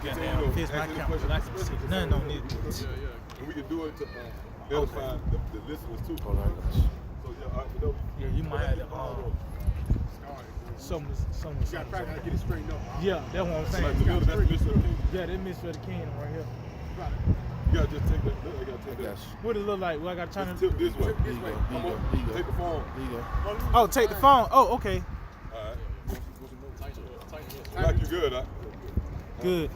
Goddamn, fix my camera so I can see nothing on this. Yeah. And we can do it to edify the listeners too. Oh, I got you. So yeah, Yeah, you might have to some. You gotta try to get it straightened up. Yeah, that's what I'm saying. Like the middle, that's Mr. King. Yeah, that's Mr. the King right here. You gotta just take that. You gotta take that. What it look like? What I gotta turn Just it? tip this way. This way. Come on, take the phone. Oh, take the phone. Oh, okay. Alright. Like you good, huh? Good.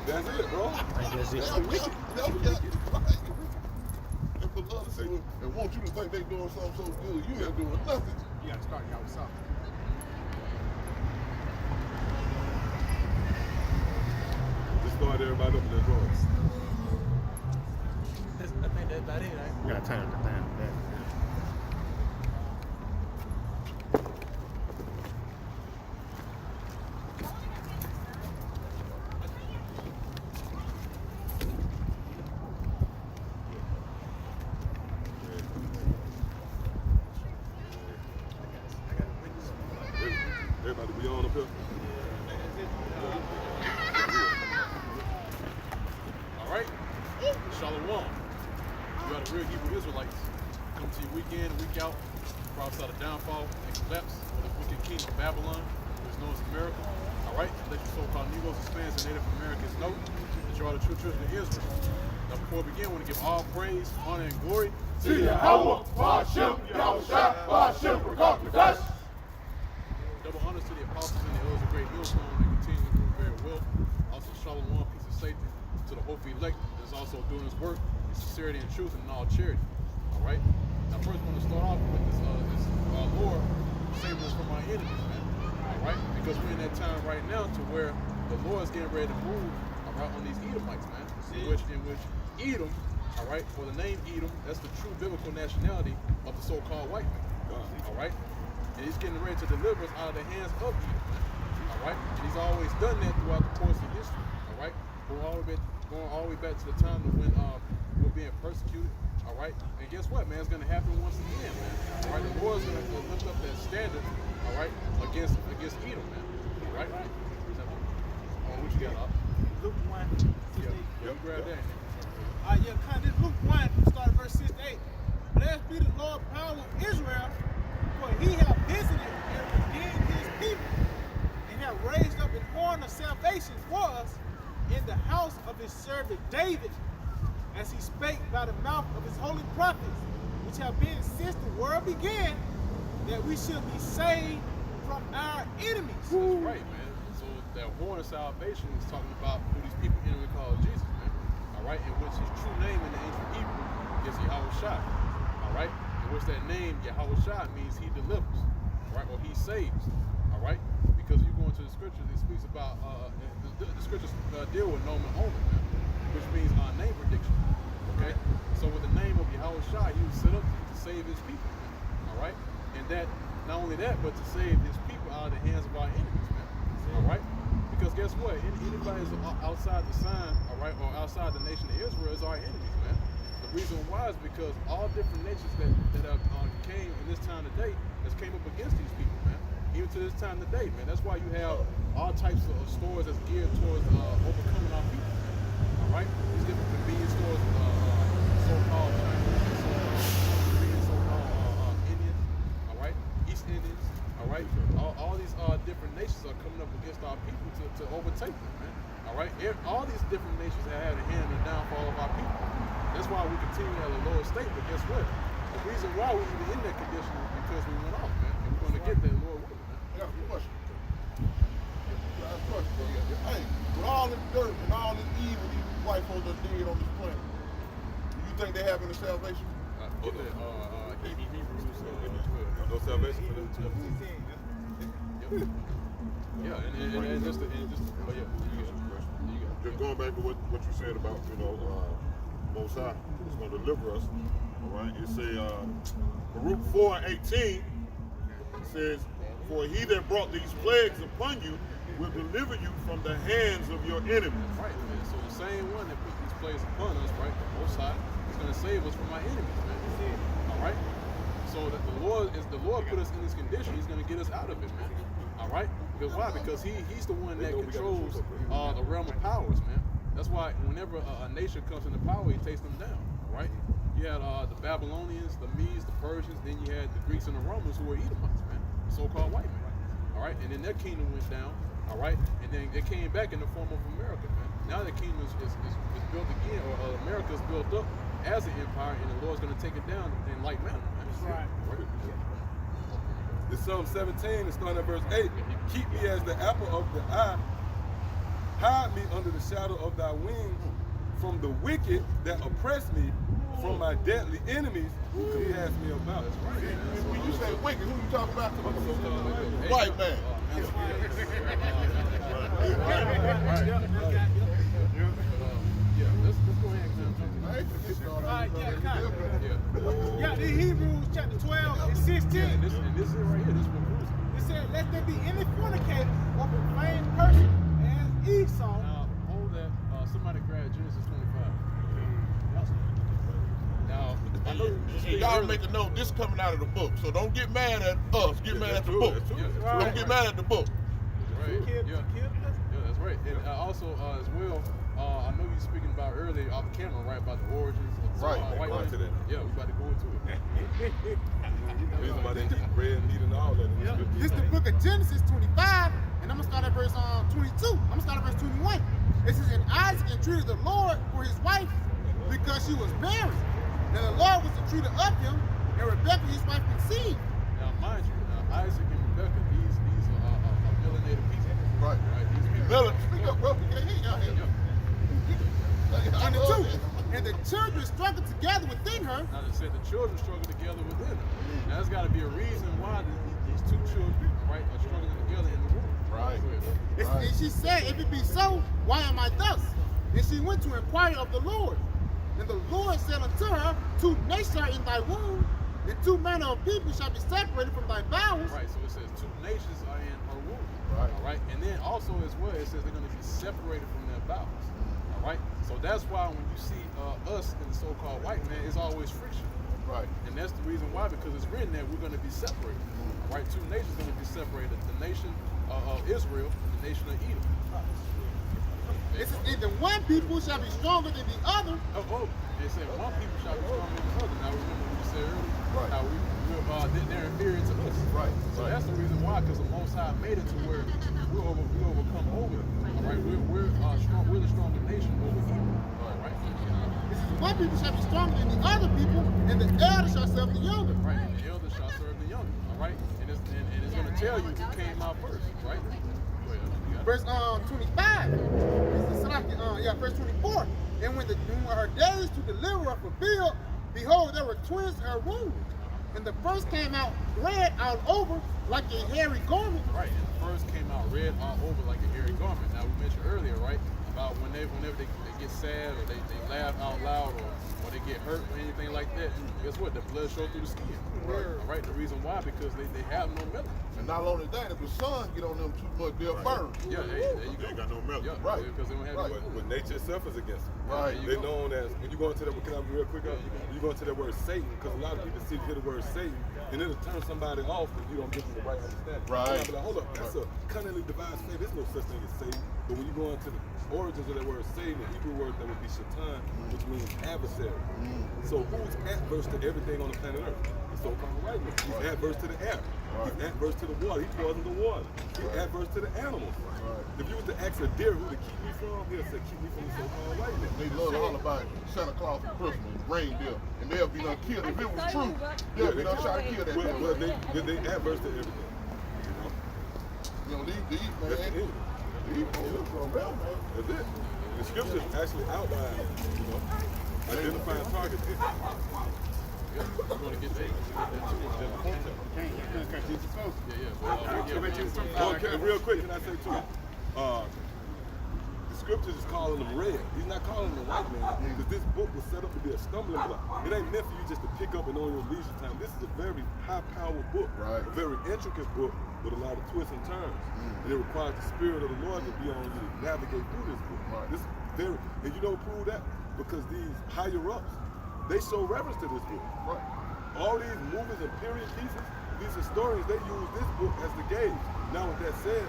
That's it, bro. That's it. And want you to think they doing something so good, you ain't doing nothing. You gotta start out with something. Just start everybody up in their drawers. I think that's about it, right? You gotta turn it down. Everybody be on up here. All right, Shalom. You got the real Hebrew Israelites come to you week in and week out, prophesy the downfall and collapse of the wicked kingdom of Babylon, which is known as America. All right, let your so-called Negroes, Hispanics, and Native Americans know that you are the true children of Israel. Now, before we begin, I want to give all praise, honor, and glory to Yahweh, Ba'Shem, Yahushua, Ba'Shem, Rakakadash. Double honors to the apostles and the elders of Great Millstone and continue to do very well. Also, Shalom, peace and safety to the hopeful elect that is also doing his work in sincerity and truth and in all charity. All right. Now, first, I want to start off with this Lord saving us from our enemies, man. All right, because we're in that time right now to where the Lord is getting ready to move, all right, on these Edomites, man. In which Edom, all right, for the name Edom, that's the true biblical nationality of the so-called white man. All right. And he's getting ready to deliver us out of the hands of Edom. All right? And he's always done that throughout the course of history. All right? Going all the way back to the time when we're being persecuted. All right? And guess what, man? It's going to happen once again, man. All right? The Lord's going to lift up that standard, all right, against Edom, man. All right? What you got up? Luke 1. Yeah, you grab that. This Luke 1, start at verse 6 to 8. Blessed be the Lord power of Israel, for he hath visited and redeemed his people, and hath raised up an horn of salvation for us in the house of his servant David, as he spake by the mouth of his holy prophets, which have been since the world began, that we should be saved from our enemies. That's right, man. So that horn of salvation is talking about who these people inwardly call Jesus, man. All right, in which his true name in the ancient Hebrew is Yahushua. All right, in which that name Yahushua means he delivers, right, or he saves. All right, because you go into the scriptures, it speaks about the scriptures deal with nomen omen, man, which means name prediction. Okay, so with the name of Yahushua, he was set up to save his people. All right, and that not only that, but to save his people out of the hands of our enemies, man. All right, because guess what? Anybody who's outside the sign, all right, or outside the nation of Israel is our enemies, man. The reason why is because all different nations that came in this time today has came up against these people, man. Even to this time today, man. That's why you have all types of stores that's geared towards overcoming our people, man. All right, these different convenience stores, so-called Chinese, so-called Indians, all right, East Indians, all right. All these different nations are coming up against our people to overtake them, man. All right, all these different nations have had a hand in the downfall of our people. That's why we continue at a lower state, but guess what? The reason why we're even in that condition is because we went off, man. And we're going to get that Lord willing, man. I got a question. Hey, with all this dirt and all this evil these white folks are did on this planet, do you think they have any salvation? Hebrews 12. No salvation for them. Yeah, and just Just going back to what you said about, Most High is going to deliver us. All right, it say Baruch 4:18 says, "For he that brought these plagues upon you will deliver you from the hands of your enemies." Right, man. So the same one that put these placed upon us, right? The Most High is going to save us from our enemies, man. All right. So that the Lord put us in this condition, He's going to get us out of it, man. All right. Because why? Because He's the one that controls the realm of powers, man. That's why whenever a nation comes into power, He takes them down. All right. You had the Babylonians, the Medes, the Persians. Then you had the Greeks and the Romans, who were Edomites, man, the so-called white man. All right. And then their kingdom went down. All right. And then they came back in the form of America, man. Now the kingdom is built again, or America is built up as an empire, and the Lord's going to take it down in like manner. That's right. The Psalm 17 is starting at verse 8. Keep me as the apple of the eye. Hide me under the shadow of thy wings from the wicked that oppress me, from my deadly enemies who compass me about. When you say wicked, who you talking about? White man. Let's go ahead and Yeah, the Hebrews chapter 12 and 16. and this is it right here. This is what proves it. It said, let there be any fornicator or profane person as Esau. Now, hold that. Somebody grab Genesis 25. Now, I know Y'all make a note, this coming out of the book. So don't get mad at us, get mad at the book. Don't get mad at the book. Right. Killed Yeah, that's right. And also, as well, I know you speaking about earlier off camera, right, about the origins of Right. white man. Yeah, we about to go into it. Reason why they eat bread, meat, and all that. This is the book of Genesis 25, and I'm going to start at verse 22. I'm going to start at verse 21. It says, and Isaac entreated the Lord for his wife because she was barren. And the Lord was entreated of him, and Rebekah his wife conceived. Now, mind you, Isaac and Rebekah, these are melanated people. Right. These people. Miller, speak up, bro. We can't hear y'all here. And the two. And the children struggled together within her. Now, they said the children struggle together within her. Now, there's got to be a reason why these two children, right, are struggling together in the womb. Right. And she said, if it be so, why am I thus? And she went to inquire of the Lord. And the Lord said unto her, two nations are in thy womb, and two manner of people shall be separated from thy bowels. Right, so it says two nations are in her womb. Right. All right, and then also as well, it says they're going to be separated from their bowels. All right, so that's why when you see us in the so-called white man, it's always friction. Right. And that's the reason why, because it's written that we're going to be separated. All right, two nations are going to be separated: the nation of Israel and the nation of Edom. It says, either one people shall be stronger than the other. It said one people shall be stronger than the other. Now remember what we said earlier, Right. how they're inferior to us. Right. So that's the reason why, because the Most High made it to where we overcome over them. All right, we're strong. We're the stronger nation over Edom. All right. It says, one people shall be stronger than the other people, and the elder shall serve the younger. Right, and the elder shall serve the younger. All right, and it's going to tell you who came out first. Right. Go ahead. You got it. Verse 25. Verse 24. And when her days to deliver were fulfilled, behold, there were twins in her womb. And the first came out red all over like a hairy garment. Right, and the first came out red all over like a hairy garment. Now we mentioned earlier, right, about whenever they get sad or they laugh out loud or they get hurt or anything like that, guess what? The blood shows through the skin. Right. All right, the reason why, because they have no melanin. And not only that, if the sun get on them too much, they'll burn. Yeah, there you They ain't go. got no milk. Yeah, Right. because they don't have Right. any When nature suffers against it. Right. They're known as, when you go into that, can I be real quick up? When you go into that word Satan, because a lot of people hear the word Satan, and it'll turn somebody off if you don't give them the right understanding. Right. They'll be like, hold up, that's a cunningly devised faith. There's no such thing as Satan. But when you go into the origins of that word Satan, the Hebrew word that would be Shaitan, which means adversary. So who's adverse to everything on the planet Earth? The so-called white man. He's adverse to the air. He's adverse to the water. He poisons the water. He's adverse to the animals. If you was to ask a deer who to keep me from, he'll say, keep me from the so-called white man. They love to holler about Santa Claus and Christmas, reindeer, and they'll be done killed. If it was true, they'll be done trying to kill that man. Well, they adverse to everything. You know, these That's the man, end. these folks from hell, man. That's it. The scriptures actually outline, identifying targets. Yeah, we're going to get that. Okay, real quick, can I say too? The scriptures is calling them red. He's not calling them white man, because this book was set up to be a stumbling block. It ain't meant for you just to pick up and on your leisure time. This is a very high-powered book, Right. a very intricate book with a lot of twists and turns, and it requires the spirit of the Lord to be on you to navigate through this book. Right. This very, and you know who proved that? because these higher ups, they show reverence to this book. Right. All these movies and period pieces, these historians, they use this book as the gauge. Now with that said,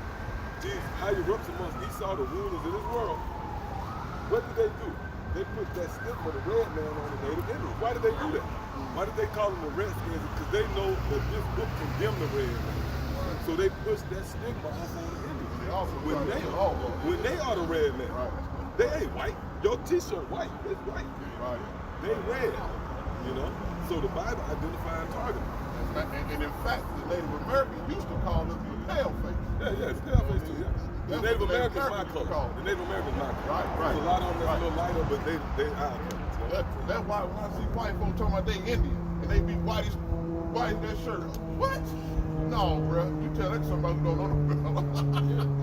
these higher ups amongst Esau, the rulers of this world, what did they do? They put that stigma, the red man, on the native Indians. Why did they do that? Why did they call them the Redskins? Because they know that this book condemned the red man. So they push that stigma off on the Indians. They also When they are the red man. Right. They ain't white. Your t-shirt white. It's white. Right. They red. You know? So the Bible identifying target. And in fact, the Native Americans used to call them the pale face. Yeah, the pale face too, yeah. The That's Native what the Americans my Americans color. call The Native Americans my color. Right. There's a lot of them that's a little lighter, but they our color. That's why when I see white folks talking about they Indian and they be white as that shirt. What? No, bro. You tell that to somebody who don't know.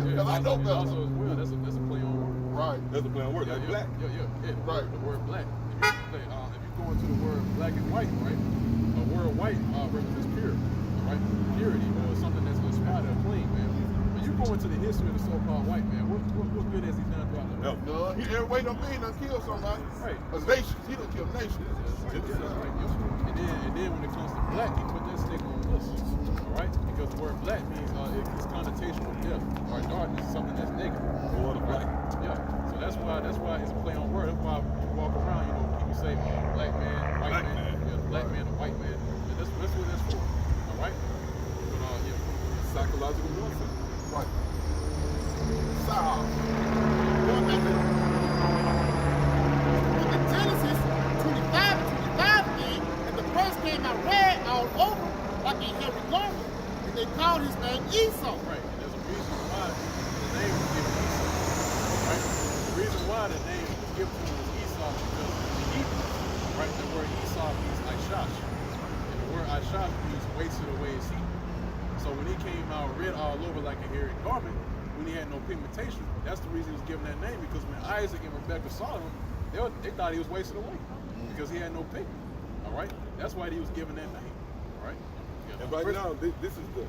Because I know better. Also, as well, that's a play on word. Right. That's a play on word. Like black. Yeah. Right. The word black. If you go into the word black and white, right? The word white represents pure, right? Purity, or something that's inspired or clean, man. When you go into the history of the so-called white man, what good has he done throughout the world? No, he every way done been done killed somebody. Right. A nation. He done killed nations. And then when it comes to black, he put that stigma on us. Alright? Because the word black means its connotation with death. Or darkness is something that's negative. Or the black. Yeah. So that's why it's a play on word. That's why you walk around, people say black man, white man. Yeah, black man, and white man. And that's what that's for. Alright? But Psychological warfare. Right. So, going back to Genesis 25 and 25 again, and the first came out red all over, like a hairy garment, and they called his name Esau. right. And there's a reason why the name was given Esau. Right? The reason why the name was given to him was Esau because the Hebrew, right? The word Esau means Ishash. And the word Ishash means wasted away as heat. So when he came out red all over like a hairy garment, when he had no pigmentation, that's the reason he was given that name, because when Isaac and Rebekah saw him, they thought he was wasted away because he had no pigment. All right? That's why he was given that name. All right? And right now, this is the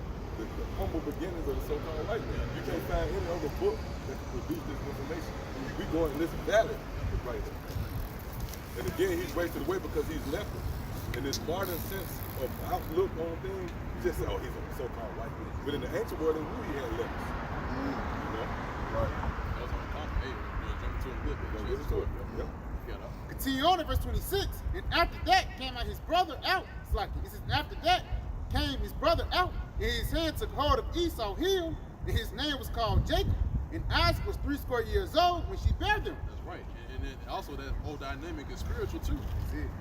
humble beginnings of the so-called white man. You can't find any other book that can produce this information. We go in this valley right here. And again, he's wasted away because he's leprous. In this modern sense of outlook on things, you just say, oh, he's a so-called white man. But in the ancient world, they knew he had lepers. You know? Right. That was on the comment. Hey, jump into a good bit. This is it. Yep. Continue on in verse 26, and after that came out his brother out. It's like, it says, after that came his brother out, and his hand took hold of Esau's heel, and his name was called Jacob. And Isaac was 60 years old when she bare them. That's right. And then also that whole dynamic is spiritual too.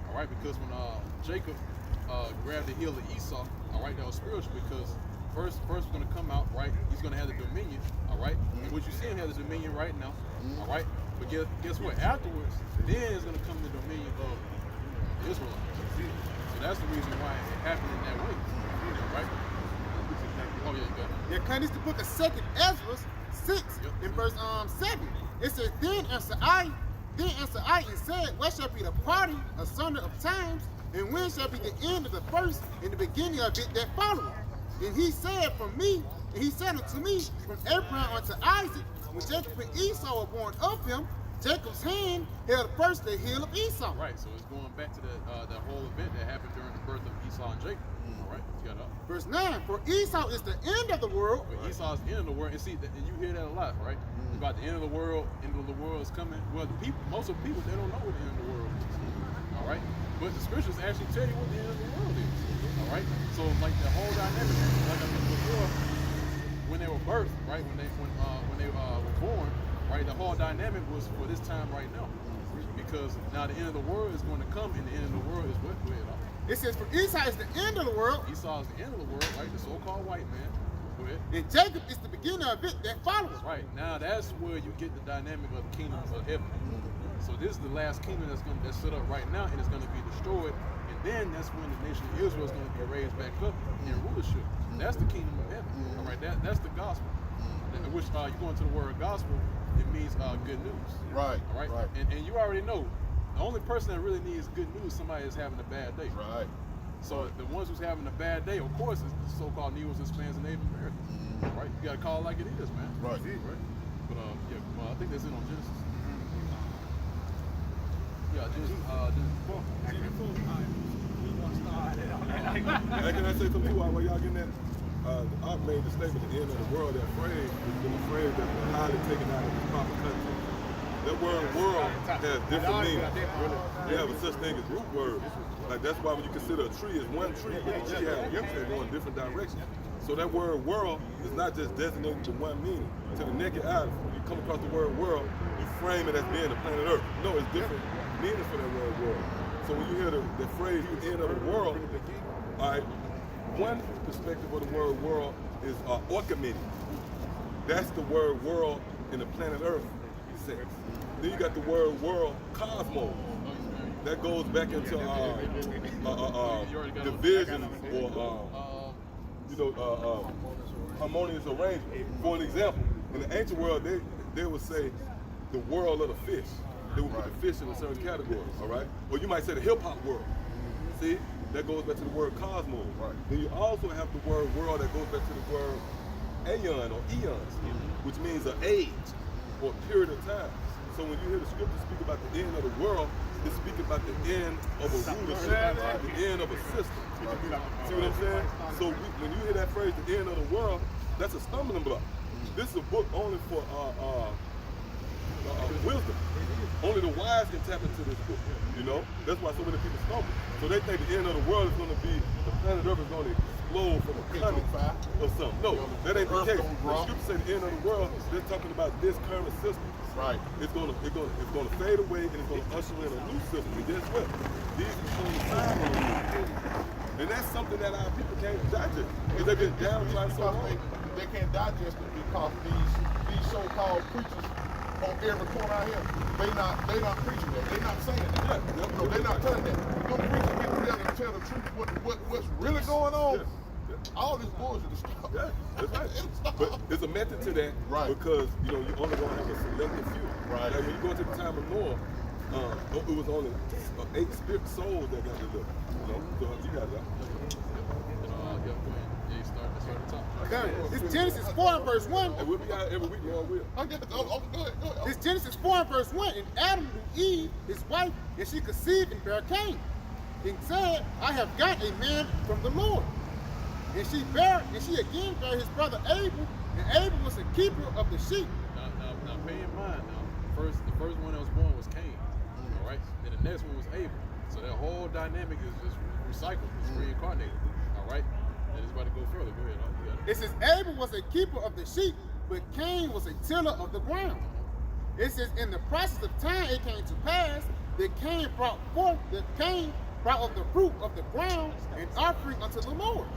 All right, because when Jacob grabbed the heel of Esau, all right, that was spiritual because first is going to come out, right? He's going to have the dominion, all right? And what you see him have the dominion right now, all right? But guess what? Afterwards, then is going to come the dominion of the Israelites. So that's the reason why it happened in that way, right? Oh yeah, you got it. There comes the book of 2nd Ezra 6 in verse 7. It says, Then answered I and said, What shall be the party asunder of times, and when shall be the end of the first and the beginning of it that followeth? And he said unto me, from Abraham unto Isaac, when Jacob and Esau were born of him, Jacob's hand held first the heel of Esau. Right, so it's going back to that whole event that happened during the birth of Esau and Jacob. All right, you got it up. Verse 9, for Esau is the end of the world. But Esau's the end of the world, and see, and you hear that a lot, right? About the end of the world is coming. Well, most of the people, they don't know what the end of the world is. All right, but the scriptures actually tell you what the end of the world is. All right, so like the whole dynamic, like I mentioned before, when they were birthed, right? When they were born, right? The whole dynamic was for this time right now, because now the end of the world is going to come, and the end of the world is what? Go ahead. It says, for Esau is the end of the world. Esau is the end of the world, right? The so-called white man. Go ahead. And Jacob is the beginning of it that follows. Right. Now that's where you get the dynamic of the kingdoms of heaven. So this is the last kingdom that's set up right now, and it's going to be destroyed. And then that's when the nation of Israel is going to be raised back up in rulership. That's the kingdom of heaven. All right. That's the gospel. Which you go into the word gospel, it means good news. Right. All right. And you already know, the only person that really needs good news is somebody that's having a bad day. Right. So the ones who's having a bad day, of course, is the so-called Negroes, Hispanics, and Native Americans. Right? You gotta call it like it is, man. Right. But I think that's it on Genesis. Yeah, just Hey, can I say something too while y'all getting that? I made the statement at the end of the world, that phrase has been a phrase that's been highly taken out of its proper context. That word world has different meanings. You have a such thing as root words. Like that's why when you consider a tree as one tree, but the tree has roots that go in different directions. So that word world is not just designated to one meaning. To the naked eye, you come across the word world, you frame it as being the planet Earth. No, it's different meanings for that word world. So when you hear the phrase the end of the world, all right, one perspective of the word world is orchomedy. That's the word world in the planet Earth sense. Then you got the word world, cosmos. That goes back into division or harmonious arrangement. For an example, in the ancient world, they would say the world of the fish. They would put the fish in a certain category, all right? Or you might say the hip hop world. See, that goes back to the word cosmos. Right. Then you also have the word world that goes back to the word aeon or eons, which means an age or a period of time. So when you hear the scripture speak about the end of the world, it's speaking about the end of a rulership, the end of a system. See what I'm saying? So when you hear that phrase, the end of the world, that's a stumbling block. This is a book only for wisdom. Only the wise can tap into this book, you know? That's why so many people stumble. So they think the end of the world is going to be, the planet Earth is going to explode from the coming or something. No, that ain't the case. The scripture say the end of the world, they're talking about this current system. Right. It's gonna fade away and it's gonna usher in a new system. And guess what? These are showing signs on the and that's something that our people can't digest. Because they've been downtrodden so long. They can't digest it because these so-called preachers on every corner out here, they not preaching that. They not saying that. Yeah. No, they're not telling that. Them preachers get together and tell the truth what's really going on. Yeah. All this bullshit is stop. Yeah, that's right. But there's a method to that, right? Because you're only gonna have a selective few. Right. Like when you go into the time of Noah, it was only 8 spirit souls that got delivered. You know, so you got that. Okay, it's Genesis 4 and verse 1. And we'll be out every week, Lord will. Go ahead. It's Genesis 4 and verse 1. And Adam knew Eve, his wife, and she conceived and bare Cain. And said, I have got a man from the Lord. And she again bare his brother Abel, and Abel was a keeper of the sheep. Now pay in mind the first one that was born was Cain. All right? Then the next one was Abel. So that whole dynamic is just recycled, it's reincarnated. All right? And it's about to go further. Go ahead. It says Abel was a keeper of the sheep, but Cain was a tiller of the ground. It says in the process of time it came to pass that Cain brought of the fruit of the ground an offering unto the Lord.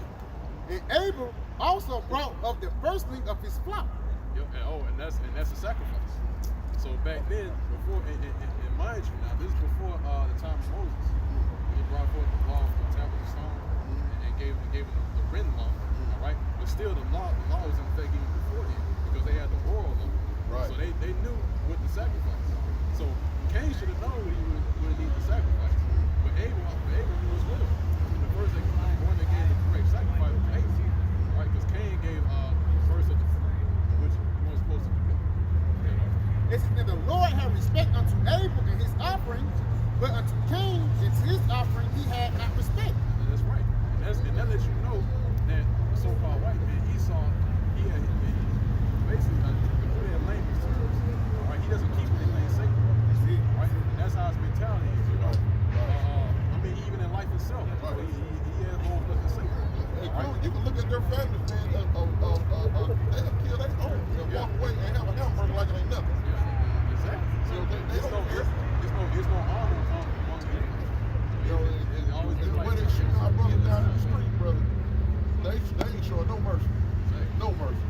And Abel also brought of the firstling of his flock. Yep, and that's a sacrifice. So back then, before, and mind you, now this is before the time of Moses. He brought forth the law from the tablet of stone and gave them the written law. All right, but still the law was in effect even before then because they had the oral law. Right. So they knew what to sacrifice. So Cain should have known what he needed to sacrifice. But Abel knew as well. And the first one that gave the correct sacrifice was Abel. Right? Because Cain gave first of the fruit, which he wasn't supposed to do. It says, and the Lord had respect unto Abel and his offering, but unto Cain and to his offering he had not respect. And that's right. And that lets you know that the so-called white man, Esau, he had basically, to put it in layman's terms, right? He doesn't keep anything sacred. Right? And that's how his mentality is, you know. I mean, even in life itself, right? He has no nothing sacred. Right? You can look at their families, man, they'll kill their own. They'll walk away and have a hamburger like it ain't nothing. Yeah, exactly. So there's no honor among them. You know, the way they shooting our brothers down in the street, brother, they ain't showing no mercy. No mercy.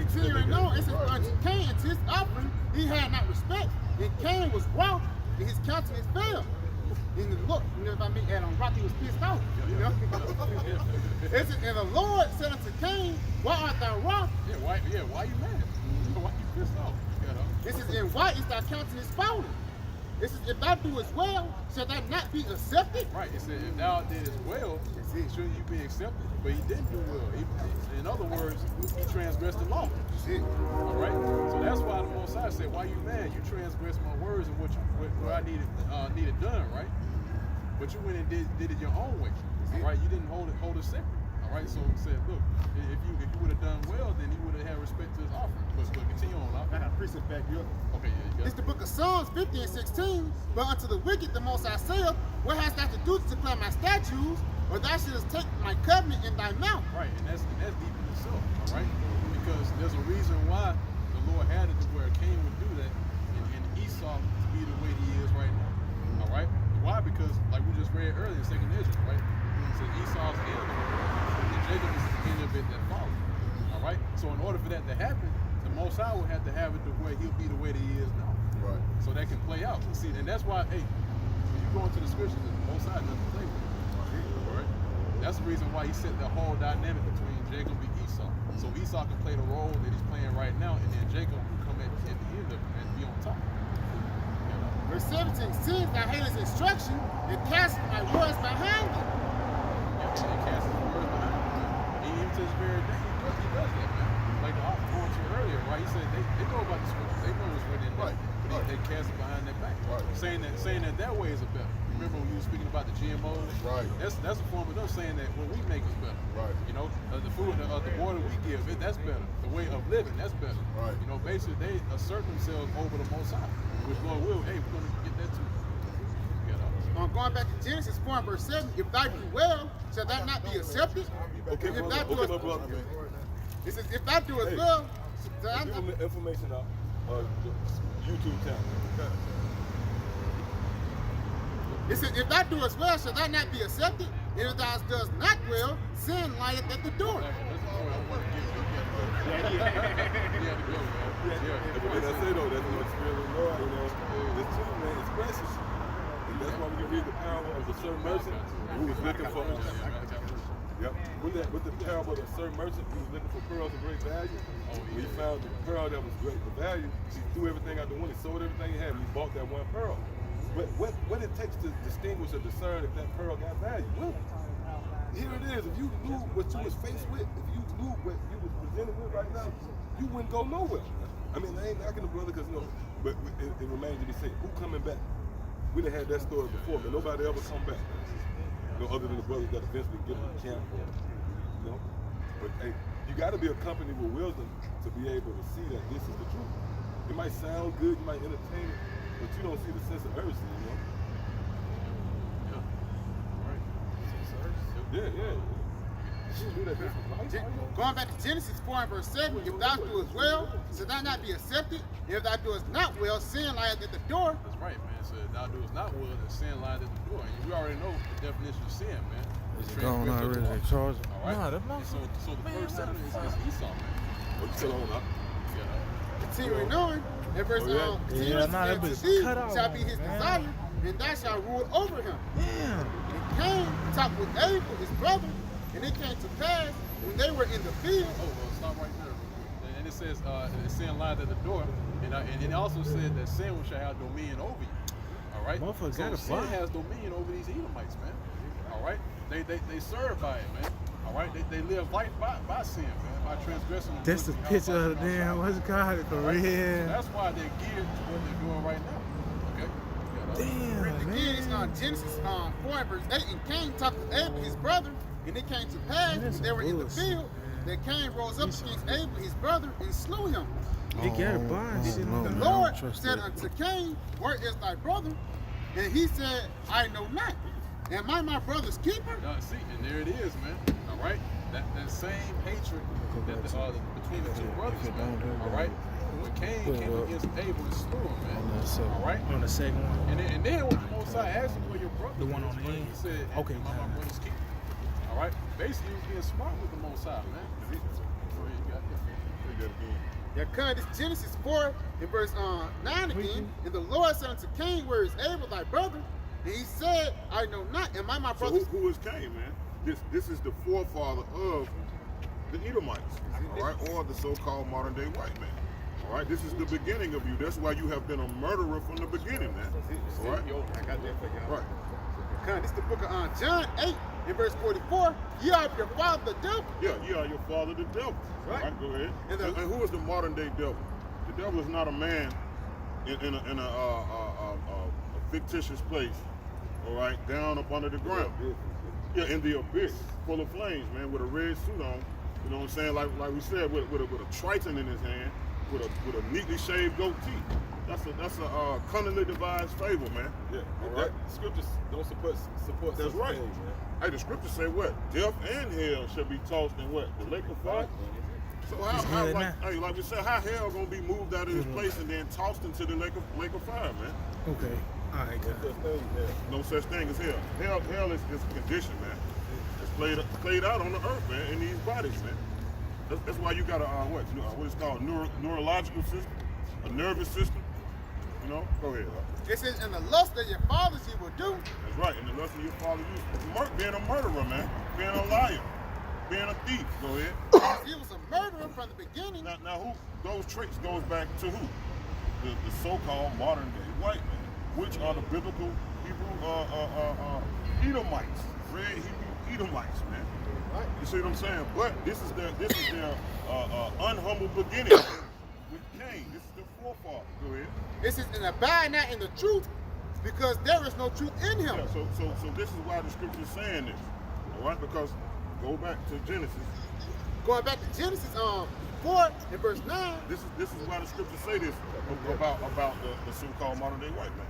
See, you know, it says unto Cain and to his offering he had not respect, and Cain was wroth, and his countenance fell. And the Lord, you know, if I mean Adam Rock, he was pissed off. You know? It says, and the Lord said unto Cain, why art thou wroth? Why you mad? Why you pissed off? You know? It says, and why is thy countenance fallen? It says, if thou doest well, shall thou not be accepted? Right. It said, if thou didst well, shouldn't you be accepted? But he didn't do well. In other words, he transgressed the law. All right. So that's why the Most High said, "Why you mad? You transgressed my words and what I needed done, right? But you went and did it your own way. All right. You didn't hold it separate. All right. So he said, look, if you would have done well, then he would have had respect to his offering. But continue on. I got a precept back you up. Okay. Yeah. You got It's the book of Psalms 50 and 16. But unto the wicked the Most High saith, what hast thou to do to declare my statutes, or thou shouldest take my covenant in thy mouth? Right, and that's deep in itself, all right? Because there's a reason why the Lord had it to where Cain would do that and Esau to be the way he is right now, all right? Why? Because, like we just read earlier in 2nd Israel, right? It says Esau's the end of it, and Jacob is the end of it that followed, all right? So in order for that to happen, the Most High would have to have it to where he'll be the way that he is now. Right. So that can play out. See, and that's why, hey, when you go into the scriptures, the Most High doesn't play with it. Right? That's the reason why he set the whole dynamic between Jacob and Esau. So Esau can play the role that he's playing right now, and then Jacob will come at the end of it and be on top. You know? Verse 17, since thou hatest instruction, and cast my words behind thee. Yeah, and he casts his words behind him. And even to this very day, he does that, man. Like the author told you earlier, right? He said they know about the scriptures, they know what's written in there, but they cast it behind their back. Right. Saying that way is a better. Remember when you were speaking about the GMOs? Right. That's a form of them saying that what we make is better. Right. You know, the food, the water we give, that's better. The way of living, that's better. Right. You know, basically they assert themselves over the Most High, which Lord will, hey, we're going to get that too. You know? Going back to Genesis 4 and verse 7, if thou do well, shall thou not be accepted? Okay, If brother. thou Okay, doest- my brother. It says, if thou doest Hey, well, shall thou Give not them the information out. The YouTube channel. It says, if thou doest well, shall thou not be accepted? And if thou doest not well, sin lieth at the door. That's the point I want to give you. You had to go, man. When I say though, that's what Spirit of the Lord, you know, this too, man, expresses. And that's why when you read the parable of the certain merchant who was looking for, yep, with the parable of the certain merchant who was looking for pearls of great value. When he found the pearl that was great for value, he threw everything out the window, he sold everything he had, and he bought that one pearl. But what it takes to distinguish or discern if that pearl got value? Well, here it is. If you knew what you was faced with, if you knew what you was presented with right now, you wouldn't go nowhere. I mean, I ain't knocking the brother because but it remains to be said, who coming back? We done had that story before, but nobody ever come back. Other than the brothers that eventually get in the camp, But hey, you got to be accompanied with wisdom to be able to see that this is the truth. It might sound good, you might entertain it, but you don't see the sense of urgency, Yeah. You do that Going back to Genesis 4 and verse 7, if thou doest well, shall thou not be accepted? And if thou doest not well, sin lieth at the door. That's right, man. So thou doest not well, then sin lieth at the door. And we already know the definition of sin, man. Is it gone already? They charge him? All right. Nah, that's And so the first sin is Esau, man. What you still on that? Continuing on, in verse Yeah, nah, that bitch thee cut out shall on be him, his man. desire, and thou shalt rule over him. Damn. And Cain talked with Abel, his brother, and it came to pass when they were in the field. Oh, well, stop right there. And it says, sin lieth at the door. And it also said that sin shall have dominion over you. All right? Motherfucker So gotta sin fight. has dominion over these Edomites, man. All right? They serve by it, man. All right? They live life by sin, man. By transgressing. That's the picture of the damn, what's it called? For real. So that's why they're geared to what they're doing right now. Okay? Damn, Again, it's man. on Genesis 4 and verse 8. And Cain talked with Abel, his brother, and it came to pass Man, that's when they were in the bullshit, field that Cain rose up against Abel, his brother, and slew him. They gotta buy shit on The man. Lord I don't trust said that. unto Cain, where is thy brother? And he said, I know not. Am I my brother's keeper? See, and there it is, man. All right? That same hatred that between the two brothers, man. All right? When Cain came against Abel and slew him, man. All right? On the second one. And then when the Most High asked him where your brother The one was, on the end? he said, Okay, am I my brother's keeper? All right? Basically, he was being smart with the Most High, man. So you got that. Say that again. Yeah, kind of Genesis 4 in verse 9 again. And the Lord said unto Cain, where is Abel thy brother? And he said, I know not. Am I my So brother's who is Cain, man? This is the forefather of the Edomites, all right, or the so-called modern-day white man. All right, this is the beginning of you. That's why you have been a murderer from the beginning, man. All right, I got that for y'all. right. This is the book of John 8 in verse 44. You are your father, the devil. Yeah, you are your father, the devil. Right. All right, go ahead. And And, the- who is the modern day devil? The devil is not a man in a fictitious place. All right, down up under the ground. Yeah, in the abyss, full of flames, man, with a red suit on. You know what I'm saying? Like we said, with a triton in his hand, with a neatly shaved goatee. That's a cunningly devised fable, man. Yeah, All and right. that scriptures don't support That's such right. things, man. Hey, the scriptures say what? Death and hell shall be tossed in what? The lake of fire. So how good, like, man. hey, like we said, how hell gonna be moved out of this place and then tossed into the lake of fire, man? Okay. All right, Such good. things, yeah. No such thing as hell. Hell is a condition, man. It's played out on the earth, man, in these bodies, man. That's why you got a what is called neurological system, a nervous system. You know, go ahead. It says, in the lust of your fathers you will do. That's right. And the lust of your father, being a murderer, man, being a liar, being a thief. Go ahead. He was a murderer from the beginning. Now who? Those traits goes back to who? The so-called modern day white man, which are the biblical Hebrew Edomites, red Hebrew Edomites, man. Right. You see what I'm saying? But this is their unhumble beginning with Cain. This is their forefather. Go ahead. It says, and abide not in the truth, because there is no truth in him. Yeah, so this is why the scripture is saying this. All right, because go back to Genesis. Going back to Genesis 4 and verse 9. This is why the scriptures say this about the so-called modern day white man.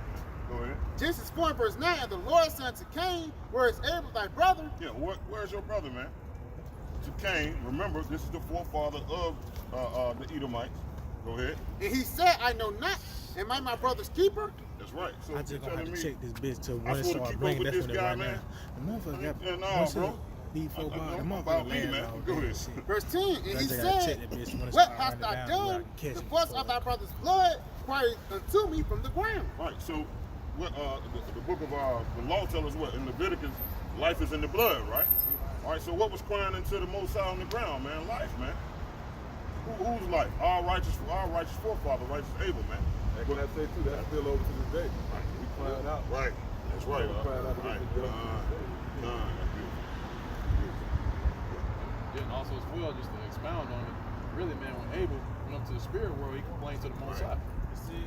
Go ahead. Genesis 4 and verse 9. And the Lord said unto Cain, where is Abel thy brother? Yeah, where's your brother, man? To Cain. Remember, this is the forefather of the Edomites. Go ahead. And he said, I know not. Am I my brother's keeper? That's right. So I just you're gonna have telling to me check this bitch till I one supposed to start keep bringing up with this definitely guy, right man? now. The motherfucker Yeah, got nah, once bro. it before I bar. The know motherfucker about me, land man. all Go day ahead. shit. Verse 10. And he I just gotta check said, that bitch when it what start hast thou running down so I done? can catch The it force before of thy brother's blood cried unto me from the ground. Right. So what the book of the law tells us what? In Leviticus, life is in the blood, right? All right, so what was crying into the Most High on the ground, man? Life, man. Whose life? Our righteous forefather, righteous Abel, man. And can I say too, that's still over to this day. We crying out. Right. That's right. We're crying out Right. against the devil. Yeah, and also as well, just to expound on it, really, man, when Abel went up to the spirit world, he complained to the Most High.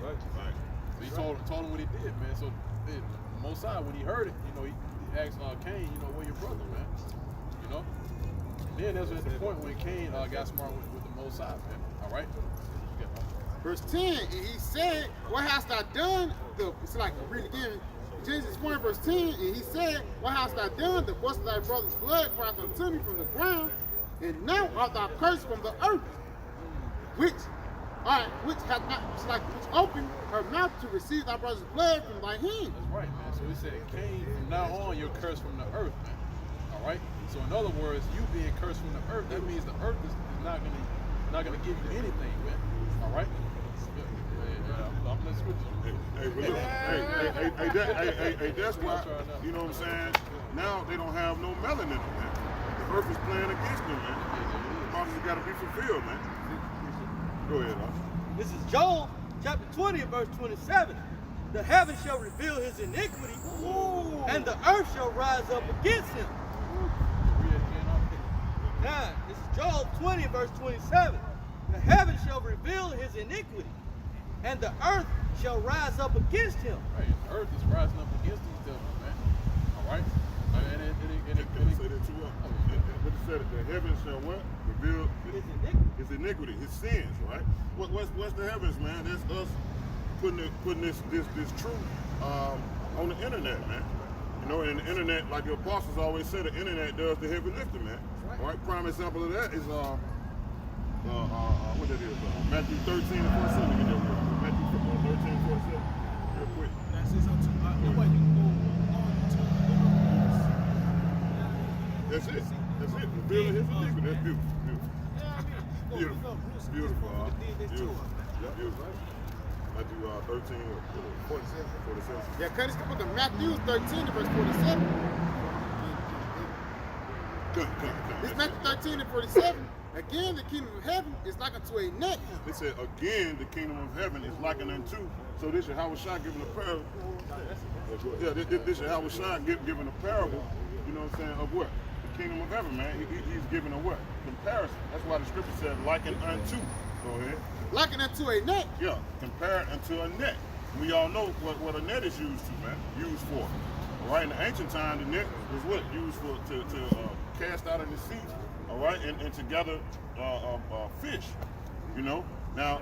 Right. Right. So he told him what he did, man. So the Most High, when he heard it, he asked Cain, where your brother, man? You know? Then that's at the point when Cain got smart with the Most High, man. All right? Yeah. Verse 10. And he said, what hast thou done? It's like read again. Genesis 4 verse 10. And he said, what hast thou done? The voice of thy brother's blood cried unto me from the ground. And now art thou cursed from the earth, which opened her mouth to receive thy brother's blood from thy hand. That's right, man. So he said, Cain, from now on, you're cursed from the earth, man. All right? So in other words, you being cursed from the earth, that means the earth is not gonna give you anything, man. All right? Yeah, I'm let's switch. Hey, but look, hey, that's why, you know what I'm saying? Now they don't have no melanin in them, man. The earth is playing against them, man. The promises got to be fulfilled, man. Go ahead, Alex. This is Joel chapter 20 and verse 27. The heavens shall reveal his iniquity, and the earth shall rise up against him. Now, this is Joel 20 and verse 27. The heavens shall reveal his iniquity, and the earth shall rise up against him. Right, the earth is rising up against these devils, man. All right? And it Say that too well. What it said, the heavens shall what? Reveal his iniquity, his sins, right? What's the heavens, man? That's us putting this truth on the internet, man. You know, and the internet, like the apostles always say, the internet does the heavy lifting, man. All right, prime example of that is what that is, Matthew 13 and 47. Get that word. Matthew 13 and 47. Real quick. That's it. Nobody can go on to That's it. That's it. Revealing his iniquity. That's beautiful. Beautiful. Beautiful. Beautiful. Yeah, beautiful. Matthew 13 or 47. Yeah, cut this book of Matthew 13 and verse 47. Good. This Matthew 13 and 47. Again, the kingdom of heaven is like unto a net. They said, again, the kingdom of heaven is likened unto. So this is Howard Shah giving a parable. Yeah, this is Howard Shah giving a parable, you know what I'm saying, of what? The kingdom of heaven, man. He's giving a what? Comparison. That's why the scripture said likened unto. Go ahead. Likened unto a net. Yeah, compared unto a net. We all know what a net is used to, man. Used for. All right, in the ancient time, the net was what? Used for to cast out in the sea, all right, and to gather fish, you know. Now,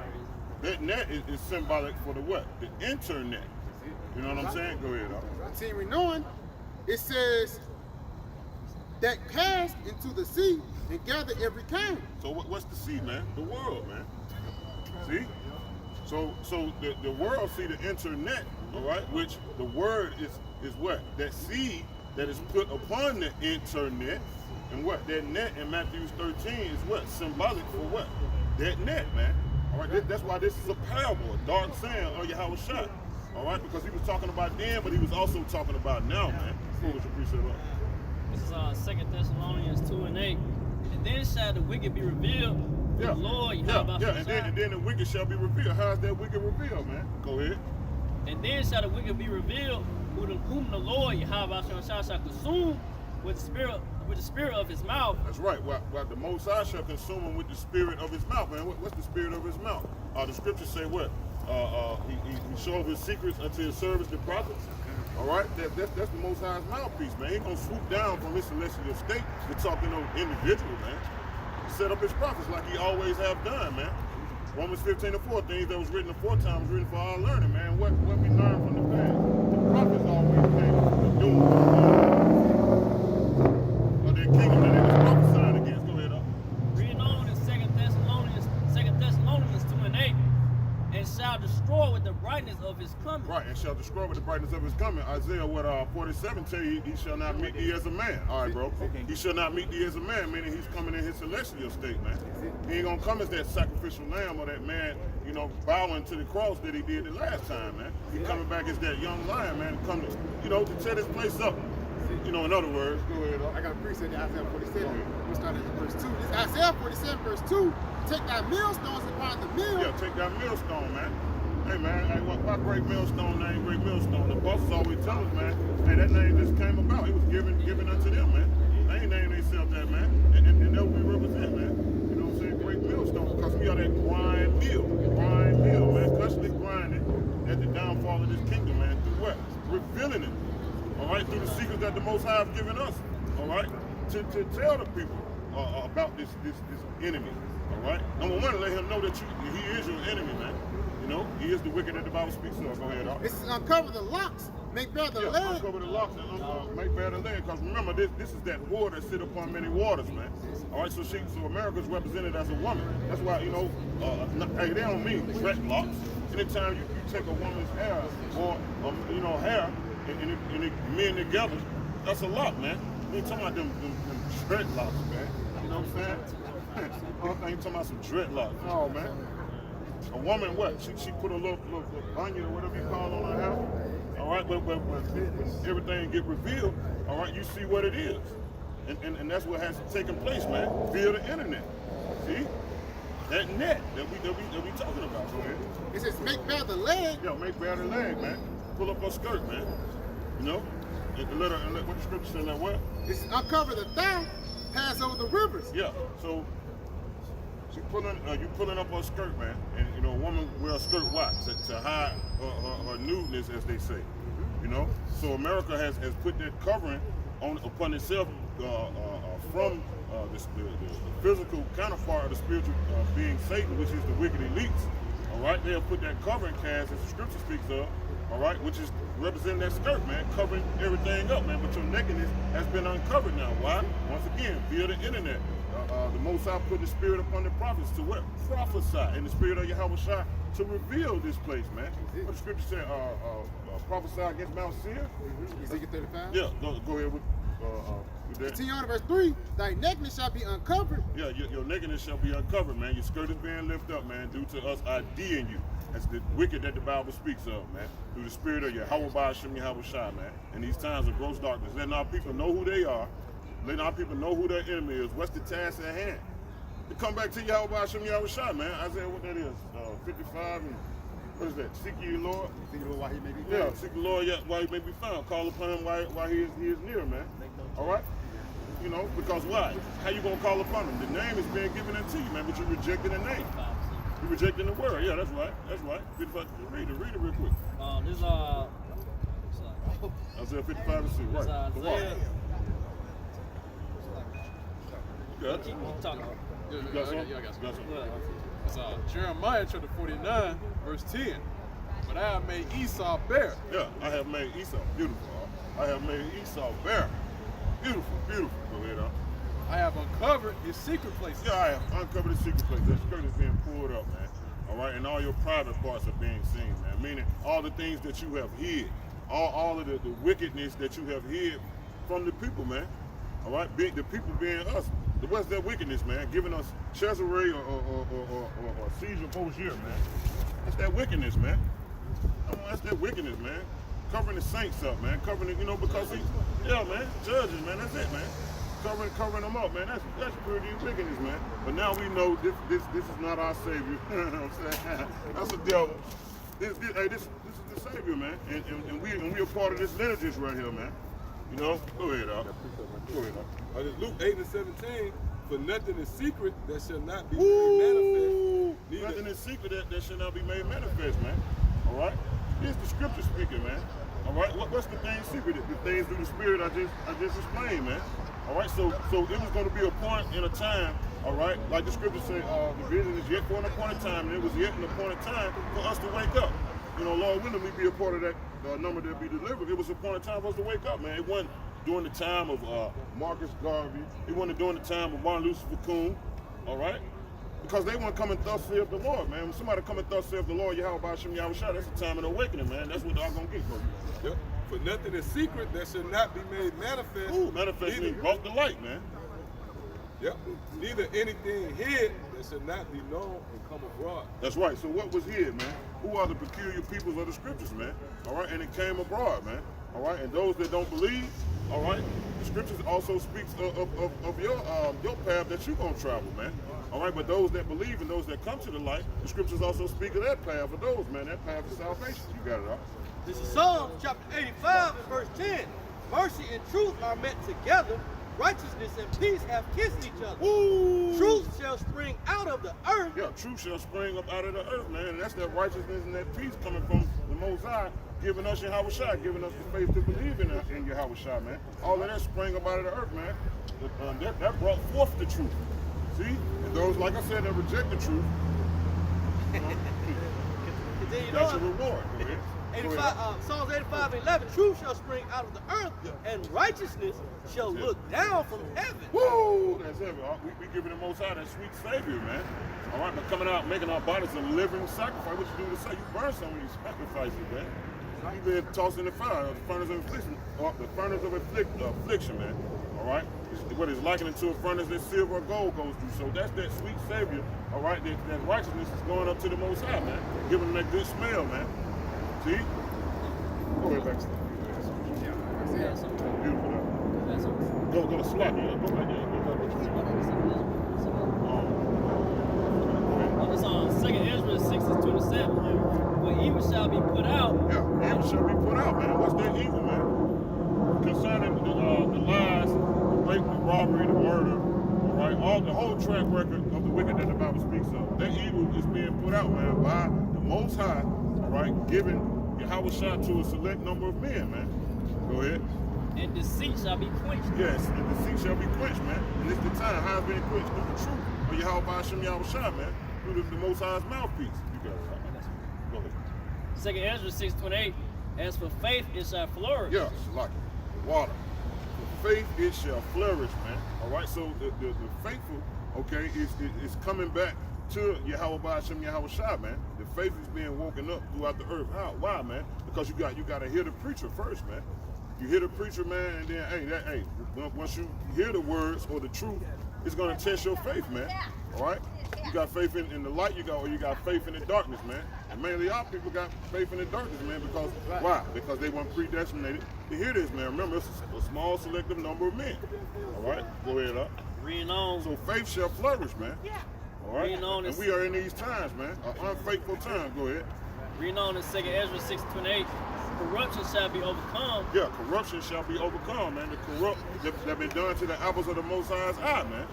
that net is symbolic for the what? The internet. You know what I'm saying? Go ahead. Continuing on, it says that cast into the sea and gather every kind. So what's the sea, man? The world, man. See? So the world see the internet, all right, which the word is what? That seed that is put upon the internet, and what? That net in Matthew 13 is what? Symbolic for what? That net, man. All right, that's why this is a parable, a dark saying of Yahweh Shah. All right, because he was talking about then, but he was also talking about now, man. What was your precept on? This is 2 Thessalonians 2:8. And then shall the wicked be revealed. Yeah, The Lord, and then the wicked shall be revealed. How is that wicked revealed, man? Go ahead. And then shall the wicked be revealed, whom the Lord Yahweh shall consume with the spirit of his mouth. That's right. While the Most High shall consume him with the spirit of his mouth, man. What's the spirit of his mouth? The scriptures say what? He showed his secrets unto his servants, the prophets. All right, that's the Most High's mouthpiece, man. He ain't gonna swoop down from his celestial state to talk to no individual, man. He set up his prophets like he always have done, man. Romans 15:4, things that was written aforetime was written for our learning, man. What we learned from the past. The prophets always came to doom of their kingdom that they was prophesying against. Go ahead, up. Reading on in 2 Thessalonians 2:8. And shall destroy with the brightness of his coming. Right, and shall destroy with the brightness of his coming. Isaiah 47 tell you he shall not meet thee as a man. All right, bro. He shall not meet thee as a man, meaning he's coming in his celestial state, man. He ain't gonna come as that sacrificial lamb or that man, you know, bowing to the cross that he did the last time, man. He coming back as that young lion, man, come to, you know, to tear this place up. You know, in other words, go ahead. I got a precept in Isaiah 47. We start at verse 2. This Isaiah 47, verse 2. Take thy millstones upon the mill. Yeah, take that millstone, man. Hey, man, hey, why great millstone name great millstone? The bosses always tell us, man, hey, that name just came about. It was given unto them, man. They ain't named themselves that, man. And that's what we represent, man. You know what I'm saying? Great millstone, because we are that grind mill, man. Constantly grinding at the downfall of this kingdom, man. Through what? Revealing it. All right, through the secrets that the Most High have given us. All right, to tell the people about this enemy. All right, number one, let him know that he is your enemy, man. You know, he is the wicked that the Bible speaks of. Go ahead, This is uncover the locks, make bare the leg. Uncover the locks and make bare the leg. Because remember, this is that whore that sit upon many waters, man. All right, so America's represented as a woman. That's why, you know, hey, they don't mean dreadlocks. Anytime you take a woman's hair or you know, hair and it men together, that's a lock, man. We ain't talking about them dreadlocks, man. You know what I'm saying? I ain't talking about some dreadlocks. No, man. A woman, what? She put a little onion or whatever you call on her hair. All right, but everything get revealed, all right, you see what it is. And that's what has taken place, man, via the internet. See? That net that we talking about, go ahead. It says make bare the leg. Yeah, make bare the leg, man. Pull up her skirt, man. You know? And let what the scripture said that what? It says uncover the thigh, pass over the rivers. Yeah, so you pulling up her skirt, man, and you know, a woman wear a skirt why? To hide her nudeness, as they say. You know, so America has put that covering upon itself from the physical counterpart of the spiritual being Satan, which is the wicked elites. All right, they have put that covering cast, as the scripture speaks of. All right, which is representing that skirt, man, covering everything up, man. But your nakedness has been uncovered now. Why? Once again, via the internet. The Most High put the spirit upon the prophets to what? Prophesy. In the spirit of Yahweh Shai to reveal this place, man. What the scripture said, prophesy against Mount Seir. Ezekiel 35. Yeah, go ahead with that. Continue on to verse 3. Thy nakedness shall be uncovered. Yeah, your nakedness shall be uncovered, man. Your skirt is being lifted up, man, due to us IDing you. That's the wicked that the Bible speaks of, man. Through the spirit of Yahweh Ba'ashem Yahweh Shai, man. In these times of gross darkness, letting our people know who they are. Letting our people know who their enemy is. What's the task at hand? to come back to Yahweh Hashem Yahushua, man. Isaiah, what that is? 55 and what is that? Seek ye the Lord. Seek the Lord while he may be found. Yeah, seek the Lord while he may be found. Call upon him while he is near, man. All right? You know, because why? How you going to call upon him? The name is being given unto you, man, but you rejecting the name. You rejecting the word. Yeah, that's right. That's right. 55, read it real quick. This Isaiah 55 and 6. Right. Come on. Isaiah. You got it. Keep talking. You got something? Yeah, I got some. You got something? Well, It's Jeremiah chapter 49, verse 10. But I have made Esau bare. Yeah, I have made Esau beautiful. I have made Esau bare. Beautiful, beautiful. Go ahead, I have uncovered his secret places. Yeah, I have uncovered the secret place. That skirt is being pulled up, man. All right, and all your private parts are being seen, man. Meaning all the things that you have hid, all of the wickedness that you have hid from the people, man. All right, the people being us. What's that wickedness, man? Giving us Cesare or Caesar Borgia, man. That's that wickedness, man. That's that wickedness, man. Covering the saints up, man. Covering it, you know, because man, judges, man. That's it, man. Covering them up, man. That's pretty wickedness, man. But now we know this is not our savior. You know what I'm saying? That's the devil. This is the savior, man. And we are part of this lineage right here, man. You know? Go ahead, Al. Go ahead, Al. Luke 8 and 17. For nothing is secret that shall not be made manifest. Nothing is secret that shall not be made manifest, man. All right? Here's the scripture speaking, man. All right? What's the thing secret? The things through the spirit I just explained, man. All right? So it was going to be a point in a time, all right? Like the scripture said, the vision is yet for an appointed time, and it was yet an appointed time for us to wake up. You know, Lord willing, we be a part of that number that be delivered. It was a point in time for us to wake up, man. It wasn't during the time of Marcus Garvey. It wasn't during the time of Martin Luther King, all right? Because they weren't coming thus saith the Lord, man. When somebody coming thus saith the Lord, Yahweh Hashem Yahushua, that's the time of awakening, man. That's what I'm going to get for you. Yep. For nothing is secret that shall not be made manifest. Ooh, manifest means brought to light, man. Yep. Neither anything hid that shall not be known and come abroad. That's right. So what was hid, man? Who are the peculiar peoples of the scriptures, man? All right, and it came abroad, man. All right, and those that don't believe, all right, the scriptures also speaks of your path that you're gonna travel, man. All right, but those that believe and those that come to the light, the scriptures also speak of that path for those, man. That path of salvation. You got it all. This is Psalms chapter 85 and verse 10. Mercy and truth are met together. Righteousness and peace have kissed each other. Ooh. Truth shall spring out of the earth. Yeah, truth shall spring up out of the earth, man. And that's that righteousness and that peace coming from the Most High, giving us Yahushua, giving us the faith to believe in Yahushua, man. All of that spring up out of the earth, man. That brought forth the truth. See? And those, like I said, that reject the truth, Continue that's on. your reward. Go ahead. Psalms 85 and 11. Truth shall spring out of the earth, and righteousness shall look down from heaven. Woo! That's heavy. We giving the Most High that sweet Savior, man. All right, but coming out, making our bodies a living sacrifice. What you do to say? You burn some of these sacrifices, man. You've been tossed in the fire, the furnace of affliction, man. All right? What is likened to a furnace that silver or gold goes through. So that's that sweet Savior, all right? That righteousness is going up to the Most High, man. Giving them that good smell, man. See? Go ahead, back. yeah, so, Beautiful, though. that's Go to slap. Yeah, go back there. It's on 2nd Ezra 6 and 27. When evil shall be put out. Yeah, evil shall be put out, man. What's that evil, man? Concerning the lies, the rape, the robbery, the murder, all right? The whole track record of the wicked that the Bible speaks of. That evil is being put out, man, by the Most High, all right, giving Yahushua to a select number of men, man. Go ahead. And deceit shall be quenched. Yes, and deceit shall be quenched, man. And it's the time. How it's being quenched? Through the truth of Yahweh Hashem Yahushua, man. Through the Most High's mouthpiece. You got it, right? Go ahead. 2nd Ezra 6:28. As for faith, it shall flourish. Yeah, it's like water. For faith, it shall flourish, man. All right, so the faithful, okay, is coming back to Yahweh Hashem Yahushua, man. The faith is being woken up throughout the earth. How? Why, man? Because you got to hear the preacher first, man. You hear the preacher, man, and then, once you hear the words or the truth, it's gonna test your faith, man. All right? You got faith in the light, you got faith in the darkness, man. And mainly our people got faith in the darkness, man, because why? Because they weren't predestinated to hear this, man. Remember, it's a small selective number of men. All right, go ahead up. Reading on. So faith shall flourish, man. All right, Reading on and we are in these times, man, an unfaithful time. Go ahead. Reading on in 2nd Ezra 6:28, corruption shall be overcome. Yeah, corruption shall be overcome, man. The corrupt that been done to the apples of the Most High's eye, man.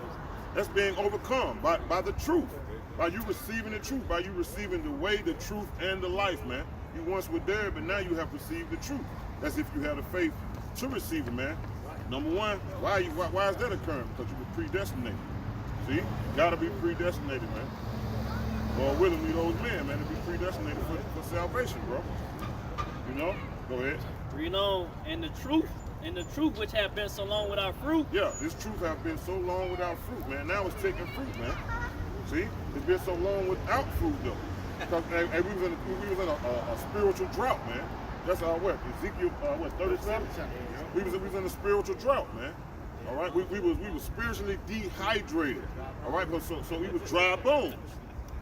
That's being overcome by the truth, by you receiving the truth, by you receiving the way, the truth, and the life, man. You once were there, but now you have received the truth. That's if you have the faith to receive it, man. Number one, why is that occurring? Because you were predestinated. See, you gotta be predestinated, man. Lord willing, we those men, man, to be predestinated for salvation, bro. You know? Go ahead. Reading on, and the truth which have been so long without fruit. Yeah, this truth have been so long without fruit, man. Now it's taking fruit, man. See, it's been so long without fruit, though. Because we was in a spiritual drought, man. That's how it worked. Ezekiel, 37? We was in a spiritual drought, man. All right, we was spiritually dehydrated. All right, but so we was dry bones.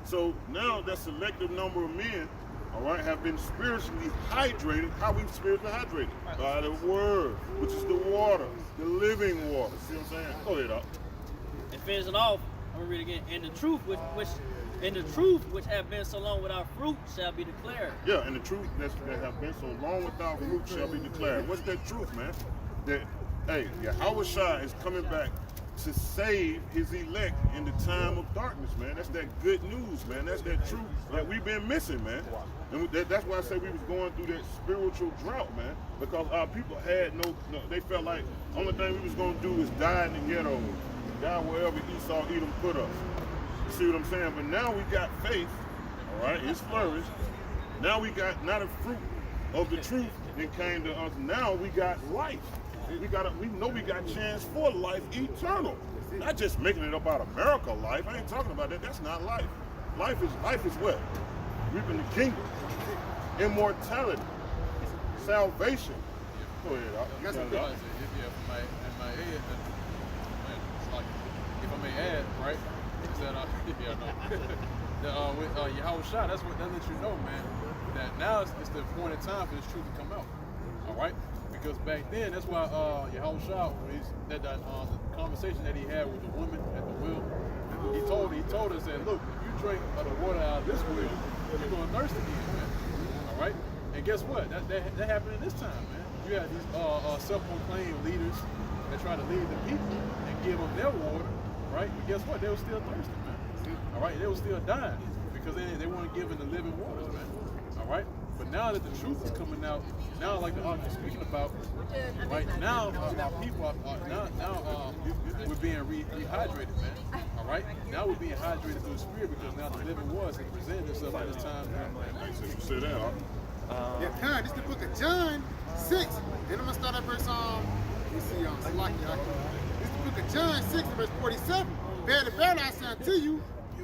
So now that selective number of men, all right, have been spiritually hydrated. How we spiritually hydrated? By the word, which is the water, the living water. See what I'm saying? Go ahead, up. And finishing off, I'm gonna read again. And the truth which have been so long without fruit shall be declared. Yeah, and the truth that have been so long without fruit shall be declared. What's that truth, man? That Yahweh Shai is coming back to save his elect in the time of darkness, man. That's that good news, man. That's that truth that we've been missing, man. And that's why I say we was going through that spiritual drought, man. Because our people had no they felt like the only thing we was going to do is die in the ghetto, die wherever Esau Edom put us. You see what I'm saying? But now we got faith, all right? It's flourished. Now we got not a fruit of the truth that came to us. Now we got life. We know we got chance for life eternal. Not just making it about America life. I ain't talking about that. That's not life. Life is what? Reaping the kingdom. Immortality. Salvation. Go ahead, If I may add, right? Is that with Yahweh Shai, that lets you know, man, that now it's the appointed time for this truth to come out. All right? Because back then, that's why Yahweh Shai, the conversation that he had with the woman at the well, he told us that, look, if you drink of the water out of this well, you're going to thirst again, man. All right? And guess what? That happened in this time, man. You had these self-proclaimed leaders that try to lead the people and give them their water, right? But guess what? They were still thirsty, man. All right? They were still dying because they weren't given the living waters, man. All right? But now that the truth is coming out, now like the author is speaking about, right now our people are we're being rehydrated, man. All right, now we're being hydrated through the Spirit because now the living waters have presented themselves at this time. Since you said that, Yeah, Khan, this is the book of John 6. And I'm gonna start at verse let me see This is the book of John 6, verse 47. Verily, verily, I say unto you,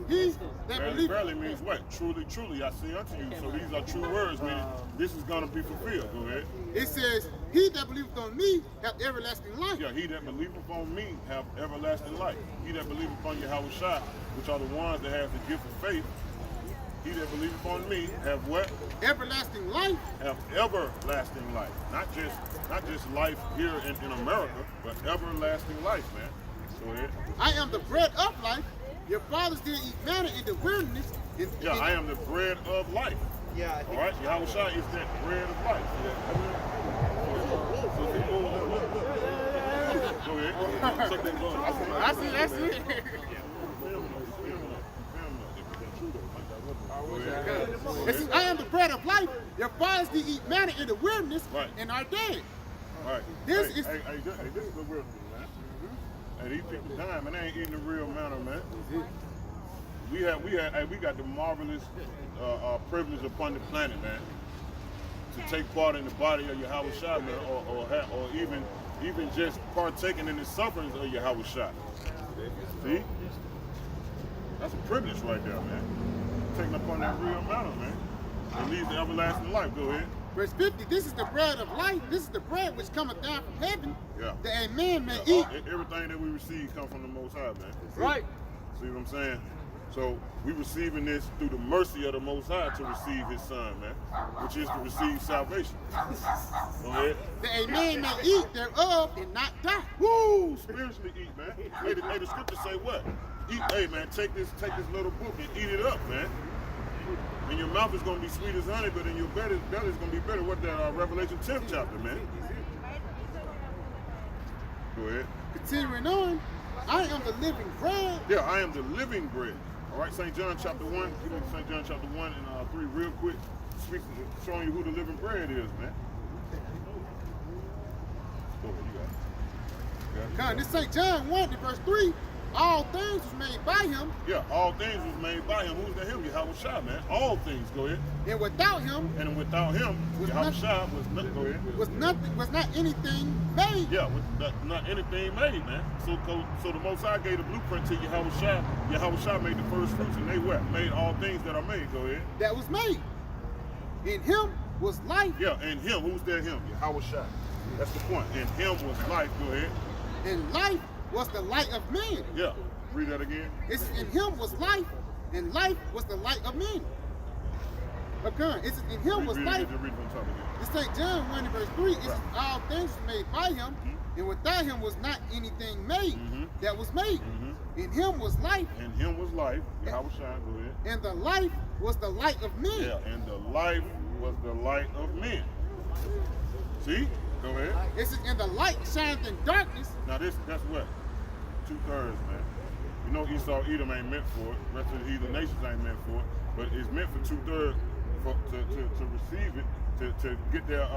he that believeth. Verily means what? Truly, truly, I say unto you. So these are true words, meaning this is going to be fulfilled. Go ahead. It says, he that believeth on me hath everlasting life. Yeah, he that believeth on me have everlasting life. He that believeth on Yahweh Shai, which are the ones that have the gift of faith, he that believeth on me have what? Everlasting life. Have everlasting life. Not just life here in America, but everlasting life, man. Go ahead. I am the bread of life. Your fathers did eat manna in the wilderness. I am the bread of life. Yeah, All right, Yahweh Shai is that bread of life. Go ahead. That's it. It says, I am the bread of life. Your fathers did eat manna in the wilderness and are dead. Right. This is this is the wilderness, man. Hey, these people dying, man. They ain't eating the real manna, man. We got the marvelous privilege upon the planet, man, to take part in the body of Yahweh Shai, man, or even just partaking in the sufferings of Yahweh Shai. See? That's a privilege right there, man. Taking upon that real manna, man. It leads to everlasting life. Go ahead. verse 50. This is the bread of life. This is the bread which cometh down from heaven. Yeah. That a man may eat. Everything that we receive comes from the Most High, man. Right. See what I'm saying? So we receiving this through the mercy of the Most High to receive His Son, man, which is to receive salvation. Go ahead. That a man may eat thereof and not die. Woo! Spiritually eat, man. Hey, the scripture say what? Eat, hey, man, take this little book and eat it up, man. And your mouth is going to be sweet as honey, but in your belly is going to be better. What that Revelation 10th chapter, man. Go ahead. Continuing on, I am the living bread. Yeah, I am the living bread. All right, St. John chapter 1. Get into St. John chapter 1 and 3 real quick. Showing you who the living bread is, man. Go ahead, you got it. God, this St. John 1 in verse 3. All things was made by him. Yeah, all things was made by him. Who's the him? Yahweh Shai, man. All things, go ahead. And without him, without him, Yahweh Shai was nothing. Go ahead. was not anything made. Yeah, not anything made, man. So the Most High gave the blueprint to Yahweh Shai. Yahweh Shai made the first fruits, and they what? Made all things that are made. Go ahead. That was made. In him was life. Yeah, in him. Who's that him? Yahweh Shai. That's the point. In him was life. Go ahead. And life was the light of men. Yeah. Read that again. It's in him was life, and life was the light of men. Again, it's in him was life. Read from top again. It's St. John 1 verse 3. It's all things were made by him, and without him was not anything made that was made. In him was life. In him was life. Yahweh Shai. Go ahead. And the life was the light of men. Yeah, and the life was the light of men. See? Go ahead. It says, and the light shined in darkness. Now that's what? 2/3, man. You know Esau, Edom ain't meant for it. The rest of the heathen nations ain't meant for it. But it's meant for 2/3 to receive it, to get their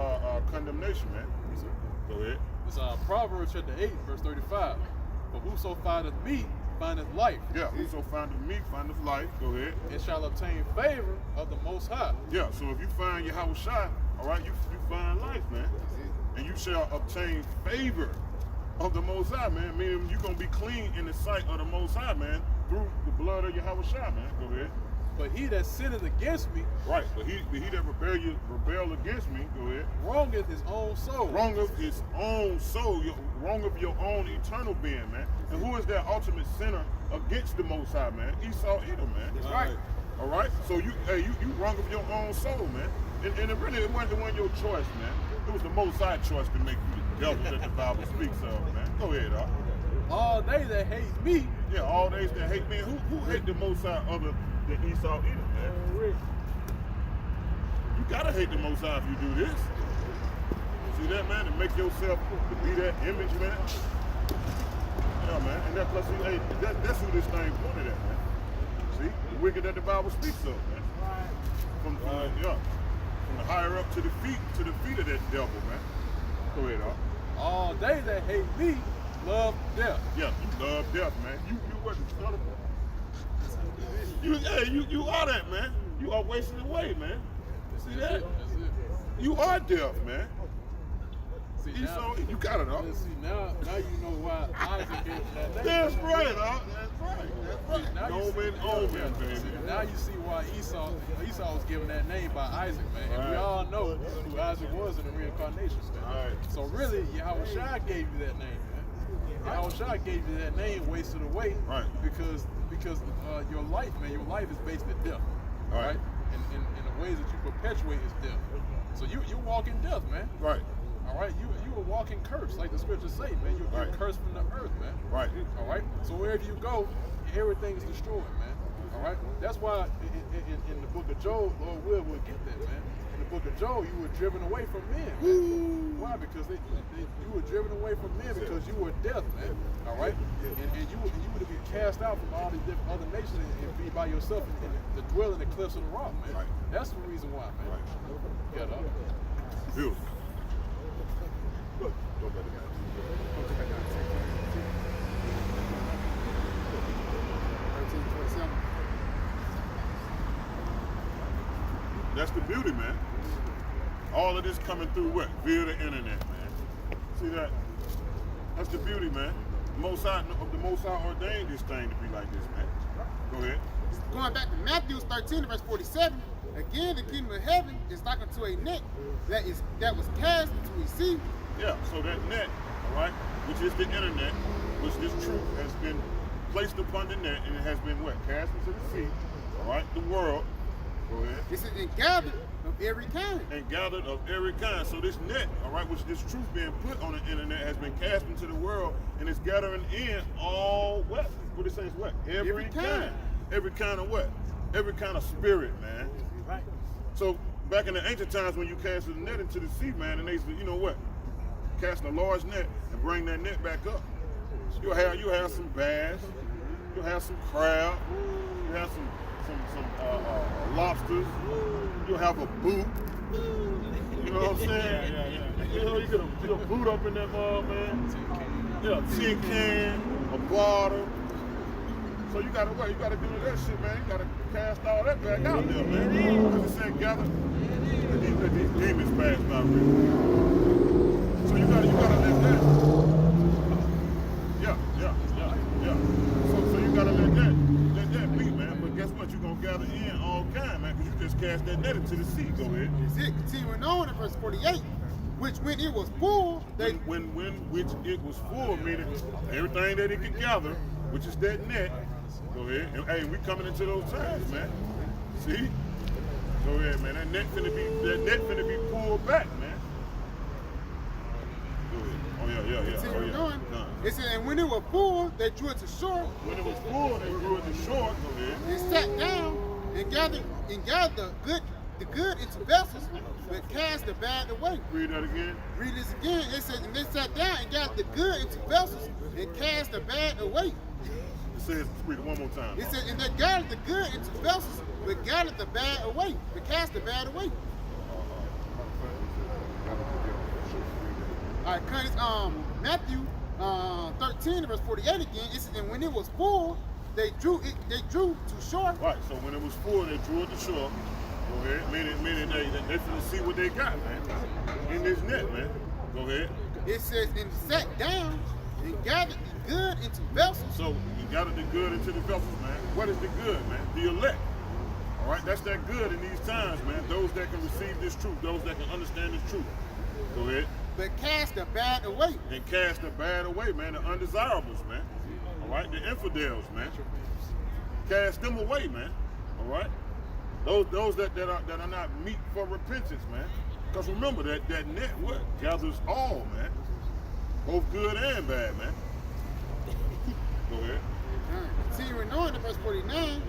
condemnation, man. Go ahead. It's Proverbs chapter 8, verse 35. For whoso findeth me findeth life. Yeah, whoso findeth me findeth life. Go ahead. And shall obtain favor of the Most High. Yeah, so if you find Yahweh Shai, all right, you find life, man. And you shall obtain favor of the Most High, man. Meaning you're going to be clean in the sight of the Most High, man, through the blood of Yahweh Shai, man. Go ahead. But he that sinneth against me, right, but he that rebel against me, go ahead, wrongeth his own soul. Wrongeth his own soul, wrongeth your own eternal being, man. And who is that ultimate sinner against the Most High, man? Esau, Edom, man. That's right. All right, so you wrongeth your own soul, man. And it wasn't your choice, man. It was the Most High choice to make you the devil that the Bible speaks of, man. Go ahead, all they that hate me. Yeah, all they that hate me. Who hate the Most High other than Esau, Edom, man? You gotta hate the Most High if you do this. See that, man? To make yourself to be that image, man. Yeah, man. And that plus, hey, that's who this thing pointed at, man. See, the wicked that the Bible speaks of, man. From the higher up to the feet of that devil, man. Go ahead, all they that hate me love death. Yeah, you love death, man. You wasn't son of you are that, man. You are wasting away, man. See that? That's it. You are death, man. See, Esau, you got it, See, now you know why Isaac gave him that name. That's right, That's right. Now Omen, baby. Now you see why Esau was given that name by Isaac, man. And we all know who Isaac was in the reincarnation, man. Right. So really, Yahweh Shai gave you that name, man. Yahweh Shai gave you that name, wasted away, right? Because your life, man, your life is based in death, right? And the ways that you perpetuate is death. So you walk in death, man. Right. All right, you a walking curse, like the scriptures say, man. You're cursed from the earth, man. Right. All right. So wherever you go, everything is destroyed, man. All right. That's why in the book of Job, Lord will get that, man. In the book of Job, you were driven away from men, man. Why? Because you were driven away from men because you were death, man. All right. And you were to be cast out from all these different other nations and be by yourself and to dwell in the cliffs of the rock, man. Right. That's the reason why, man. Right. Get up. Beautiful. Look, go back to That's the beauty, man. All of this coming through what? Via the internet, man. See that? That's the beauty, man. The Most High ordained this thing to be like this, man. Go ahead. Going back to Matthew 13, verse 47. Again, the kingdom of heaven is like unto a net that was cast into a sea. Yeah, so that net, all right, which is the internet, which this truth has been placed upon the net, and it has been what? Cast into the sea. All right, the world. Go ahead. It says, and gathered of every kind. And gathered of every kind. So this net, all right, which this truth being put on the internet has been cast into the world, and it's gathering in all what? What it says what? Every kind. Every kind of what? Every kind of spirit, man. Right. So back in the ancient times when you casted the net into the sea, man, and they said, you know what? Cast a large net and bring that net back up. You'll have some bass, you'll have some crab, you'll have some lobsters, you'll have a boot. You know what I'm saying? Yeah. You know, you get a boot up in that mug, man. Yeah, a tin can, a bottle. So you gotta what? You gotta do that shit, man. You gotta cast all that back out there, man. Because it said gather. Let these demons pass by really. So you gotta let that. Yeah. So you gotta let that be, man. But guess what? You're gonna gather in all kind, man, because you just cast that net into the sea. Go ahead. That's it. Continuing on in verse 48, which when it was full, they Which it was full, meaning everything that it could gather, which is that net. Go ahead. And, hey, we coming into those times, man. See? Go ahead, man. That net finna be pulled back, man. Go ahead. Oh yeah. continuing on. Nah. It said, and when it was full, they drew it to shore. When it was full, they drew it to shore. Go ahead. And sat down and gathered the good into vessels, but cast the bad away. Read that again. Read this again. It says, and they sat down and gathered the good into vessels and cast the bad away. It says, read it one more time. It says, and they gathered the good into vessels, but gathered the bad away, but cast the bad away. All right, Curtis, Matthew 13, verse 48 again. It says, and when it was full, they drew to shore. Right. So when it was full, they drew it to shore. Go ahead. Meaning they finna see what they got, man. In this net, man. Go ahead. It says, and sat down and gathered the good into vessels. So you gathered the good into the vessels, man. What is the good, man? The elect. All right, that's that good in these times, man. Those that can receive this truth, those that can understand this truth. Go ahead. But cast the bad away. And cast the bad away, man. The undesirables, man. All right, the infidels, man. Cast them away, man. All right. Those that are not meet for repentance, man. Because remember that net what gathers all, man. Both good and bad, man. Go ahead. All right. Continuing on to verse 49.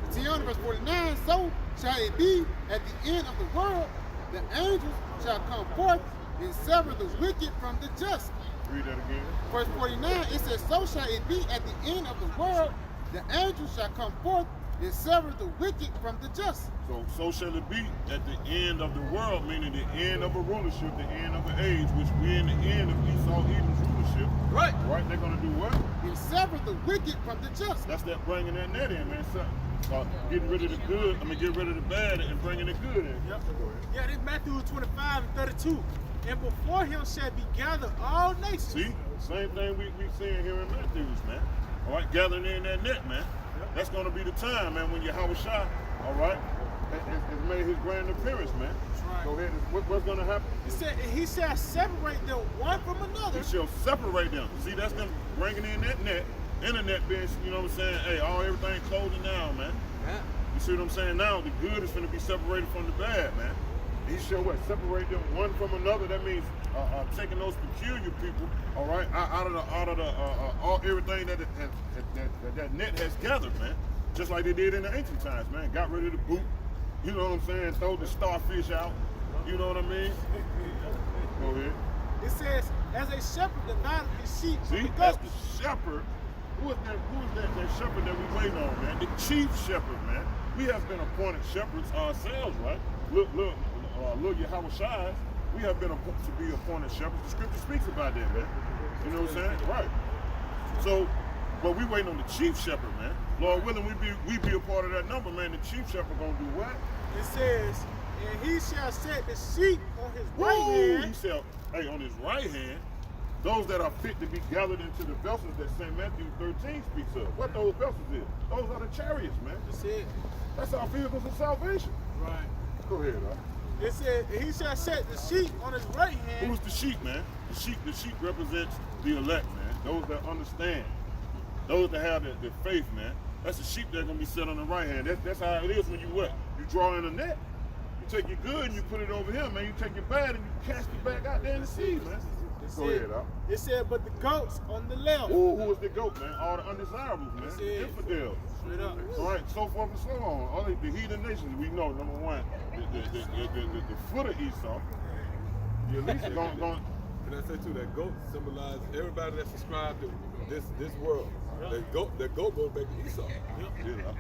Continuing on to verse 49. So shall it be at the end of the world, the angels shall come forth and sever the wicked from the just. Read that again. Verse 49, it says, so shall it be at the end of the world, the angels shall come forth and sever the wicked from the just. So shall it be at the end of the world, meaning the end of a rulership, the end of an age, which we're in the end of Esau Edom's rulership. Right. Right? They're going to do what? And sever the wicked from the just. That's that bringing that net in, man. So, getting rid of the good, get rid of the bad and bringing the good in. Yep. Yeah, this Matthew 25 and 32. And before him shall be gathered all nations. See? Same thing we seeing here in Matthews, man. All right, gathering in that net, man. That's going to be the time, man, when Yahweh Shai, all right, has made his grand appearance, man. That's right. Go ahead. What's going to happen? He said, and he shall separate them one from another. He shall separate them. See, that's them bringing in that net. Internet being, you know what I'm saying? Hey, everything closing down, man. Yeah. You see what I'm saying? Now the good is going to be separated from the bad, man. He shall what? Separate them one from another. That means taking those peculiar people, all right, out of all everything that net has gathered, man. Just like they did in the ancient times, man. Got rid of the boot. You know what I'm saying? Throw the starfish out. You know what I mean? Go ahead. It says, as a shepherd divided his sheep from See, the that's goats. the shepherd. Who is that shepherd that we waiting on, man? The chief shepherd, man. We have been appointed shepherds ourselves, right? Look, Yahweh Shai, we have been to be appointed shepherds. The scripture speaks about that, man. You know what I'm saying? Right. So, but we waiting on the chief shepherd, man. Lord willing, we be a part of that number, man. The chief shepherd gonna do what? It says, and he shall set the sheep on his right hand. He shall, hey, on his right hand, those that are fit to be gathered into the vessels that St. Matthew 13 speaks of. What those vessels is? Those are the chariots, man. That's it. That's our vehicles of salvation. Right. Go ahead, It said, and he shall set the sheep on his right hand. Who's the sheep, man? The sheep represents the elect, man. Those that understand. Those that have the faith, man. That's the sheep that's gonna be set on the right hand. That's how it is when you what? You draw in a net. You take your good and you put it over here, man. You take your bad and you cast it back out there in the sea, man. Go ahead, Al. It said, but the goats on the left. Who is the goat, man? All the undesirables, man. The infidels. Straight up. All right, so forth and so on. All the heathen nations, we know, number one, the foot of Esau, you at least going. And I say too, that goat symbolizes everybody that's subscribed to this world. That goat goes back to Esau. Yeah.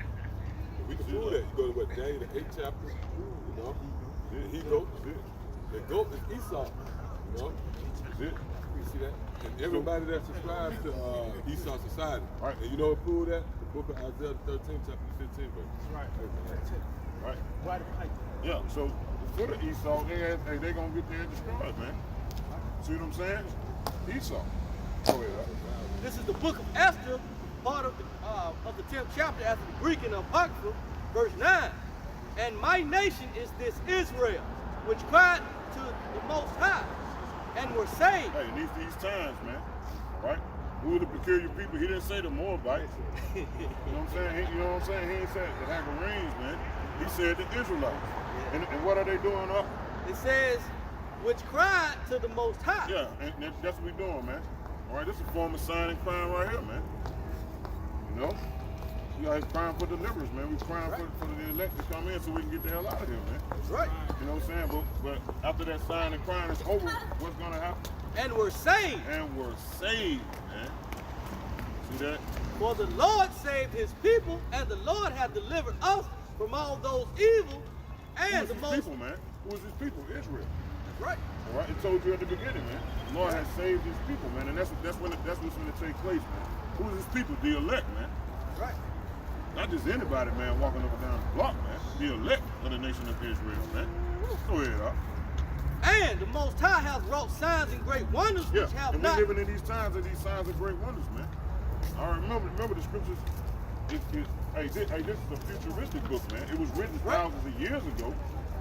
We can prove that. You go to what, Daniel, the 8th chapter, you know? He goat. The goat is Esau, you know? That's it. You see that? And everybody that subscribes to Esau society. Right. And you know what proved that? The book of Isaiah 13, chapter 15, verse. Right. Right. Why the pipe? Yeah, so the foot of Esau, they gonna get there destroyed, man. See what I'm saying? Esau. Go ahead, This is the book of Esther, part of the 10th chapter after the Greek and the Apocrypha, verse 9. And my nation is this Israel, which cried to the Most High, and were saved. Hey, in these times, man, right? Who are the peculiar people? He didn't say the Moabites. You know what I'm saying? You know what I'm saying? He didn't say the Hagarenes, man. He said the Israelites. And what are they doing up? It says, which cried to the Most High. Yeah, and that's what we're doing, man. All right, this is a form of sign and crime right here, man. You know? We are crying for deliverance, man. We're crying for the elect to come in so we can get the hell out of here, man. That's right. You know what I'm saying? But after that sign and crime is over, what's going to happen? And were saved. And we're saved, man. See that? For the Lord saved his people, and the Lord hath delivered us from all those evil and Who is his people, man? Who is his people? Israel. That's right. All right, it told you at the beginning, man. The Lord has saved his people, man, and that's what's going to take place, man. Who is his people? The elect, man. Right. Not just anybody, man, walking up and down the block, man. The elect of the nation of Israel, man. Go ahead, Al. And the Most High hath wrought signs and great wonders which have and not. we're living in these times of these signs and great wonders, man. All right, remember the scriptures. Hey, this is a futuristic book, man. It was written thousands of years ago,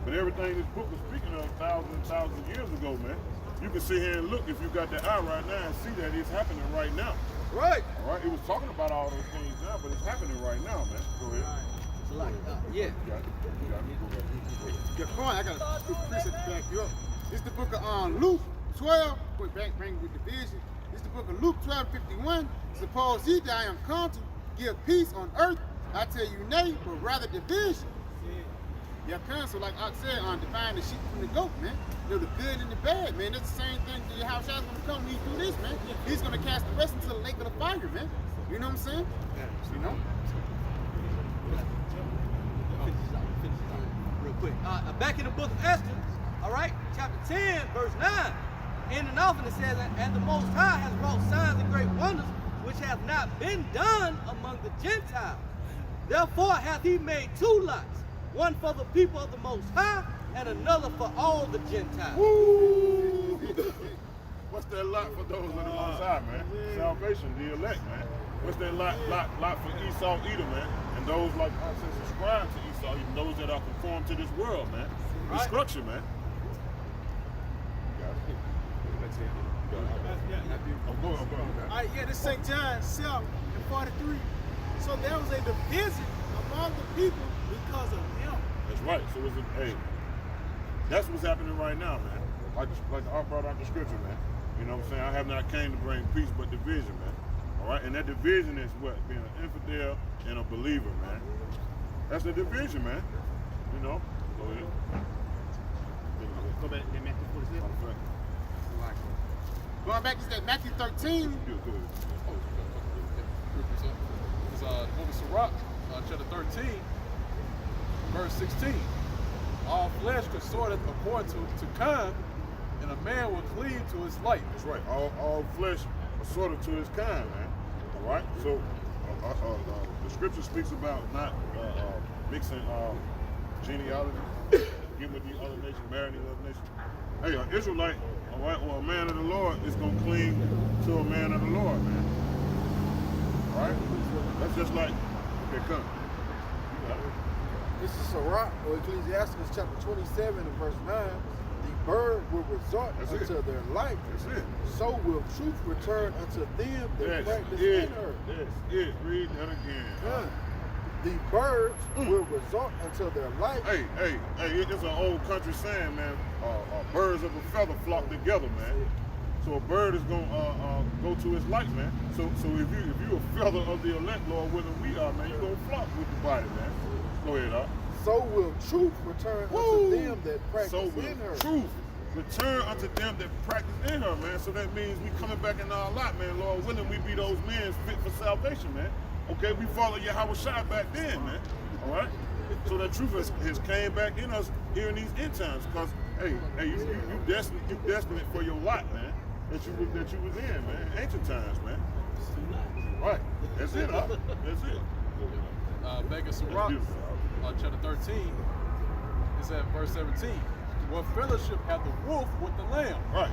but everything this book was speaking of thousands and thousands of years ago, man. You can sit here and look if you got the eye right now and see that it's happening right now. Right. All right, it was talking about all those things now, but it's happening right now, man. Go ahead. Yeah. You got it. Go ahead. Your point, I got a precept to back you up. This is the book of Luke 12, bring with division. This is the book of Luke 12:51. Suppose ye that I am come to give peace on earth, I tell you nay, but rather division. Your counsel, like I said, define the sheep from the goat, man. You know, the good and the bad, man. It's the same thing that your house gonna come when he do this, man. He's gonna cast the rest into the lake of the fire, man. You know what I'm saying? You know? Real quick. Back in the book of Esther, all right, chapter 10, verse 9. In and often it says, and the Most High has wrought signs and great wonders, which have not been done among the Gentiles. Therefore hath he made two lots, one for the people of the Most High, and another for all the Gentiles. Woo! What's that lot for those of the Most High, man? Salvation, the elect, man. What's that lot for Esau, Edom, man? And those like us that subscribe to Esau, even those that are conformed to this world, man. Destruction, man. Go on. All right, yeah, this St. John 7:43. So there was a division among the people because of him. That's right. So that's what's happening right now, man. Like I brought out the scripture, man. You know what I'm saying? I have not came to bring peace but division, man. All right, and that division is what? Being an infidel and a believer, man. That's the division, man. You know? Go ahead. Go back to Matthew 47. Going back to that Matthew 13. It's the book of Sirach, chapter 13, verse 16. All flesh consorteth according to kind, and a man will cleave to his life. That's right. All flesh assorted to his kind, man. All right. So the scripture speaks about not mixing genealogy, getting with these other nations, marrying these other nations. Hey, an Israelite, all right, or a man of the Lord is gonna cling to a man of the Lord, man. All right. That's just like come. This is Sirach, or Ecclesiastes chapter 27 and verse 9. The bird will resort That's unto it. their light. That's it. So will truth return unto them that That's practice it. in her. That's it. Read that again. Huh. The birds will resort unto their light. Hey, it's an old country saying, man. Birds of a feather flock together, man. So a bird is gonna go to his light, man. So if you a feather of the elect, Lord willing, we are, man. You gonna flock with the body, man. Go ahead, Doc. So will truth return unto them that practice So will in her. truth return unto them that practice in her, man. So that means we coming back in our lot, man. Lord willing, we be those men fit for salvation, man. Okay, we follow Yahweh Shai back then, man. All right. So that truth has came back in us here in these end times. Cause hey, you destined for your lot, man. That you was in, man. Ancient times, man. Right. That's it, huh? That's it. Back in Sirach, chapter 13, it's at verse 17. What fellowship hath the wolf with the lamb? Right.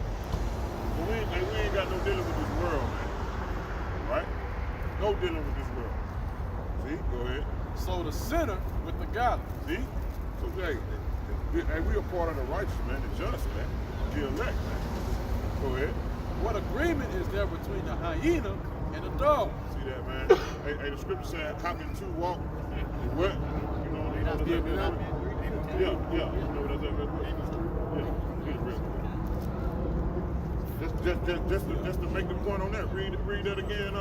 But we ain't got no dealing with this world, man. Right? No dealing with this world. See? Go ahead. So the sinner with the godly. See? So hey, we are part of the righteous, man, the just, man, the elect, man. Go ahead. What agreement is there between the hyena and the dog? See that, man? Hey, the scripture said, how can two walk? What? You know what that's at? Yeah. You know what that's at? Just to make the point on that. Read that again.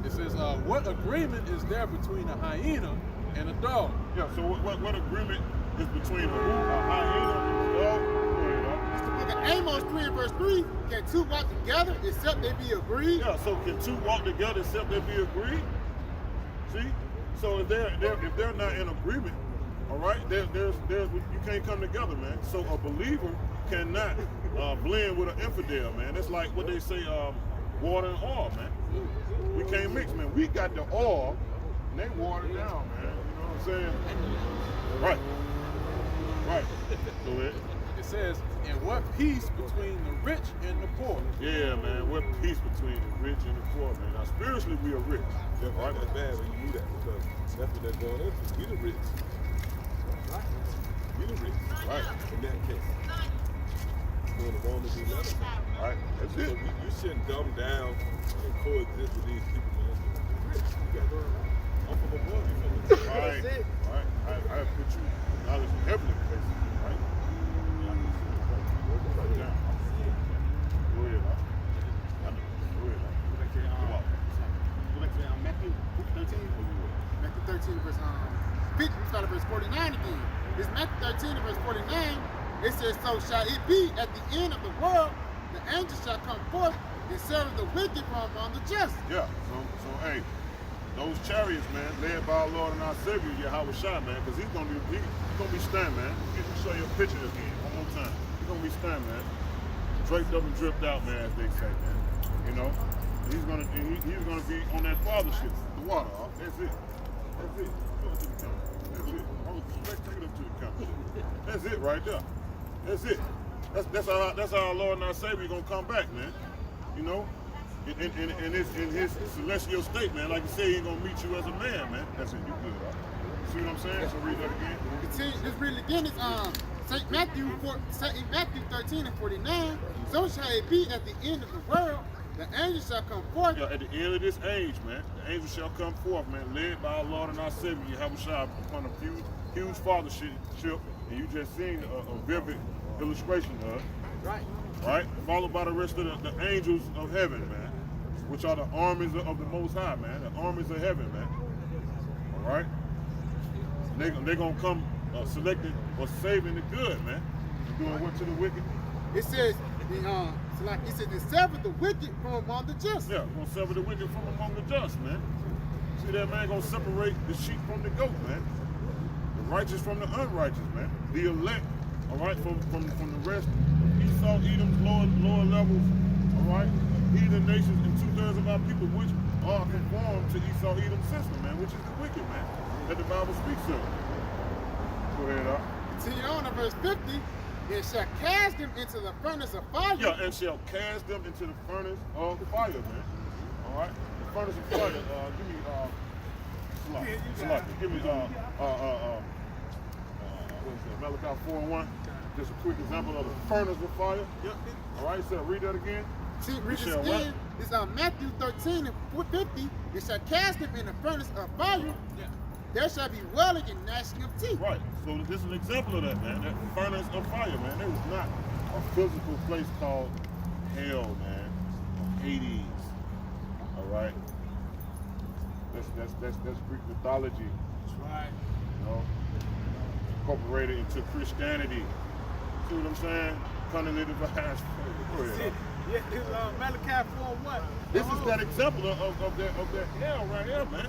It says, what agreement is there between a hyena and a dog? Yeah. So what agreement is between a hyena and a dog? It's the book of Amos 3 and verse 3. Can two walk together except they be agreed? Yeah. So can two walk together except they be agreed? See? So if they're not in agreement, all right, there's you can't come together, man. So a believer cannot blend with an infidel, man. That's like what they say, water and oil, man. We can't mix, man. We got the oil, and they water it down, man. You know what I'm saying? Right. Go ahead. It says, and what peace between the rich and the poor? Yeah, man. What peace between the rich and the poor, man. Now, spiritually, we are rich. Yeah, right. That's bad when you do that because that's what they're going into. We the rich. Right. We the rich. Right. In that case. Doing the wrong to do nothing. Right. That's it. So you shouldn't dumb down and coexist with these people, man. You're rich. You got to I'm from above you. Right. Right. I put you knowledge in heavenly places. Right. Right down. Go ahead, huh? I know. Go ahead, huh? Matthew 13. Matthew 13 verse 50. We start at verse 49 again. This Matthew 13 and verse 49. It says, so shall it be at the end of the world, the angels shall come forth and serve the wicked from among the just. Yeah. So hey, those chariots, man, led by our Lord and our Savior, Yahweh Shai, man, because he's gonna be stunned, man. Let me show you a picture again, one more time. He's gonna be stunned, man. Draped up and dripped out, man, as they say, man. You know, he's gonna be on that fathership, the water. That's it. That's it. Go to the camera. That's it. Hold straight up to the camera. That's it right there. That's it. That's how our Lord and our Savior gonna come back, man. You know, in his celestial state, man. Like you say, he ain't gonna meet you as a man, man. That's it. You good, huh? See what I'm saying? So read that again. Continue. Let's read it again. It's St. Matthew 13 and 49. So shall it be at the end of the world. The angels shall come forth. Yeah, at the end of this age, man, the angels shall come forth, man, led by our Lord and our Savior, Yahweh Shai, upon a huge fathership, and you just seen a vivid illustration of it. Right? Followed by the rest of the angels of heaven, man, which are the armies of the Most High, man, the armies of heaven, man. All right? They're going to come selecting or saving the good, man. Doing what to the wicked? It says, it says, and sever the wicked from among the just. Yeah, we're going to sever the wicked from among the just, man. See that, man? Going to separate the sheep from the goat, man. The righteous from the unrighteous, man. The elect, all right, from the rest. Esau, Edom's lower levels, all right. Heathen nations and 2/3 of our people, which are conformed to Esau, Edom's system, man, which is the wicked, man, that the Bible speaks of. Go ahead, Doc. Continue on to verse 50. And shall cast them into the furnace of fire. Yeah, and shall cast them into the furnace of fire, man. All right, the furnace of fire. Give me Salakia. Give me what is that? Malachi 4:1. just a quick example of the furnace of fire. Yep. All right, so read that again. See, read this shall again. It's Matthew 13 and 50. It shall cast them in the furnace of fire. Yeah. There shall be wailing and gnashing of teeth. Right. So this is an example of that, man. That furnace of fire, man. There was not a physical place called hell, man. Or Hades. All right. That's Greek mythology. That's right. You know, incorporated into Christianity. See what I'm saying? Cunningly devised. Go ahead. Yeah, this is Malachi 4:1. This is that example of that hell right here, man.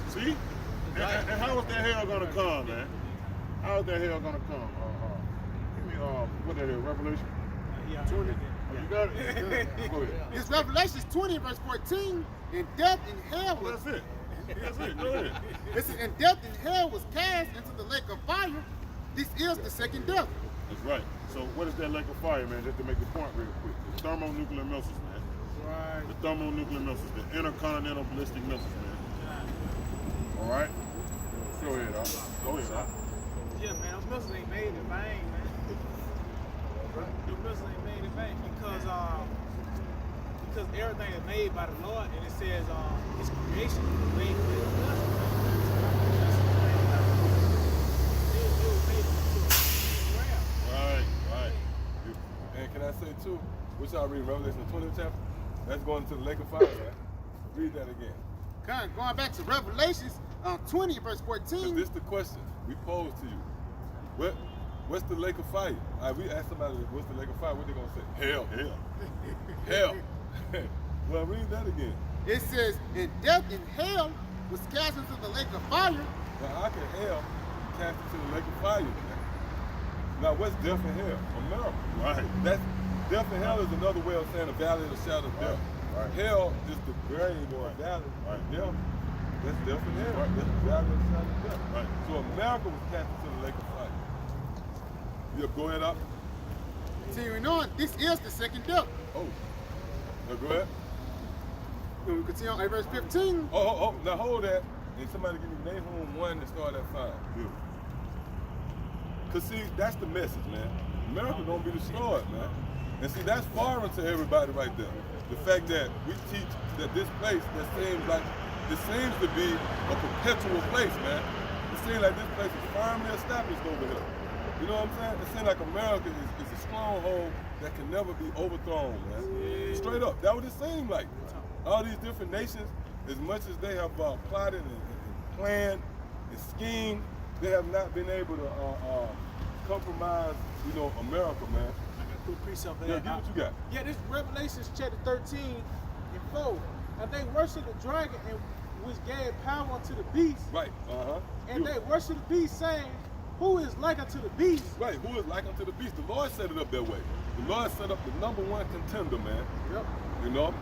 See? And how is that hell gonna come, man? How is that hell gonna come? Give me what that is, Revelation? Yeah, 20. You got it? Go ahead. It's Revelation 20 verse 14. And death and hell Well, was that's it. That's it. Go ahead. It says, and death and hell was cast into the lake of fire. This is the second death. That's right. So what is that lake of fire, man? Just to make the point real quick. The thermonuclear missiles, man. Right. The thermonuclear missiles, the intercontinental ballistic missiles, man. All right? Go ahead, Go ahead, Yeah, man, those missiles ain't made in vain, man. Those missiles ain't made in vain because everything is made by the Lord, and it says His creation was made for His blessing. Right. And can I say too, what y'all read Revelation 20 chapter? That's going to the lake of fire, right? Read that again. Going back to Revelations 20 verse 14. This is the question we pose to you. What's the lake of fire? We ask somebody what's the lake of fire, what they gonna say? Hell. Hell. Well, read that again. It says, and death and hell was cast into the lake of fire. Now how can hell cast into the lake of fire? Now what's death and hell? America. Right. That's death and hell is another way of saying the valley of the shadow of death. Right. Hell is the grave or valley. Right. Death. That's death and hell. Right. That's the valley of the shadow of death. Right. So America was cast into the lake of fire. Yeah, go ahead up. Continuing on, this is the second death. Oh. Now go ahead. When we continue on verse 15. Oh, now hold that. And somebody give me Nahum 1 to start at 5. Cause see, that's the message, man. America gonna be destroyed, man. And see, that's foreign to everybody right there. The fact that we teach that this place that seems to be a perpetual place, man. It seems like this place is firmly established over here. You know what I'm saying? It seems like America is a stronghold that can never be overthrown, man. Straight up, that's what it seems like. All these different nations, as much as they have plotted and planned and schemed, they have not been able to compromise, America, man. I got a quick precept Yeah, there. get what you got. Yeah, this Revelation chapter 13 and 4. And they worship the dragon, and which gave power unto the beast. Right, And they worship the beast, saying, who is like unto the beast? Right, who is like unto the beast? The Lord set it up that way. The Lord set up the number one contender, man. Yep.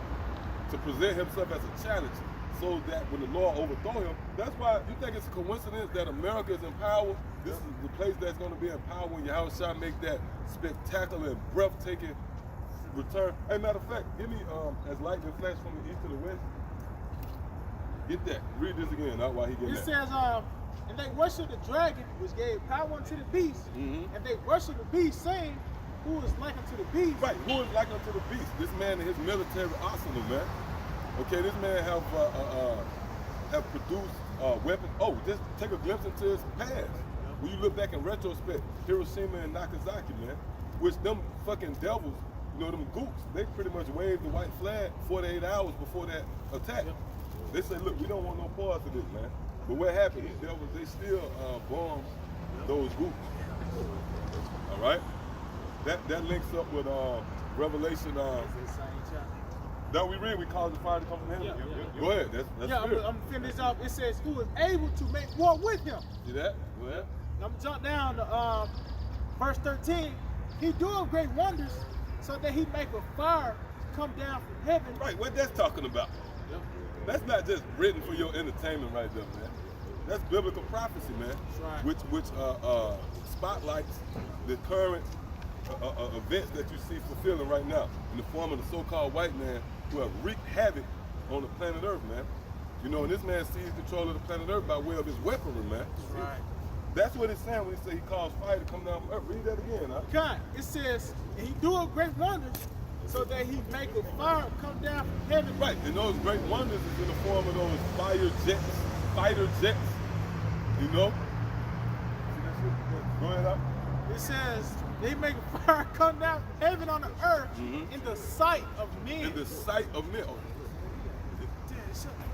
To present himself as a challenge, so that when the Lord overthrow him, that's why you think it's a coincidence that America is in power. This is the place that's going to be in power when Yahushua make that spectacular and breathtaking return. Hey, matter of fact, give me as lightning flash from the east to the west. Get that. Read this again, not while he getting It that. says, and they worship the dragon, which gave power unto the beast. And they worship the beast, saying, who is like unto the beast? Right, who is like unto the beast? This man and his military arsenal, man. Okay, this man have produced weapons. Oh, just take a glimpse into his past. When you look back in retrospect, Hiroshima and Nagasaki, man, which them fucking devils, them gooks, they pretty much waved the white flag 48 hours before that attack. They said, look, we don't want no parts of this, man. But what happened? These devils, they still bombed those gooks. All right? That links up with Revelation. That we read, we call the fire to come from heaven. Go ahead. That's I'm gonna finish this off. It says, who is able to make war with him? See that? Go ahead. I'm gonna jump down to verse 13. He doeth great wonders, so that he make a fire come down from heaven. Right, what that's talking about. That's not just written for your entertainment right there, man. That's biblical prophecy, man. Right. Which spotlights the current events that you see fulfilling right now in the form of the so-called white man who have wreaked havoc on the planet Earth, man. And this man seized control of the planet Earth by way of his weaponry, man. Right. That's what it's saying when he say he caused fire to come down from earth. Read that again, huh? God, it says, and he doeth great wonders, so that he make a fire come down from heaven. Right, and those great wonders is in the form of those fighter jets, you know? See that shit? Go ahead up. It says, they make a fire come down from heaven on the earth in the sight of men. In the sight of men. Oh. Damn, shut down.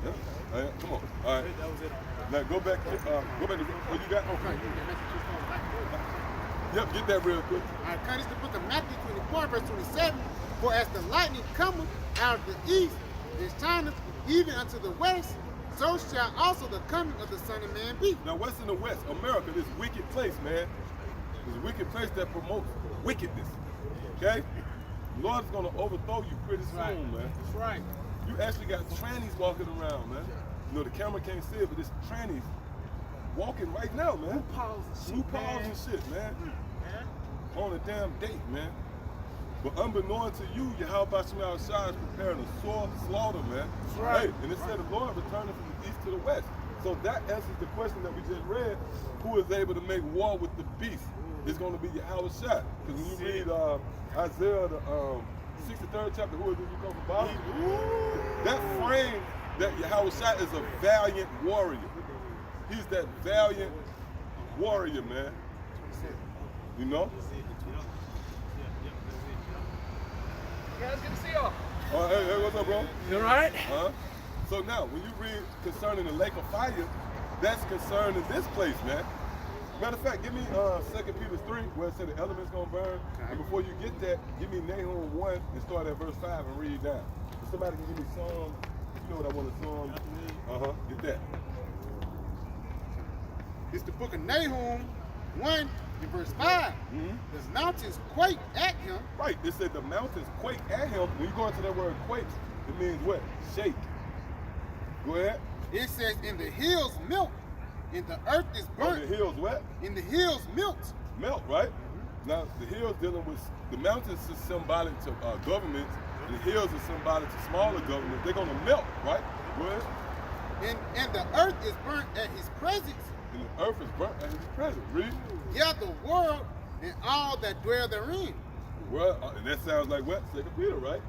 Yeah. All right, come on. All right. That was it. Now go back to what you got? Okay. Yep, get that real quick. All right, cut. It's the book of Matthew 24, verse 27. For as the lightning cometh out of the east, and shineth even unto the west, so shall also the coming of the Son of Man be. Now what's in the west? America, this wicked place, man. This wicked place that promotes wickedness. Okay? The Lord is going to overthrow you pretty soon, man. That's right. You actually got trannies walking around, man. You know, the camera can't see it, but it's trannies walking right now, man. Blue paws and shit, man. On a damn date, man. But unbeknown to you, Yahweh Shema Shai is preparing a sore slaughter, man. That's right. Hey, and it said the Lord returning from the east to the west. So that answers the question that we just read. Who is able to make war with the beast? It's going to be Yahweh Shai. Because when you read Isaiah, the 63rd chapter, who is this you come from bottom? That frame that Yahweh Shai is a valiant warrior. He's that valiant warrior, man. You know? Guys, good to see y'all. Oh, hey, what's up, bro? You all right? So now, when you read concerning the lake of fire, that's concerning this place, man. Matter of fact, give me 2 Peter 3, where it said the element's gonna burn. And before you get that, give me Nahum 1 and start at verse 5 and read down. If somebody can give me Psalm, you know what I want to Psalm. Get that. It's the book of Nahum 1 and verse 5. The mountains quake at him. Right, it said the mountains quake at him. When you go into that word quake, it means what? Shake. Go ahead. It says, in the hills melt, and the earth is burnt. Oh, the hills what? In the hills melt. Melt, right? Now, the hills dealing with, the mountains is symbolic to governments, and the hills are symbolic to smaller governments. They're going to melt, right? Go ahead. And the earth is burnt at his presence. And the earth is burnt at his presence. Read. Yeah, the world and all that dwell therein. Well, and that sounds like what? 2 Peter, right?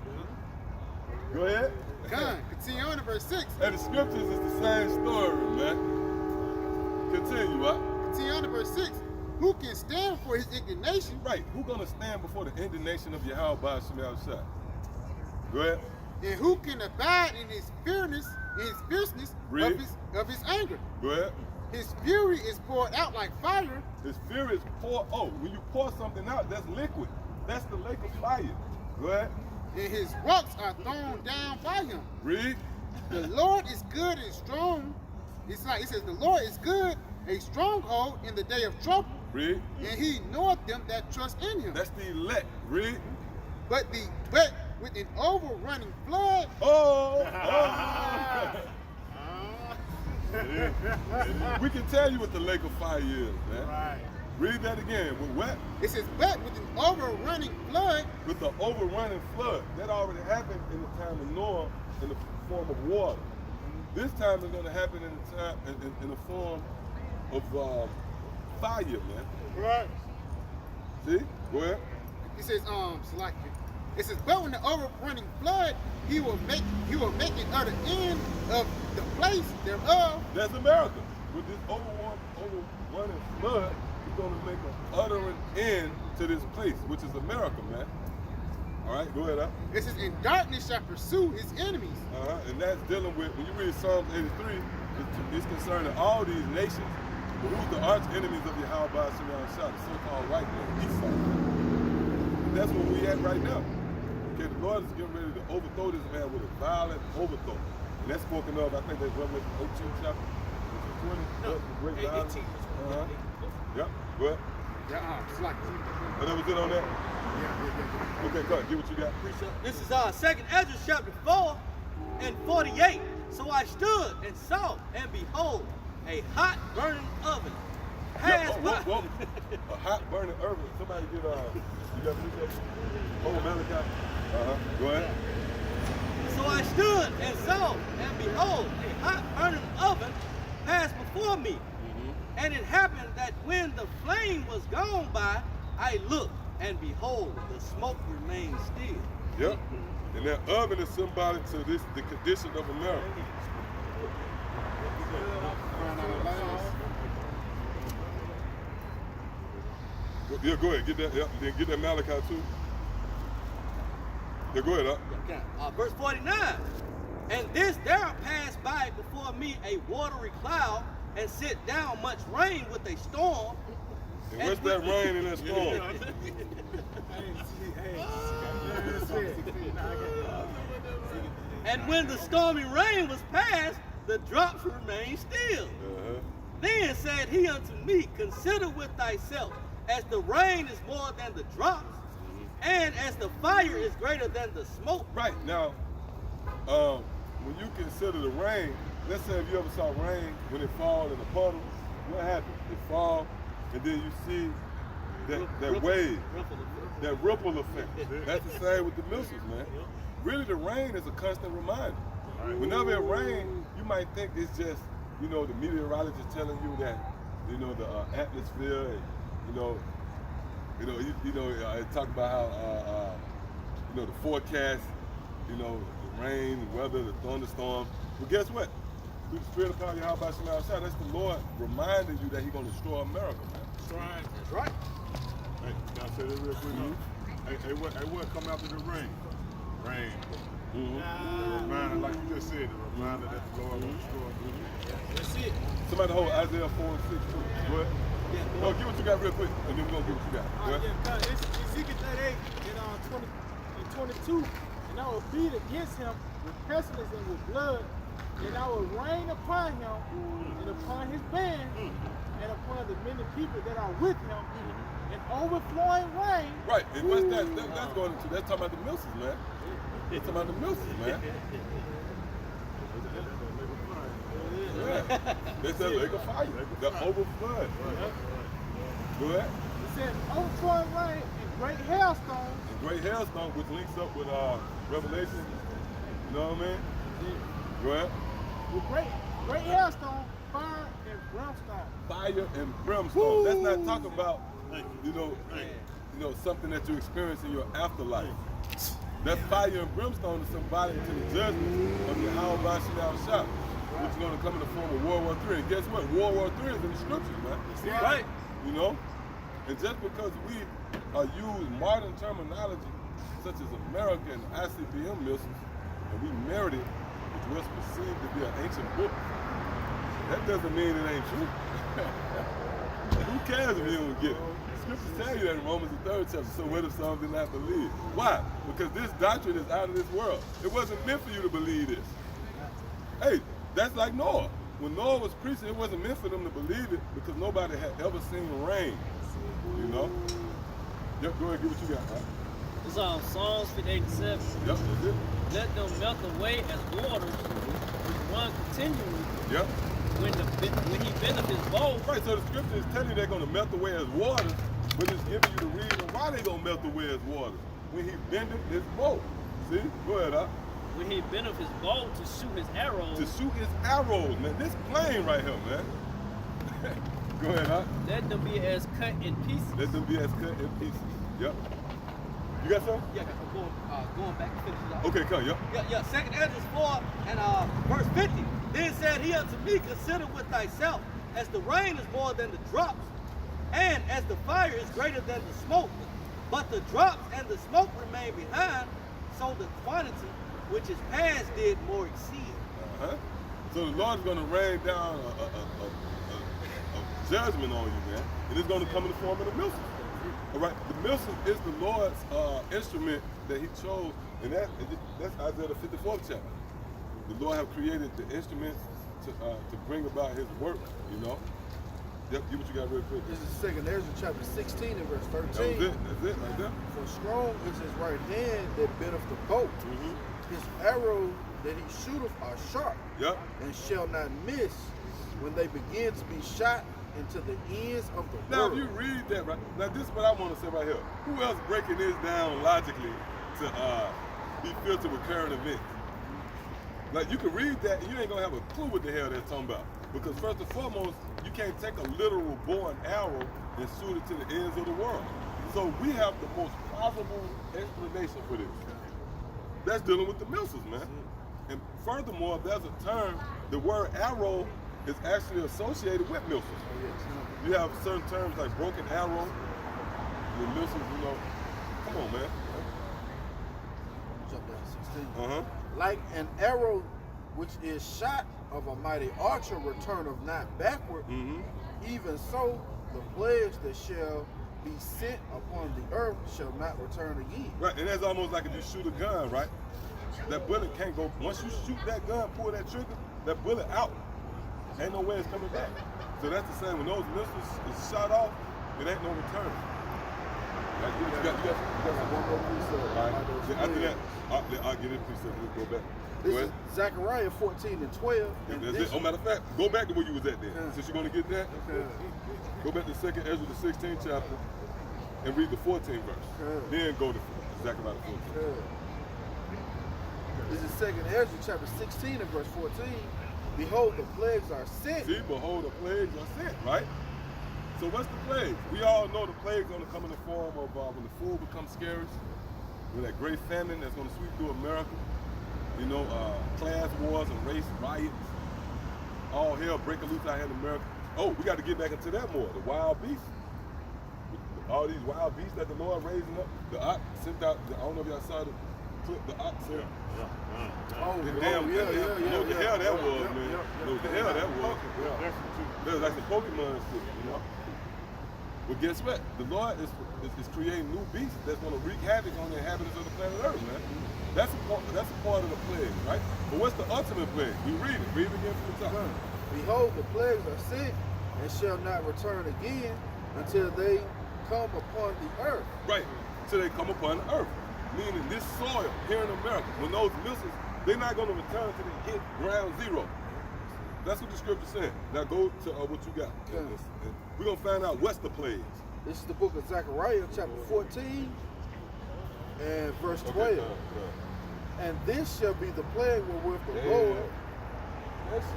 Go ahead. God, continue on to verse 6. And the scriptures is the same story, man. Continue, right? Continue on to verse 6. Who can stand for his indignation? Right. Who gonna stand before the indignation of Yahweh Shema Shai? Go ahead. And who can abide in his fierceness of his anger? Go ahead. His fury is poured out like fire. His fury is poured. Oh, when you pour something out, that's liquid. That's the lake of fire. Go ahead. And his works are thrown down by him. Read. The Lord is good and strong. It says the Lord is good, a stronghold in the day of trouble. Read. And he knoweth them that trust in him. That's the elect. Read. But with an overrunning flood. We can tell you what the lake of fire is, man. Right. Read that again. With what? It says, but with an overrunning flood. With the overrunning flood. That already happened in the time of Noah in the form of water. This time it's going to happen in the time in the form of fire, man. Right. See? Go ahead. It says, it says, but when the overrunning flood, he will make it at the end of the place thereof. That's America. With this overrunning flood, he's going to make an uttering end to this place, which is America, man. All right, go ahead. It says, and darkness shall pursue his enemies. And that's dealing with, when you read Psalms 83, it's concerning all these nations. But who's the arch enemies of Yahweh Shema Shai, the so-called white man, Esau. And that's where we at right now. Okay, the Lord is getting ready to overthrow this man with a violent overthrow. And that's spoken of, I think that's Revelation 18 chapter 20. No, great 18. violence. Yep, go ahead. It's like, And that was it on that? Okay, go ahead, get what you got. This is 2nd Ezra chapter 4 and 48. So I stood and saw, and behold, a hot burning oven passed by. A hot burning oven. Somebody get you got precept? Oh, Malachi. Go ahead. So I stood and saw, and behold, a hot burning oven passed before me. And it happened that when the flame was gone by, I looked, and behold, the smoke remained still. Yep. And that oven is symbolic to this, the condition of America. Yeah, go ahead. Get that. Yeah, then get that Malachi too. Yeah, go ahead. Okay. Verse 49. And this there passed by before me a watery cloud, and sit down much rain with a storm. And what's that rain and that storm? And when the stormy rain was past, the drops remained still. Then said he unto me, consider with thyself, as the rain is more than the drops, and as the fire is greater than the smoke. Right. Now, when you consider the rain, let's say if you ever saw rain, when it falls in a puddle, what happens? It falls, and then you see that wave, that ripple effect. That's the same with the missiles, man. Really, the rain is a constant reminder. Whenever it rains, you might think it's just, you know, the meteorologist telling you that, you know, the atmosphere, and, I talk about how, you know, the forecast, you know, the rain, the weather, the thunderstorms. But guess what? Through the spirit of power, Yahweh Shema Shah, that's the Lord reminding you that He's going to destroy America, man. That's right. That's right. Hey, can I say that real quick? Hey, what come after the rain? Rain. The reminder, like you just said, the reminder that the Lord will destroy. That's it. Somebody hold Isaiah 4 and 6 too. Go ahead. No, get what you got real quick, and then we're going to get what you got. Go ahead. Yeah, it's Ezekiel 38 and 22. And I will beat against him with pestilence and with blood, and I will rain upon him and upon his band and upon the many people that are with him, and overflowing rain. Right, and what's that? That's going into, that's talking about the missiles, man. It's talking about the missiles, man. Yeah. That's that lake of fire, the overflood. Go ahead. It said overflowing rain and great hailstones. And great hailstone, which links up with Revelation. You know what I mean? Go ahead. With great hailstone, fire and brimstone. Fire and brimstone. That's not talking about, you know, something that you experience in your afterlife. That fire and brimstone is symbolic to the judgment of the Yahweh Shema Shah, which is going to come in the form of World War III. And guess what? World War III is in the scriptures, man. Right. You know? And just because we use modern terminology, such as America and ICBM missiles, and we merit it, which was perceived to be an ancient book, that doesn't mean it ain't true. Who cares if you don't get it? Scriptures tell you that in Romans the 3rd chapter, so what if some did not believe? Why? Because this doctrine is out of this world. It wasn't meant for you to believe this. Hey, that's like Noah. When Noah was preaching, it wasn't meant for them to believe it because nobody had ever seen rain. You know? Yep, go ahead, get what you got, right? It's Psalms 87. Yep, that's it. Let them melt away as waters, which run continually. Yep. When he bendeth his bow. Right, so the scripture is telling you they're going to melt away as waters, but it's giving you the reason why they're going to melt away as waters. When he bendeth his bow. See? Go ahead, huh? When he bendeth his bow to shoot his arrows. To shoot his arrows, man. This plane right here, man. Go ahead, huh? Let them be as cut in pieces. Let them be as cut in pieces. Yep. You got something? Yeah, I'm going back to finish it off. Okay, come, yep. Yeah. 2nd Ezra 4 and verse 50. Then said he unto me, consider with thyself, as the rain is more than the drops, and as the fire is greater than the smoke. But the drops and the smoke remain behind, so the quantity which is past did more exceed. So the Lord's going to rain down a judgment on you, man. And it's going to come in the form of the missiles. All right, the missile is the Lord's instrument that He chose, and that's Isaiah the 54th chapter. The Lord have created the instruments to bring about His work. You know. Yep, get what you got real quick. This is 2nd Ezra chapter 16 and verse 13. That's it, right there. For strong is his right hand that bendeth the bow. His arrows that he shooteth are sharp, Yep. and shall not miss when they begin to be shot into the ends of the Now, world. if you read that, right, now this is what I want to say right here. Who else breaking this down logically to be filtered with current events? Like, you can read that and you ain't going to have a clue what the hell they're talking about. Because first and foremost, you can't take a literal bow and arrow and shoot it to the ends of the world. So we have the most plausible explanation for this. That's dealing with the missiles, man. And furthermore, there's a term, the word arrow is actually associated with missiles. You have certain terms like broken arrow, the missiles, you know. Come on, man. Jump down to 16. Uh-huh. Like an arrow which is shot of a mighty archer returneth not backward, even so the plagues that shall be sent upon the earth shall not return again. Right, and that's almost like if you shoot a gun, right? That bullet can't go, once you shoot that gun, pull that trigger, that bullet out. Ain't no way it's coming back. So that's the same, when those missiles is shot off, it ain't no return. Like, you got One more piece of all right. After that, I'll get it, please, so we'll go back. This Go is ahead. Zechariah 14 and 12. And That's this, it. Oh, matter of fact, go back to where you was at then. Yeah. Since you're going to get that, go back to 2nd Ezra, the 16th chapter, and read the 14th verse. Then go to Zechariah 14. This is 2nd Ezra chapter 16 and verse 14. Behold, the plagues are sent. See, behold, the plagues are sent, right? So what's the plague? We all know the plague's going to come in the form of when the food becomes scarce, with that great famine that's going to sweep through America. You know, class wars and race riots, all hell breaking loose out here in America. Oh, we got to get back into that more. The wild beasts, all these wild beasts that the Lord raising up. The ox sent out. I don't know if y'all saw the clip. The ox here. Oh, The yeah, damn, yeah, you know what the hell that was, man. Yeah, You know what the hell that was. That was like some Pokemon shit, you know. But guess what? The Lord is creating new beasts that's going to wreak havoc on the inhabitants of the planet Earth, man. That's a part of the plague, right? But what's the ultimate plague? We read it. Read it again from the top. Behold, the plagues are sent and shall not return again until they come upon the earth. Right. Till they come upon the earth. Meaning this soil here in America, when those missiles, they're not going to return till they hit ground zero. That's what the scripture said. Now go to what you got. We're going to find out what's the plagues. This is the book of Zechariah, chapter 14 and verse 12. And this shall be the plague wherewith the Lord. That's it.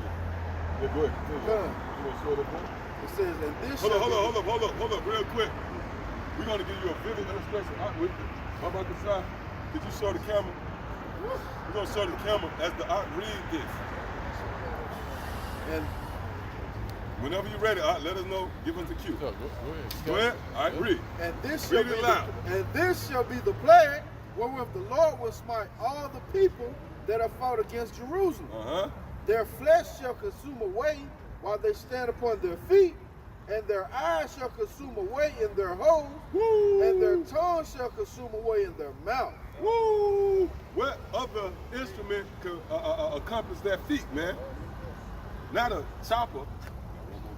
Yeah, go ahead. You want to show the point? It says, and this Hold up, real quick. We're going to give you a vivid illustration. How about the side? Did you show the camera? We're going to show the camera as the art read this. And whenever you're ready, let us know. Give us the cue. Go ahead. Go ahead. All right, read. And this Read shall it be loud. and this shall be the plague wherewith the Lord will smite all the people that have fought against Jerusalem. Their flesh shall consume away while they stand upon their feet, and their eyes shall consume away in their holes, and their tongue shall consume away in their mouth. Woo! What other instrument could accomplish that feat, man? Not a chopper.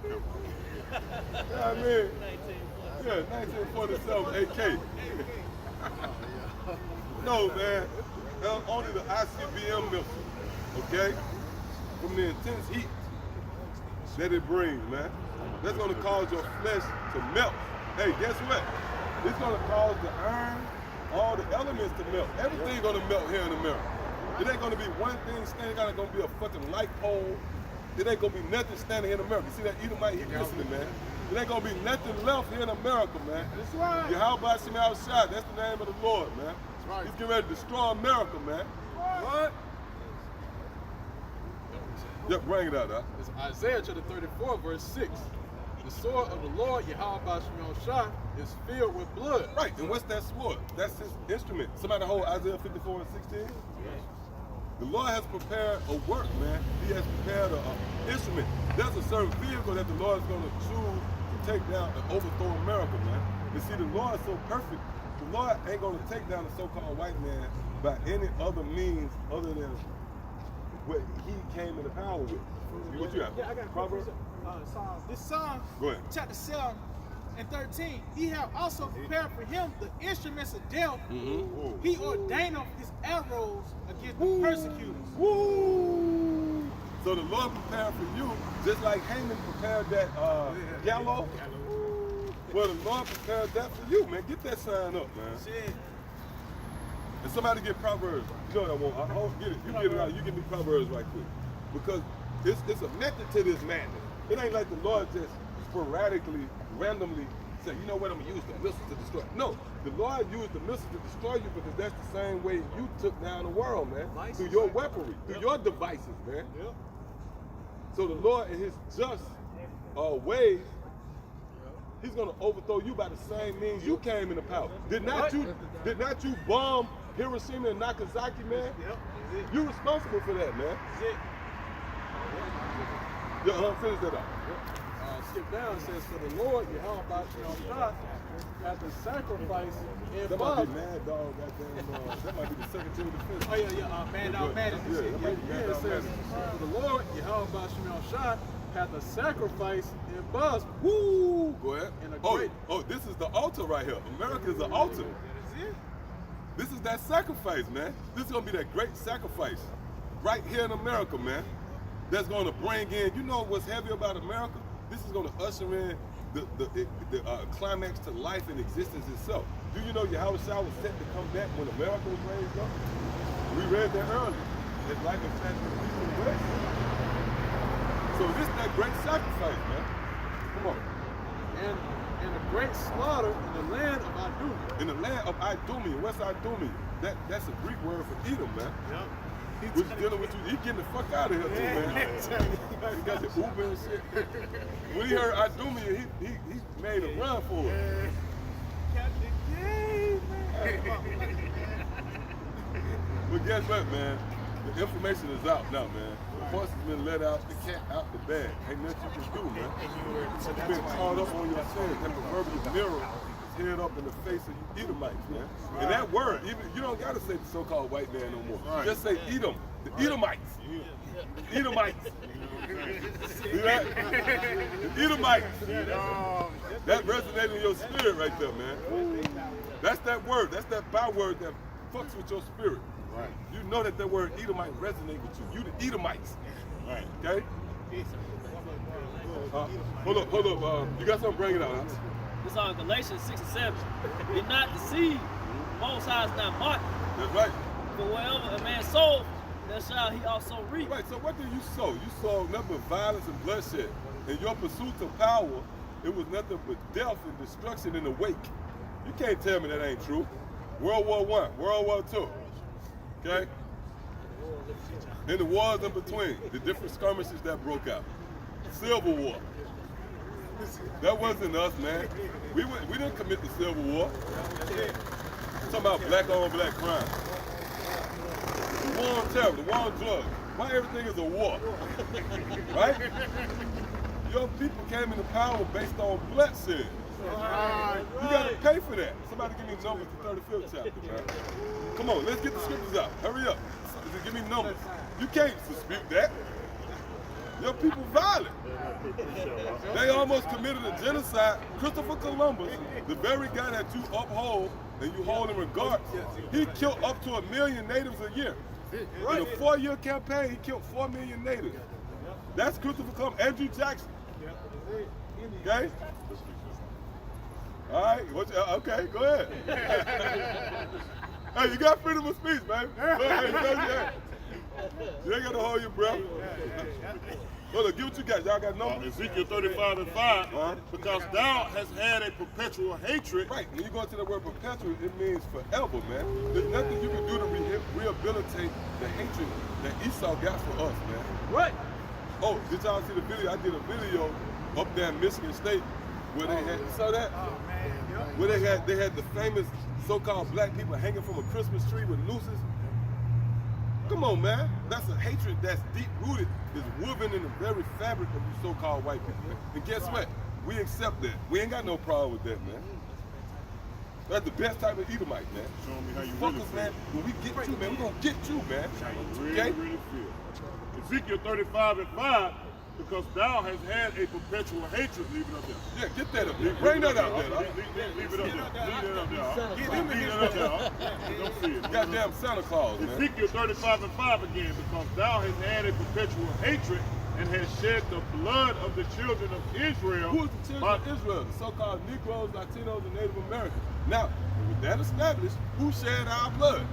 Yeah, I mean, yeah, 1947 AK. No, man. Only the ICBM missile, okay? From the intense heat that it brings, man. That's gonna cause your flesh to melt. Hey, guess what? It's gonna cause the iron, all the elements to melt. Everything's gonna melt here in America. It ain't gonna be one thing standing out, it's gonna be a fucking light pole. It ain't gonna be nothing standing here in America. See that Edomite, he listening, man. It ain't gonna be nothing left here in America, man. That's right. Yahweh Shem outside, that's the name of the Lord, man. That's right. He's getting ready to destroy America, man. What? Yeah, bring it out, huh? It's Isaiah chapter 34, verse 6. The sword of the Lord, Yahweh Shai, is filled with blood. Right, and what's that sword? That's his instrument. Somebody hold Isaiah 54 and 16? Yes. The Lord has prepared a work, man. He has prepared an instrument. There's a certain vehicle that the Lord is going to choose to take down and overthrow America, man. And see, the Lord is so perfect. The Lord ain't going to take down the so-called white man by any other means other than what he came into power with. What you have? Yeah, I got a Proverbs? Psalm. This Psalm, Go ahead. chapter 7 and 13. He have also prepared for him the instruments of death. He ordained his arrows against the persecutors. Woo! So the Lord prepared for you, just like Haman prepared that gallows. Well, the Lord prepared that for you, man. Get that sign up, man. Shit. And somebody get Proverbs. You know what I want. I'll get it. You get it out. You give me Proverbs right quick. Because It's a method to this madness. It ain't like the Lord just sporadically, randomly say, you know what, I'm gonna use the missiles to destroy. No, the Lord used the missiles to destroy you because that's the same way you took down the world, man. Through your weaponry, through your devices, man. Yep. So the Lord in his just ways, he's gonna overthrow you by the same means you came into power. Did not you bomb Hiroshima and Nagasaki, man? Yep. You're responsible for that, man. That's it. Finish that up. Skip down, it says, for the Lord, Yahweh had to sacrifice in That might blood. be Mad Dog, goddamn. That might be the Secretary of Defense. Oh yeah. Mad Dog Madness. Yeah, that might be Mad It Dog says, Madness. for the Lord, Yahweh had to sacrifice in blood. Woo! Go ahead. In a Oh, great. this is the altar right here. America is the altar. That's it. This is that sacrifice, man. This is gonna be that great sacrifice right here in America, man. That's gonna bring in, you know what's heavy about America? This is gonna usher in the climax to life and existence itself. Do you know Yahweh Shah was set to come back when America was raised up? We read that earlier. His life and transformation from the West. So this is that great sacrifice, man. Come on. And a great slaughter in the land of Adum. In the land of Idumea, West Idumea, that's a Greek word for Edom, man. Yep. Which dealing with you, he getting the fuck out of here too, man. He got the Uber and shit. When he heard Idumea, he made a run for it. But guess what, man? The information is out now, man. The horse has been let out, the cat out the bag. Ain't nothing you can do, man. You've been caught up on your sins. That proverbial mirror is head up in the face of you Edomites, man. And that word, even you don't gotta say the so-called white man no more. Just say Edom, the Edomites. Edomites. See that? The Edomites. That resonated in your spirit right there, man. That's that word. That's that byword that fucks with your spirit. Right. You know that word Edomite resonate with you. You the Edomites. Right. Okay? Hold up. You got something? Bring it out. This is on Galatians 6 and 7. Be not deceived. Most High is not mocked. That's right. For wherever a man sows, that shall he also reap. Right, so what did you sow? You sowed nothing but violence and bloodshed. In your pursuit of power, it was nothing but death and destruction in the wake. You can't tell me that ain't true. World War I, World War II, okay? And the wars in between, the different skirmishes that broke out. Civil War. That wasn't us, man. We didn't commit the Civil War. Talking about black on black crime. The war on terror, the war on drugs. Why everything is a war? Right? Your people came into power based on bloodshed. You gotta pay for that. Somebody give me numbers for 35th chapter, man. Come on, let's get the scriptures out. Hurry up. Give me numbers. You can't dispute that. Your people violent. They almost committed a genocide. Christopher Columbus, the very guy that you uphold and you hold in regard, he killed up to 1 million natives a year. In a 4-year campaign, he killed 4 million natives. That's Christopher Columbus. Andrew Jackson. Okay? All right. Okay, go ahead. Hey, you got freedom of speech, baby. Go ahead. You ain't got to hold your breath. Hold on, give what you got. Y'all got numbers? Ezekiel 35 and 5, because thou hast had a perpetual hatred. Right, when you go into the word perpetual, it means forever, man. There's nothing you can do to rehabilitate the hatred that Esau got for us, man. Right. Oh, did y'all see the video? I did a video up there in Michigan State where they had, you saw that? Where they had the famous so-called black people hanging from a Christmas tree with nooses. Come on, man. That's a hatred that's deep-rooted, is woven in the very fabric of you so-called white people, man. And guess what? We accept that. We ain't got no problem with that, man. That's the best type of Edomite, man. Showing me how you Fuckers, really feel. man. When we get you, man, we're gonna get you, man. Really, really feel. Ezekiel 35 and 5, because thou hast had a perpetual hatred. Leave it up there. Yeah, get that up there. Bring that out there. Leave it up there. Leave it up there. Leave it up there. Don't see it. Goddamn Santa Claus, man. Ezekiel 35 and 5 again, because thou hast had a perpetual hatred and hast shed the blood of the children of Israel. Who is the children of Israel? The so-called Negroes, Latinos, and Native Americans. Now, with that established, who shed our blood?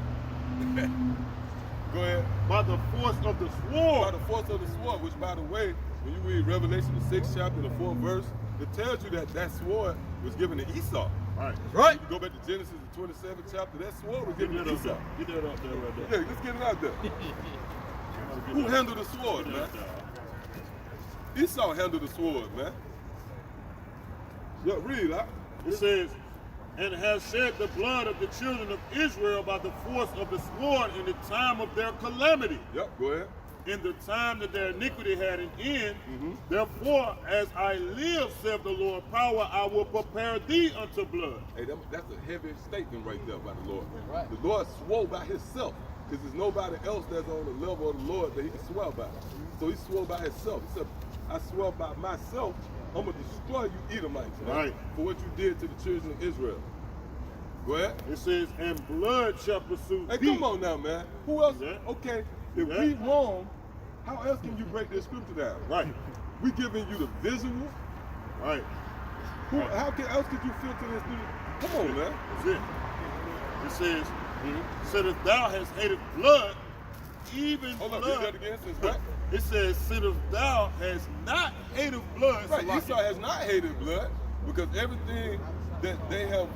Go ahead. by the force of the sword. By the force of the sword, which, by the way, when you read Revelation, the 6th chapter, the 4th verse, it tells you that that sword was given to Esau. Right. Right. You go back to Genesis, the 27th chapter, that sword was Get given that to up Esau. there. Get that up there right there. Yeah, let's get it out there. Who handled the sword, Get man? that up there. Esau handled the sword, man. Yeah, read, huh? It says, and has shed the blood of the children of Israel by the force of the sword in the time of their calamity, Yep, go ahead. in the time that their iniquity had an end. Therefore, as I live, saith the Lord, power, I will prepare thee unto blood. Hey, that's a heavy statement right there by the Lord. Right. The Lord swore by himself, because there's nobody else that's on the level of the Lord that he can swear by. So he swore by himself. He said, I swear by myself, I'm going to destroy you Edomites, man, Right. for what you did to the children of Israel. Go ahead. It says, and blood shall pursue Hey, thee. come on now, man. Who else? Yeah. Okay, if Yeah. we wrong, how else can you break this scripture down? Right. We giving you the visual. Right. How else could you filter this through? Come on, man. That's it. It says, so that thou hast hated blood, even Hold on, blood. read that again. Says what? It says, since thou hast not hated blood, Right, Salaki. Esau has not hated blood because everything that they have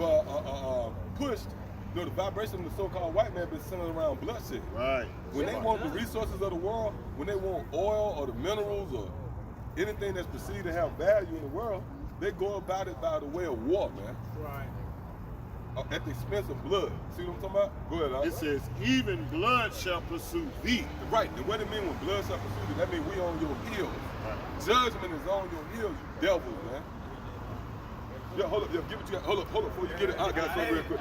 pushed, you know, the vibration of the so-called white man been centered around bloodshed. Right. When they want the resources of the world, when they want oil or the minerals or anything that's perceived to have value in the world, they go about it by the way of war, man. Right. At the expense of blood. See what I'm talking about? Go ahead, Al. It says, even blood shall pursue thee. Right, and what it mean when blood shall pursue you, that means we on your heels. Judgment is on your heels, you devils, man. Yeah, hold up, yeah, give it to you. Hold up, before you get it, I got something real quick.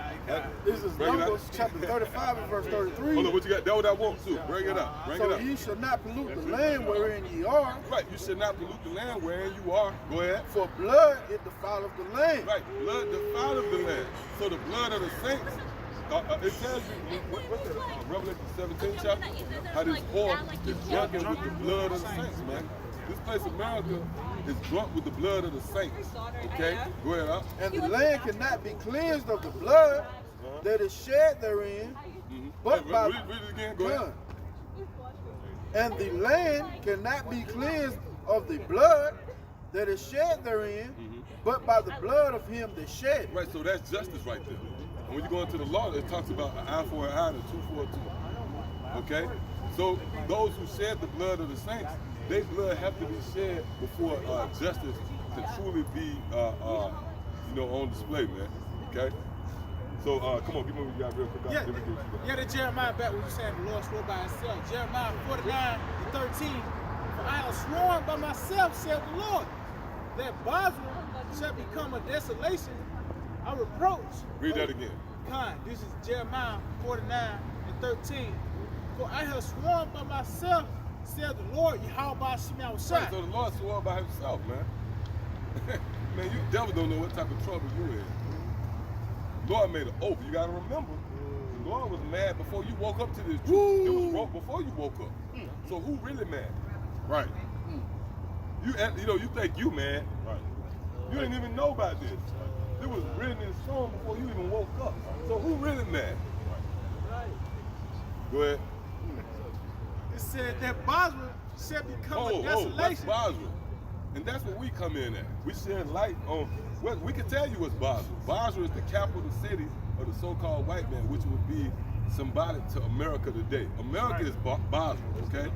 This is Bring it Numbers up. chapter 35 and verse 33. Hold up, what you got? That's what I want too. Bring it up, bring it So up. ye shall not pollute the land wherein ye are, Right, you should not pollute the land wherein you are. Go ahead. for blood it defileth the land. Right, blood defileth the land. So the blood of the saints, it tells you, what's that? Revelation 17 chapter, how this whore is drunken with the blood of the saints, man. This place, America, is drunk with the blood of the saints. Okay, go ahead, Al. And the land cannot be cleansed of the blood that is shed therein, but by Read it again, go ahead. And the land cannot be cleansed of the blood that is shed therein, but by the blood of him that shed. Right, so that's justice right there. And when you go into the law, it talks about an eye for an eye and a tooth for a tooth. Okay? So those who shed the blood of the saints, their blood have to be shed before justice can truly be, on display, man. Okay? So come on, give me what you got real quick. Yeah, Let me get what you got. yeah, the Jeremiah back when you saying the Lord swore by himself. Jeremiah 49:13. For I have sworn by myself, said the Lord, that Bosra shall become a desolation, a reproach. Read that again. This is Jeremiah 49:13. For I have sworn by myself, said the Lord, Yahweh Shemel Right, Shai. so the Lord swore by himself, man. Man, you devil don't know what type of trouble you in. The Lord made an oath. You got to remember, the Lord was mad before you woke up to this truth. It was wrong before you woke up. So who really mad? Right. You think you mad. Right. You didn't even know about this. It was written in stone before you even woke up. So who really mad? Go ahead. It said that Bosra shall become a What's desolation. Basra? And that's what we come in at. We shed light on, well, we can tell you what's Basra. Basra is the capital city of the so-called white man, which would be symbolic to America today. America is Basra, okay?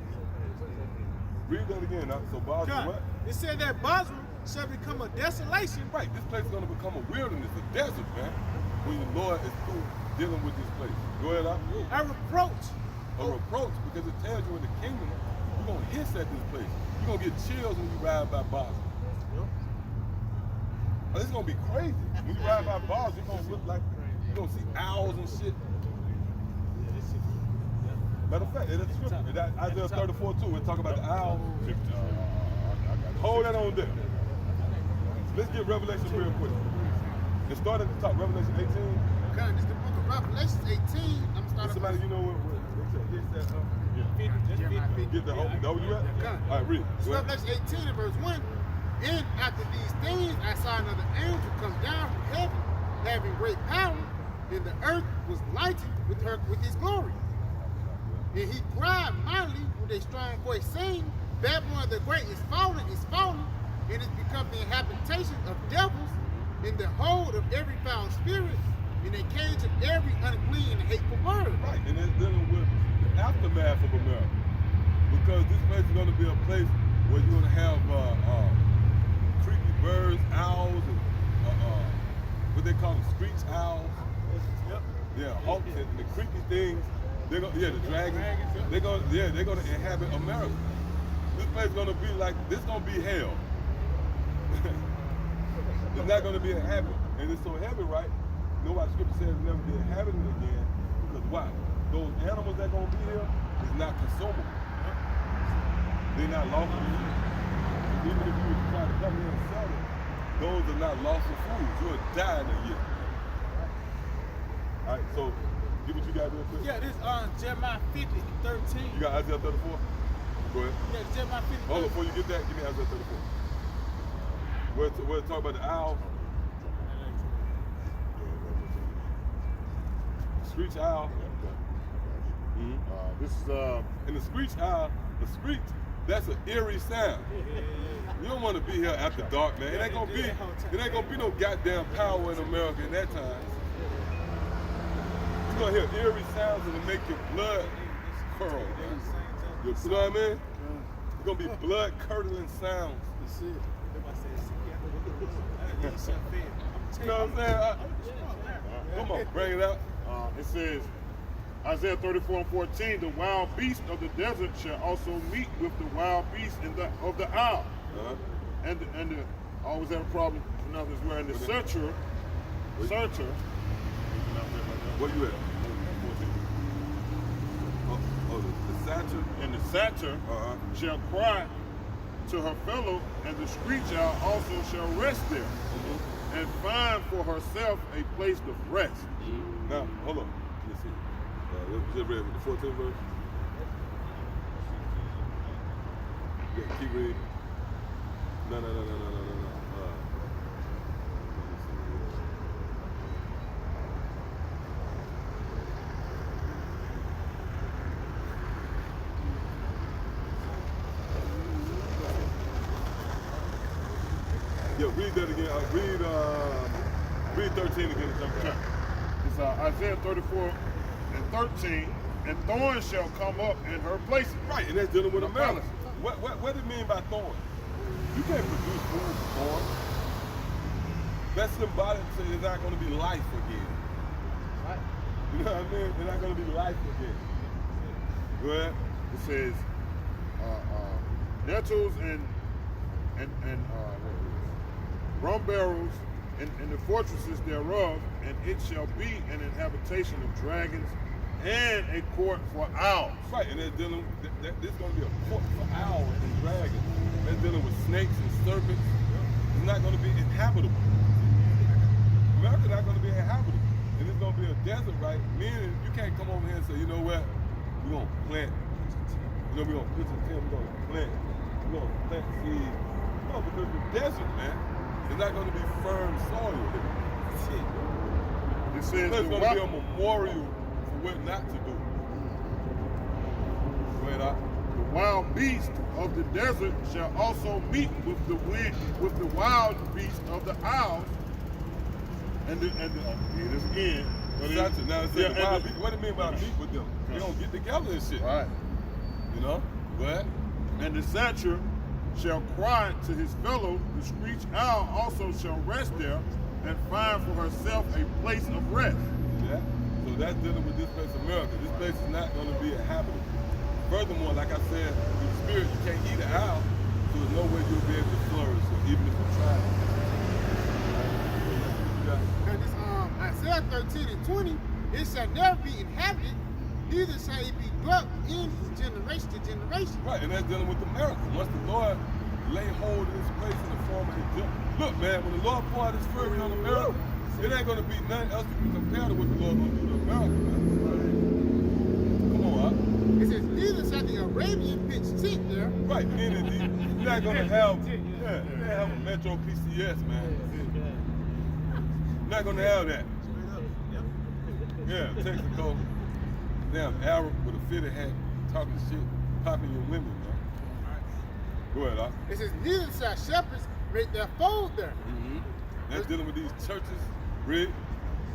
Read that again. So Basra what? It said that Bosra shall become a desolation. Right, this place is going to become a wilderness, a desert, man, when the Lord is through dealing with this place. Go ahead, Al. A reproach. A reproach, because it tells you in the kingdom, you're going to hiss at this place. You're going to get chills when you ride by Basra. Oh, it's going to be crazy. When you ride by Basra, you're going to look like, you're going to see owls and shit. Matter of fact, it's scripture. Isaiah 34 too, we talk about the owls. Hold that on there. Let's get Revelation real quick. Let's start at the top. Revelation 18. Okay, this is the book of Revelation 18. I'm starting. Somebody you know what get the whole. Know where you at? Okay. All right, read. So Revelation 18 and verse 1. And after these things, I saw another angel come down from heaven, having great power, and the earth was lightened with his glory. And he cried mightily with a strong voice, saying, Babylon the Great is fallen, and it's become the habitation of devils, in the hold of every foul spirit, in a cage of every unclean and hateful word. Right, and it's dealing with the aftermath of America. Because this place is going to be a place where you're going to have creepy birds, owls, and what they call them, screech owls. Yep. Yeah, hawks and the creepy things. They're gonna, the dragons. They're gonna inhabit America. This place is gonna be like, this gonna be hell. It's not gonna be inhabited, and it's so heavy, right? You know why Scripture says it's never be inhabited again? Because why? Those animals that gonna be here is not consumable. They're not lawful to eat. Even if you were to try to come here and sell them, those are not lawful foods. You'll die in a year. All right, so get what you got real quick. Yeah, this Jeremiah 50:13. You got Isaiah 34? Go ahead. Yeah, Jeremiah 50. Hold on, before you get that, give me Isaiah 34. We'll talk about the owl. Screech owl. This is And the screech owl, the screech, that's an eerie sound. You don't want to be here after dark, man. It ain't gonna be no goddamn power in America in that time. You're gonna hear eerie sounds and it'll make your blood curl, man. You know what I mean? It's gonna be blood curdling sounds. That's it. You know what I'm saying? Come on, bring it out. it says, Isaiah 34:14, the wild beast of the desert shall also meet with the wild beast of the owl. And I always have a problem pronouncing this word. And the searcher. Where you at? The satcher. And the satcher shall cry to her fellow, and the screech owl also shall rest there, and find for herself a place of rest. Now, hold on. Let's see. Just read the 14th verse. Yeah, keep reading. No. Yeah, read that again. Read 13 again. It's Isaiah 34:13, and thorns shall come up in her places. Right, and that's dealing with America. What do you mean by thorns? You can't produce food with thorns. That's symbolic to say it's not going to be life again. Right. You know what I mean? It's not going to be life again. Go ahead. It says nettles and rum barrels in the fortresses thereof, and it shall be an inhabitation of dragons and a court for owls. Right, and they're dealing with, this is going to be a court for owls and dragons. They're dealing with snakes and serpents. It's not going to be inhabitable. America's not going to be inhabitable. And it's going to be a desert, right? Meaning you can't come over here and say, you know what, we're going to plant. You know, we're going to put some tent, we're going to plant. We're going to plant seeds. No, because the desert, man, it's not going to be firm soil. It says there's going to be a memorial for what not to do. Go ahead, the wild beast of the desert shall also meet with the wild beast of the owls. And here it is again. Now it says wild beast. What do you mean by meet with them? They don't get together and shit. Right. You know? But and the satcher shall cry to his fellow, the screech owl also shall rest there, and find for herself a place of rest. Yeah. So that's dealing with this place, America. This place is not going to be inhabitable. Furthermore, like I said, with the spirit, you can't eat an owl, so there's no way you'll be able to flourish, even if you try. And this Isaiah 13:20, it shall never be inhabited, neither shall it be dwelt in from generation to generation. Right, and that's dealing with America. Once the Lord lay hold of this place in the form of his look, man, when the Lord poured his fury on America, it ain't going to be nothing else you can compare to what the Lord going to do to America, man. Come on, huh? It says, neither shall the Arabian pitch tent there. Right, meaning you're not going to have, you have a Metro PCS, man. You're not going to have that. Yeah, Texaco, damn Arab with a fitted hat. talking shit, popping your women, man. Go ahead, Doc. It says, neither shall shepherds make their fold there. That's dealing with these churches, Rick.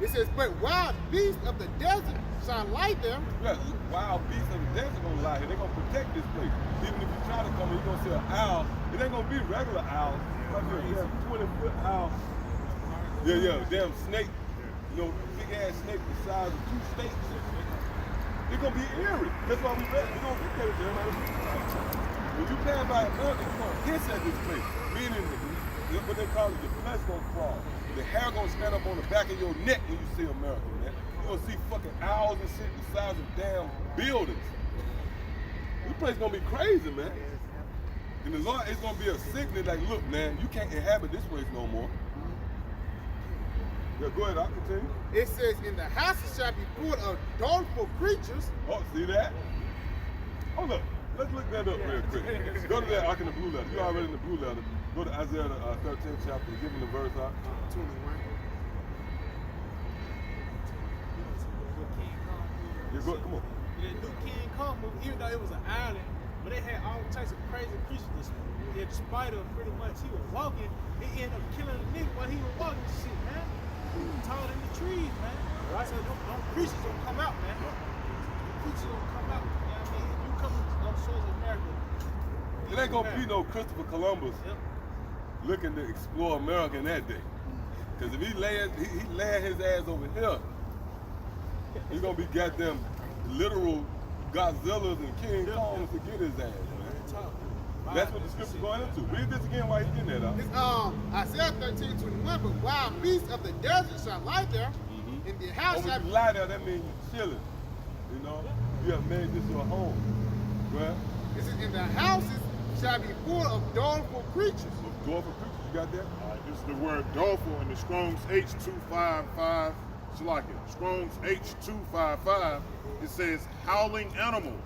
It says, but wild beasts of the desert shall lie there. Yeah, wild beasts of the desert gonna lie here. They're gonna protect this place. Even if you try to come in, you're gonna see an owl. It ain't gonna be regular owls. Like a damn 20-foot owl. Yeah, damn snake. You know, big ass snake the size of 2 states. It's gonna be eerie. That's why we ready. We're gonna look at it there. When you pass by America, you're gonna hiss at this place. Meaning, what they call it, the flesh gonna crawl. The hair gonna stand up on the back of your neck when you see America, man. You're gonna see fucking owls and shit the size of damn buildings. This place gonna be crazy, man. And the Lord is gonna be a sickness like, look, man, you can't inhabit this place no more. Yeah, go ahead, I'll continue. It says, in the houses shall be full of doleful creatures. Oh, see that? Hold up. Let's look that up real quick. Go to that Ark in the Blue Letter. You're already in the Blue Letter. Go to Isaiah 13th chapter. Give me the verse out. 21. Yeah, go, come on. The new King Kong movie, even though it was an island, but they had all types of crazy creatures. The spider, pretty much, he was walking, he ended up killing a nigga while he was walking and shit, man. He was taller than the trees, man. Right. So them creatures don't come out, man. The creatures don't come out. You know what I mean? If you come to those shores of America, It ain't gonna be no Christopher Columbus looking to explore America in that day. Because if he land his ass over here, he's gonna be goddamn literal Godzillas and King Kongs to get his ass, man. That's what the scripture's going into. Read this again while he's getting that out. It's Isaiah 13:21, but wild beasts of the desert shall lie there. In the house When shall you lie there, that means you're chilling. You know? You have made this your home. Well, it says, in the houses shall be full of doleful creatures. dolphin creatures, you got that? This is the word dolphin in the Strong's H255. Strong's H255. It says howling animal.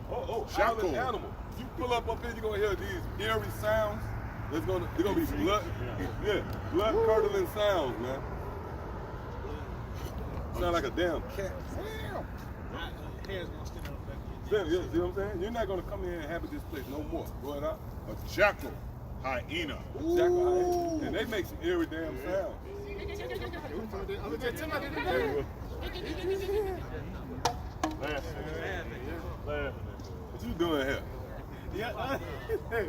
Howling animal. You pull up here, you're gonna hear these eerie sounds. They're gonna be blood curdling sounds, man. Sound like a damn cat. hair's gonna stand up back You see what I'm saying? You're not gonna come here and inhabit this place no more. Go ahead out. A jackal hyena. Jackal hyena. And they make some eerie damn sounds. What you doing here? What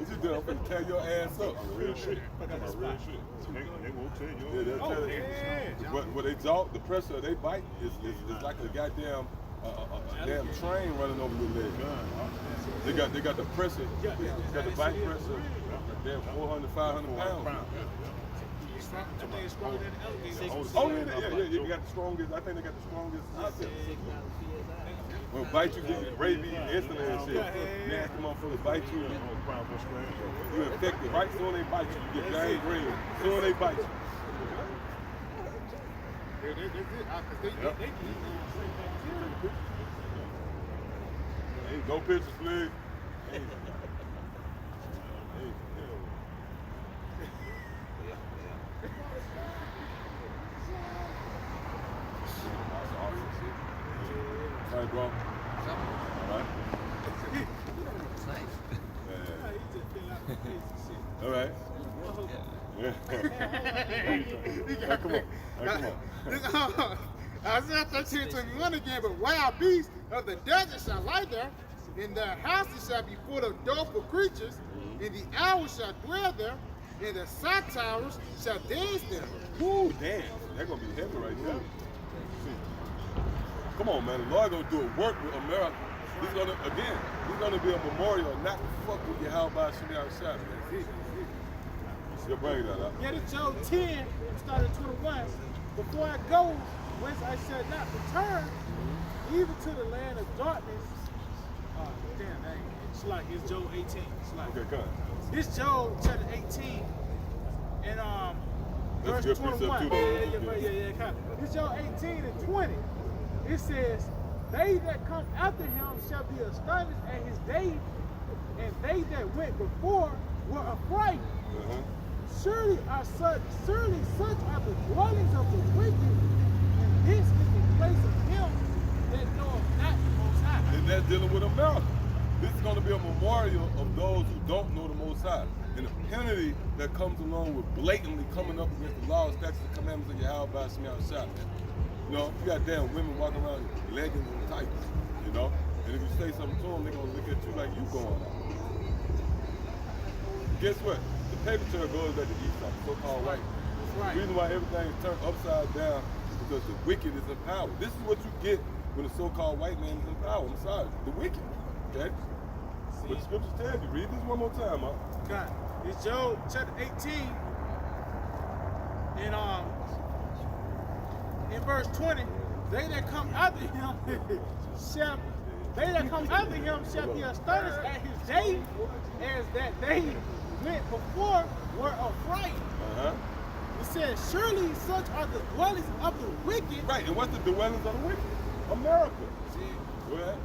you doing? I'm gonna tear your ass up. Real shit. Real shit. They won't tell you. Yeah, they'll tell you. What they exalt, the pressure they bite is like a goddamn damn train running over your leg. They got the pressure, got the bite pressure, damn 400, 500 pounds. Oh yeah, you got the strongest. I think they got the strongest out there. When bite you, get rabies instantly and shit. Nasty motherfuckers bite you. You infected right soon they bite you. You get gangrene. Soon they bite you. Hey, go pictures, please. Hey. All right, bro. All right. All right. Yeah. Come on. Isaiah 13:21 again, but wild beasts of the desert shall lie there, and their houses shall be full of doleful creatures, and the owls shall dwell there, and the satyrs shall dance there. Woo, damn. That's going to be heavy right there. Come on, man. The Lord gonna do a work with America. He's gonna be a memorial, not to fuck with you. How about Shania Shot, man? You'll bring that up. Yeah, this Job 10 started 21. Before I go, whence I shall not return, even to the land of darkness. It's Job 18. Okay, come on. This Job chapter 18 and verse 21. Yeah. This Job 18 and 20. It says, they that come after him shall be astonished at his days, and they that went before were afraid. Surely such are the dwellings of the wicked, and this is the place of him that knoweth not the Most High. And that's dealing with America. This is going to be a memorial of those who don't know the Most High. And the penalty that comes along with blatantly coming up against the laws, statutes, and commandments of Yahweh by Shemiah Shah, man. You know, you got damn women walking around in leggings and tights, you know? And if you say something to them, they're going to look at you like you going on. Guess what? The paper trail goes back to Esau, so-called white. That's right. The reason why everything is turned upside down is because the wicked is in power. This is what you get when the so-called white man is in power. I'm sorry, the wicked, okay? But the scriptures tell you, read this one more time, huh? God. It's Job chapter 18 and in verse 20, they that come after him shall be astonished at his day, as that they went before were afraid. It says, surely such are the dwellings of the wicked. Right, and what's the dwellings of the wicked? America. See, Go ahead.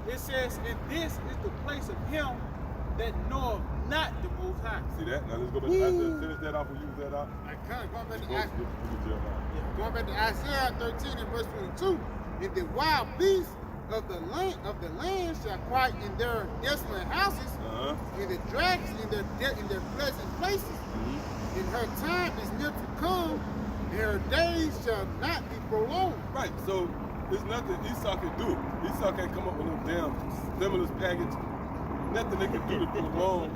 it says, and this is the place of him that knoweth not the Most High. See that? Now let's go back to Isaiah. Finish that off and use that out. Going back to Isaiah 13 and verse 22, and the wild beasts of the land shall cry in their desolate houses, and the dragons in their pleasant places. And her time is near to come, and her days shall not be prolonged. Right, so there's nothing Esau can do. Esau can't come up with no damn stimulus package. Nothing they can do to prolong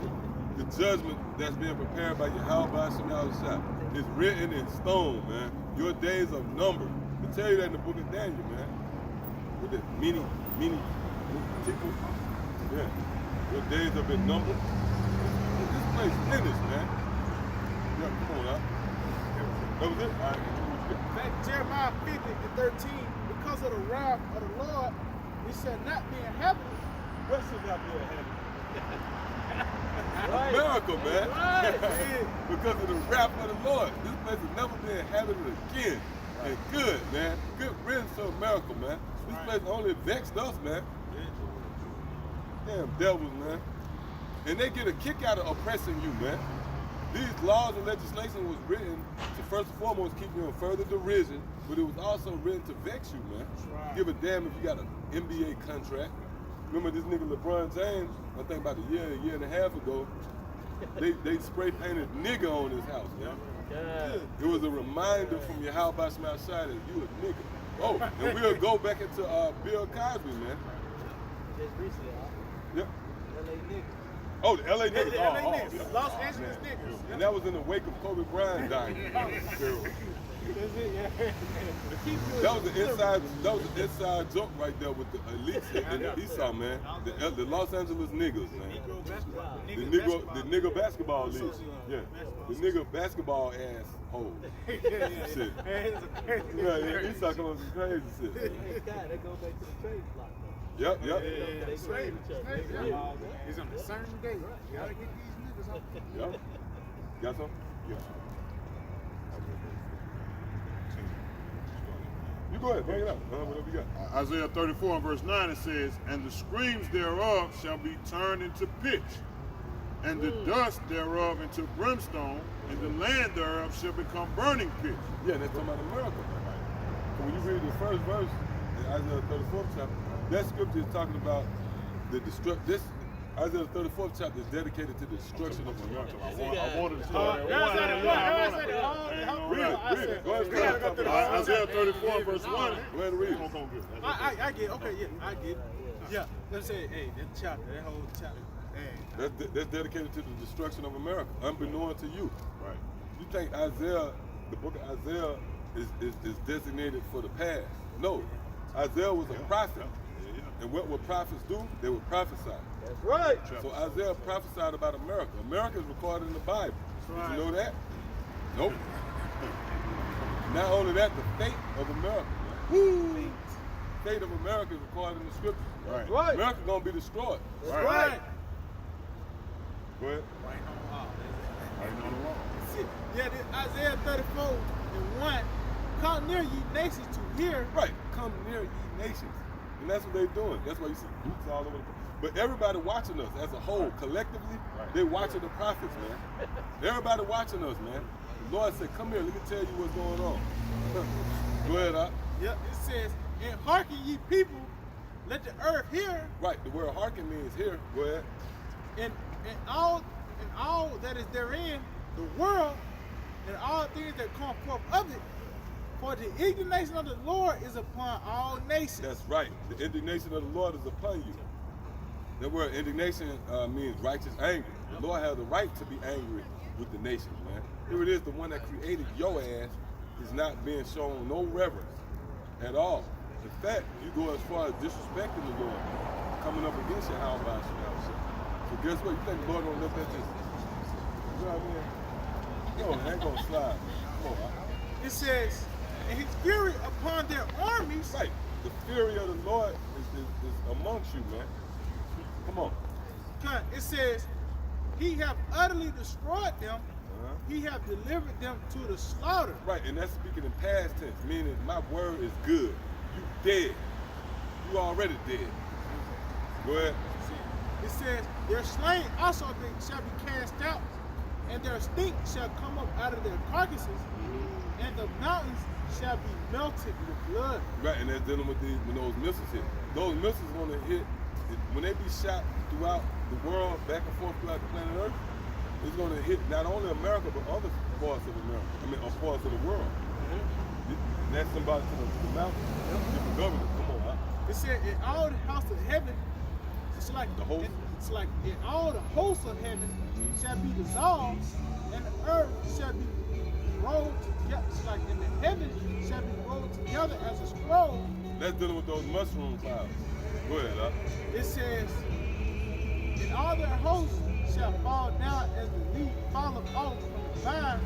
the judgment that's being prepared by Yahweh Shemiah Shah. It's written in stone, man. Your days are numbered. They tell you that in the book of Daniel, man. With the many people. Yeah. Your days have been numbered. This place finished, man. Yeah, come on out. That was it? All right. That Jeremiah 50 and 13, because of the wrath of the Lord, it shall not be inhabited. What should not be inhabited? America, man. Right. Because of the wrath of the Lord. This place will never be inhabited again. And good, man. Good riddance to America, man. This place only vexed us, man. Damn devils, man. And they get a kick out of oppressing you, man. These laws and legislation was written to first and foremost keep you in further derision, but it was also written to vex you, man. Give a damn if you got an NBA contract. Remember this nigga LeBron James, I think about a year and a half ago, they spray painted nigga on his house, man. It was a reminder from Yahweh Shemiah Shah that you a nigga. Oh, and we'll go back into Bill Cosby, man. Just recently, Yep. LA niggas. Oh, the LA niggas. The LA niggas. Yeah. Los Angeles niggas. And that was in the wake of Kobe Bryant dying. That's it, yeah. That was the inside joke right there with the elites and Esau, man. The Los Angeles niggas, man. The nigga basketball league. Yeah. The nigga basketball ass hoes. Shit. Yeah, Esau come up with some crazy shit. Hey, God, they go back to the trade block. Yep. They grade each other. It's on the same day, right? You gotta get these niggas off. Yep. Got some? Yeah. You go ahead, bring it up. Whatever you got. Isaiah 34 and verse 9, it says, and the streams thereof shall be turned into pitch, and the dust thereof into brimstone, and the land thereof shall become burning pitch. Yeah, that's talking about America. So when you read the first verse in Isaiah 34th chapter, that scripture is talking about the destruction. Isaiah 34th chapter is dedicated to the destruction of America. I wanted to start. Read it. Go ahead. Isaiah 34 verse 1. Go ahead and read it. I get it. Okay, yeah, I get it. Yeah, let's say, hey, that chapter, that whole chapter. Hey. That's dedicated to the destruction of America, unbeknown to you. Right. You think Isaiah, the book of Isaiah, is designated for the past? No. Isaiah was a prophet. And what would prophets do? They would prophesy. That's right. So Isaiah prophesied about America. America is recorded in the Bible. Right. Did you know that? Nope. Not only that, the fate of America. Woo! Fate of America is recorded in the scriptures. Right. Right. America's gonna be destroyed. That's right. Go ahead. Right on the wall. Right on the wall. See, yeah, this Isaiah 34 and 1. Come near ye nations to hear. Right. Come near ye nations. And that's what they're doing. That's why you see boots all over the place. But everybody watching us as a whole, collectively, they're watching the prophets, man. Everybody watching us, man. The Lord said, come here, let me tell you what's going on. Go ahead, Doc. Yep, it says, and hearken ye people, let the earth hear, Right, the word hearken means here. Go ahead. and all that is therein, the world, and all things that come forth of it. For the indignation of the Lord is upon all nations. That's right. The indignation of the Lord is upon you. That word indignation means righteous anger. The Lord has the right to be angry with the nations, man. Here it is, the one that created your ass is not being shown no reverence at all. In fact, you go as far as disrespecting the Lord, coming up against your how about you. So guess what? You think the Lord don't look at this? You know what I mean? Yo, it ain't gonna slide. Come on, It says, and his fury upon their armies. right. The fury of the Lord is amongst you, man. Come on. It says, he have utterly destroyed them. He have delivered them to the slaughter. Right, and that's speaking in past tense, meaning my word is good. You dead. You already dead. Go ahead. It says, their slain also shall be cast out, and their stink shall come up out of their carcasses, and the mountains shall be melted with blood. Right, and that's dealing with when those missiles hit. Those missiles want to hit, when they be shot throughout the world, back and forth throughout the planet Earth, it's going to hit not only America, but other parts of America. Or parts of the world. And that's somebody to the mountain. Different governors. Come on, huh? It said, in all the house of heaven, it's like The host? It's like in all the hosts of heaven shall be dissolved, and the earth shall be rolled together. It's like in the heaven shall be rolled together as a scroll. That's dealing with those mushroom clouds. Go ahead, huh? It says, and all their hosts shall fall down as the leaf falleth off from the vine.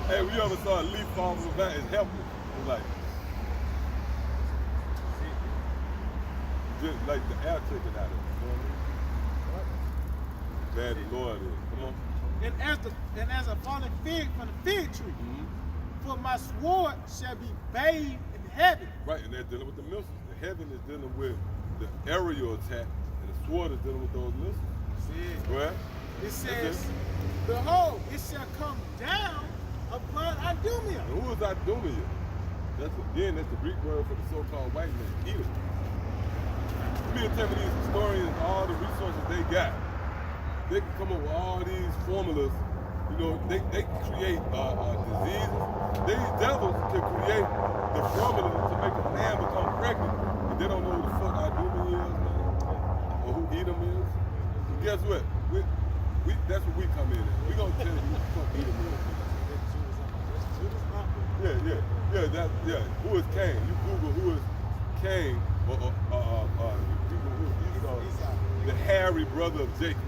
Hey, we ever saw a leaf fall from the vine? It's helpless. It's like the air taken out of it. You know what I mean? Bad the Lord is. Come on. And as a fallen fig from the fig tree, for my sword shall be bathed in heaven. Right, and they're dealing with the missiles. The heaven is dealing with the aerial attack, and the sword is dealing with those missiles. Go ahead. It says, behold, it shall come down upon Idumea. And who is Idumea? That's the Greek word for the so-called white man, Edom. You mean to tell me these historians, all the resources they got, they can come up with all these formulas. You know, they create diseases. These devils can create the formula to make a man become pregnant, and they don't know who the fuck Idumea is, man, or who Edom is. So guess what? That's what we come in at. We gonna tell you who the fuck Edom is. Yeah. Who is Cain? You Google who is Cain, or you Google who is Esau, the hairy brother of Jacob.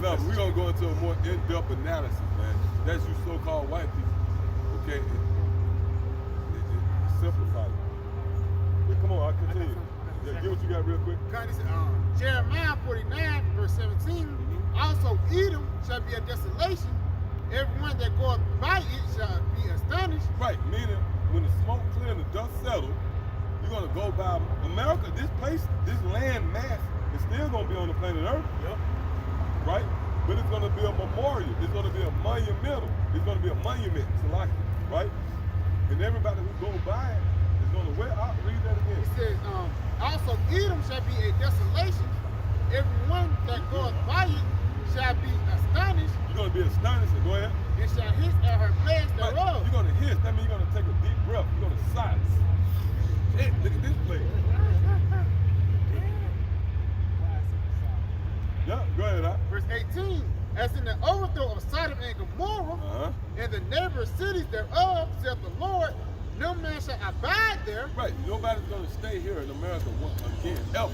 No, but we're gonna go into a more in-depth analysis, man. That's you so-called white people. Okay? It simplifies it. Yeah, come on, I'll continue. Yeah, get what you got real quick. Jeremiah 49, verse 17. Also Edom shall be a desolation. Everyone that goeth by it shall be astonished. Right, meaning when the smoke clear and the dust settle, you're gonna go by America. This place, this land mass is still gonna be on the planet Earth. Yep. Right? But it's gonna be a memorial. It's gonna be a monumental. It's gonna be a monument to like it, right? And everybody who go by it is gonna I'll read that again. It says, also Edom shall be a desolation. Everyone that goeth by it shall be astonished. You're gonna be astonished. Go ahead. It shall hiss at her place Right. thereof. You're gonna hiss. That means you're gonna take a deep breath. You're gonna silence. Shit, look at this place. Yeah, go ahead, huh? Verse 18. As in the overthrow of Sodom and Gomorrah, and the neighbor cities thereof, saith the Lord, no man shall abide there. Right, nobody's gonna stay here in America again, ever.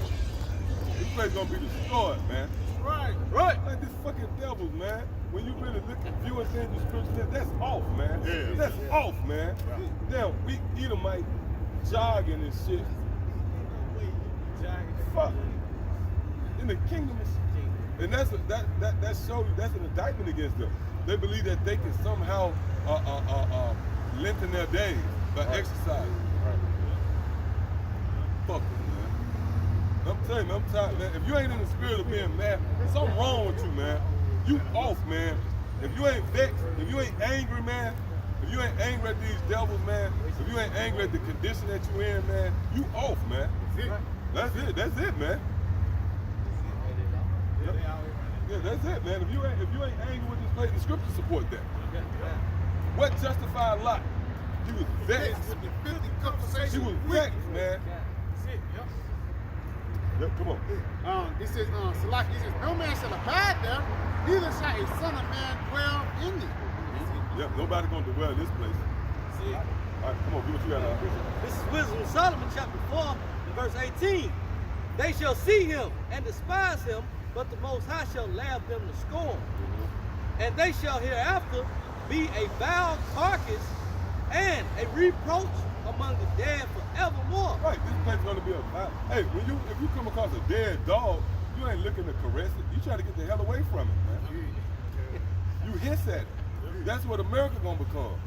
This place gonna be destroyed, man. Right. Like these fucking devils, man. When you really look at viewing things with spiritual, that's off, man. Yeah. That's off, man. Damn, we Edomite jogging and shit. Fuck. In the kingdom of and that shows you that's an indictment against them. They believe that they can somehow lengthen their days by exercising. Fuck it, man. I'm telling you, I'm tired, man. If you ain't in the spirit of being mad, something wrong with you, man. You off, man. If you ain't vexed, if you ain't angry, man, If you ain't angry at these devils, man, if you ain't angry at the condition that you in, man, you off, man. That's it. That's it, man. Yeah, that's it, man. If you ain't angry with this place, the scriptures support that. What justified Lot? He was vexed. She was vexed, man. Yep, come on. It says, no man shall abide there, neither shall a son of man dwell in it. Yep, nobody gonna dwell in this place. See? All right, come on, get what you got out. This is Wisdom of Solomon, chapter 4, and verse 18. They shall see him and despise him, but the Most High shall laugh them to scorn. And they shall hereafter be a vile carcass and a reproach among the dead forevermore. Right, this place is gonna be a vile. Hey, if you come across a dead dog, you ain't looking to caress it. You try to get the hell away from it, man. You hiss at it. That's what America gonna become.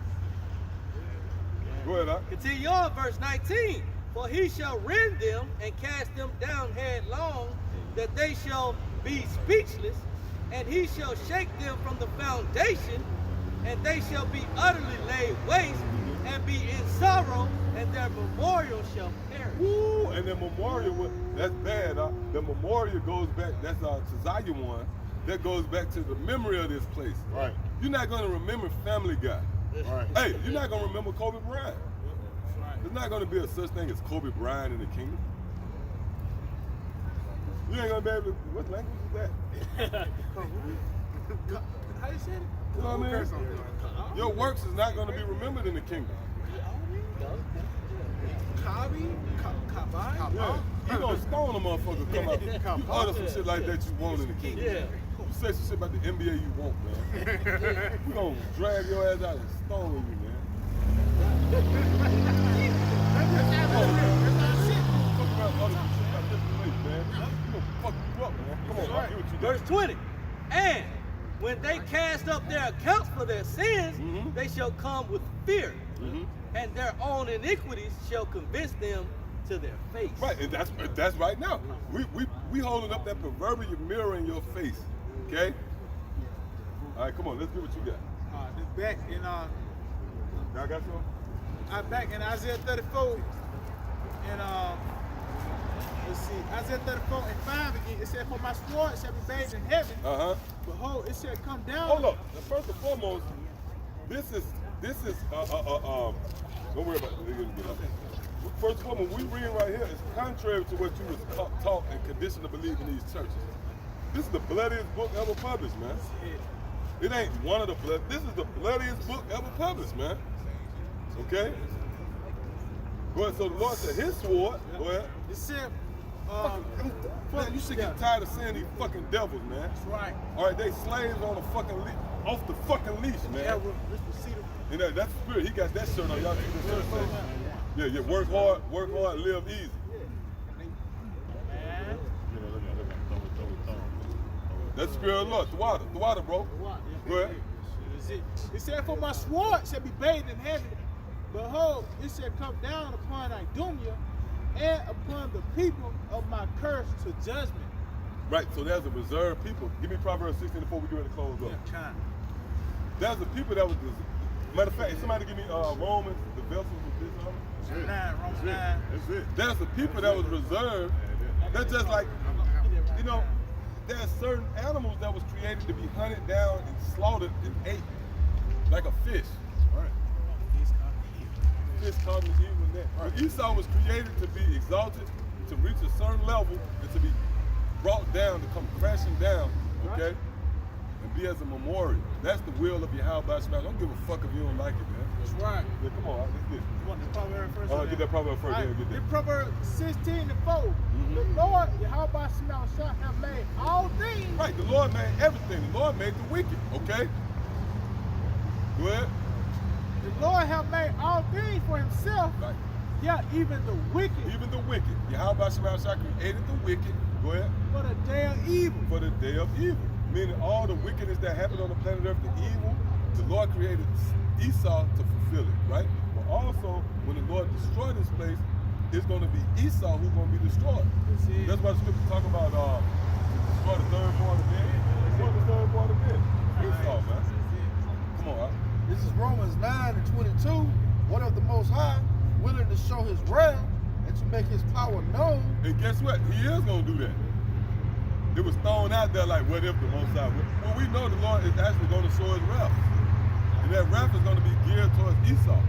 Go ahead, Doc. Continue on, verse 19. For he shall rend them and cast them down headlong, that they shall be speechless, and he shall shake them from the foundation, and they shall be utterly laid waste, and be in sorrow, and their memorial shall perish. Woo! And the memorial, that's bad. The memorial goes back, that's to Zion 1, that goes back to the memory of this place. Right. You're not going to remember Family Guy. Right. Hey, you're not going to remember Kobe Bryant. There's not going to be a such thing as Kobe Bryant in the kingdom. You ain't going to be able to, what language is that? How you said it? You know what I mean? Your works is not going to be remembered in the kingdom. Yeah. You gonna stone a motherfucker come out. You utter some shit like that you want in the kingdom. Yeah. You say some shit about the NBA you want, man. We gonna drag your ass out and stone you, man. Talk about other shit about this place, man. You gonna fuck you up, man. Come on, man. Get what you Verse 20. And when they cast up their accounts for their sins, they shall come with fear, and their own iniquities shall convince them to their face. Right, and that's right now. We holding up that proverbial mirror in your face, okay? All right, come on, let's get what you got. This back in Y'all got some? back in Isaiah 34, and let's see, Isaiah 34 and 5 again. It said, "For my sword shall be bathed in heaven. Behold, it shall come down." Hold up. First and foremost, this is don't worry about it. First of all, when we read right here, it's contrary to what you was taught and conditioned to believe in these churches. This is the bloodiest book ever published, man. It ain't one of the blood. This is the bloodiest book ever published, man. Okay? Go ahead. So the Lord said his sword. Go ahead. It said, Man, you should get tired of seeing these fucking devils, man. That's right. All right, they slaves on the fucking off the fucking leash, man. And that's the spirit. He got that shirt on. Y'all see the shirt say? Yeah. Work hard, live easy. That's the spirit of the Lord. The water, bro. Go ahead. It said, "For my sword shall be bathed in heaven. Behold, it shall come down upon Idumea and upon the people of my curse to judgment." Right, so there's a reserved people. Give me Proverbs 16 before we get ready to close up. There's the people that was, matter of fact, somebody give me Romans, the vessels of this. Romans 9. That's it. There's the people that was reserved. They're just like, you know, there's certain animals that was created to be hunted down and slaughtered and ate, like a fish. Right. Fish caught in the evil net. But Esau was created to be exalted, to reach a certain level, and to be brought down, to come crashing down, okay? And be as a memorial. That's the will of Yahweh Shema. Don't give a fuck if you don't like it, man. That's right. Yeah, come on, let's get it. You want the proverb first? Get that proverb first, Right. then get In that. Proverbs 16 and 4, the Lord, Yahweh Shema shall have made all things. Right, the Lord made everything. The Lord made the wicked, okay? Go ahead. The Lord have made all things for himself. Right. Yeah, even the wicked. Even the wicked. Yahweh Shema created the wicked. Go ahead. For the day of evil. For the day of evil. Meaning all the wickedness that happened on the planet Earth, the evil, the Lord created Esau to fulfill it, right? But also, when the Lord destroyed this place, it's going to be Esau who's going to be destroyed. That's why the scripture talk about destroy the third part of man. Destroy the third part of man. Esau, man. Come on, right? This is Romans 9:22. What of the Most High, willing to show his wrath and to make his power known. And guess what? He is going to do that. It was thrown out there like, what if the Most High? Well, we know the Lord is actually going to show his wrath. And that wrath is going to be geared towards Esau.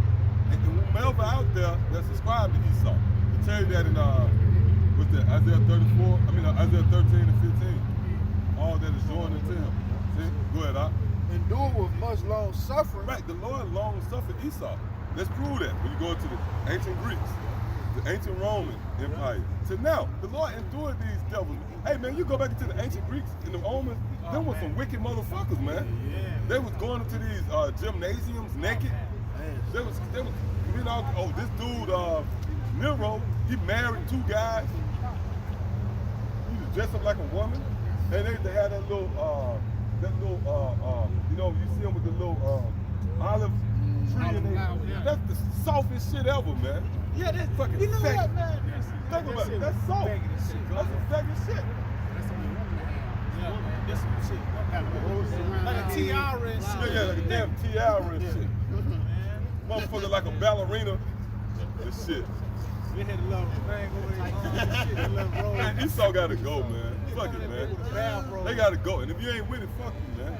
And whomever out there that subscribed to Esau. To tell you that in Isaiah 34, Isaiah 13 and 15. All that is joined into him. See? Go ahead, Doc. Endure with much long suffering. Right, the Lord long suffered Esau. Let's prove that when you go to the ancient Greeks, the ancient Roman Empire. So now, the Lord endured these devils. Hey man, you go back into the ancient Greeks and the Romans, them were some wicked motherfuckers, man. They was going into these gymnasiums naked. They was this dude, Nero, he married 2 guys. He was dressed up like a woman. And they had that little, you see him with the little olive tree in there. That's the softest shit ever, man. Yeah, that's fucking you know faggot. what, man? Think about it. That's soft. That's a faggot shit. Yeah, man. This some shit. Like a tiara and shit. Yeah, like a damn tiara and shit. Motherfucker like a ballerina and shit. We had a little thing over there. Man, Esau gotta go, man. Fuck it, man. They gotta go. And if you ain't with it, fuck you, man.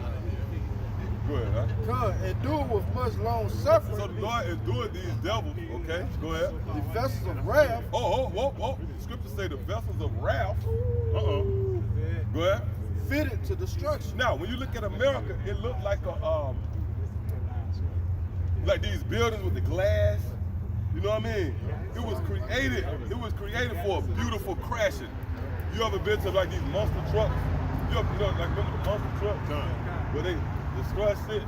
Go ahead, huh? God, endure with much long suffering. So the Lord endured these devils, okay? Go ahead. The vessels of wrath. Whoa. Scripture say the vessels of wrath. Go ahead. Fitted to destruction. Now, when you look at America, it looked like a like these buildings with the glass. You know what I mean? It was created for a beautiful crashing. You ever been to like these monster trucks? You know, like remember the monster trucks? Where they destroy shit?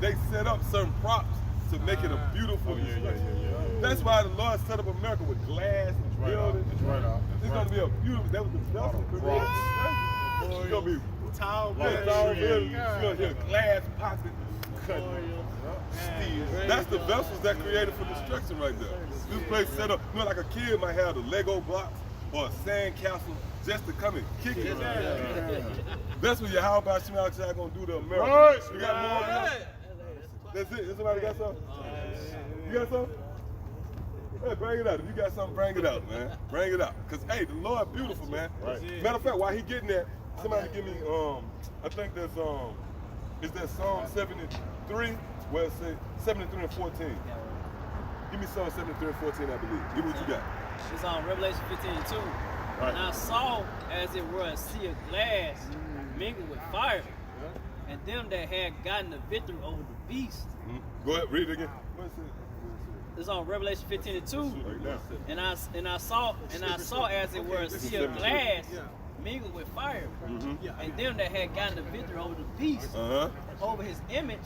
They set up certain props to make it a beautiful That's why the Lord set up America with glass and buildings. It's gonna be a beautiful, that was the vessel created. It's gonna be tall buildings. You're gonna hear glass popping, cutting. That's the vessels that created for destruction right there. This place set up, like a kid might have the Lego blocks or a sand castle just to come and kick it. That's what your how about you out here gonna do to America. Right. You got more of that? That's it. Somebody got something? You got something? Hey, bring it out. If you got something, bring it out, man. Bring it out. Cause hey, the Lord beautiful, man. Right. Matter of fact, while he getting there, somebody give me I think there's is that Psalm 73 where it says 73 and 14. Give me Psalm 73 and 14, I believe. Give me what you got. It's on Revelation 15 and 2. Right. And I saw as it were a sea of glass mingled with fire, and them that had gotten the victory over the beast. Go ahead, read it again. What is it? It's on Revelation 15 and 2. And I saw as it were a sea of glass mingled with fire, and them that had gotten the victory over the beast, over his image,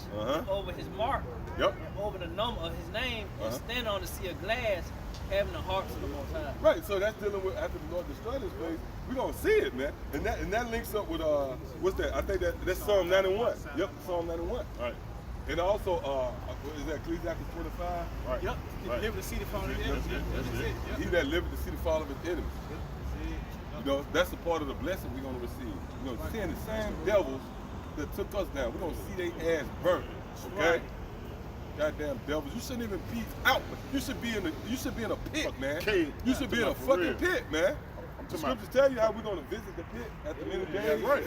over his mark, and over the number of his name, and standing on the sea of glass, having the hearts of the Most High. Right, so that's dealing with after the Lord destroyed this place, we're gonna see it, man. And that links up with what's that? I think that's Psalm 91. Yep, Psalm 91. Right. And also, is that Ecclesiastes 25? Right. Yep. He lived to see the fall of his enemies. He that lived to see the fall of his enemies. You know, that's a part of the blessing we're gonna receive. You know, seeing the same devils that took us down, we're gonna see their ass burnt. Okay? Right. Goddamn devils. You shouldn't even be out. You should be in a pit, man. You should be in a fucking pit, man. The scriptures tell you how we're going to visit the pit at the end of the day. That's right.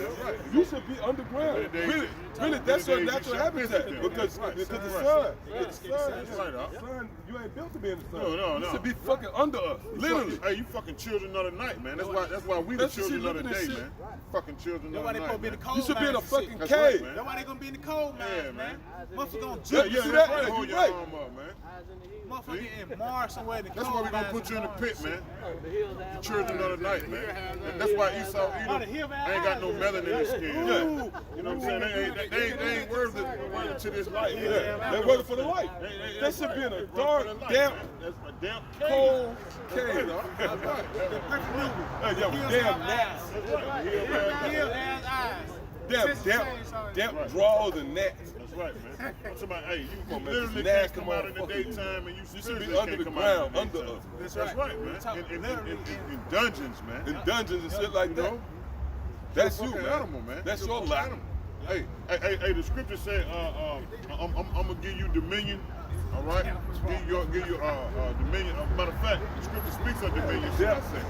You should be underground. Really, that's your natural habitat. Because the sun. You ain't built to be in the sun. No. You should be fucking under us. Literally. Hey, you fucking children of the night, man. That's why we the children of the day, man. Fucking children of the night. You should be in a fucking cave. That's why they gonna be in the cold mines, man. Motherfucker gonna jump. you see that? Hold your arm up, man. Motherfucker in Mars somewhere in the That's cold why we gonna put you in the pit, man. The children of the night, man. That's why Esau ain't got no melanin in his skin. You know what I'm saying? They ain't worthy to this life. They're worthy for the light. They should be in a dark, damp, cold cave. Damn gnats. Damn draws and gnats. That's right, man. Somebody, hey, you literally can't come out in the daytime and you should be under the ground, under us. That's right, man. In dungeons, man. In dungeons and shit like that. That's you, man. Animal, man. That's your lot. Hey, the scripture said, I'm gonna give you dominion. All right, give you dominion. Matter of fact, the scripture speaks of dominion. Should I say?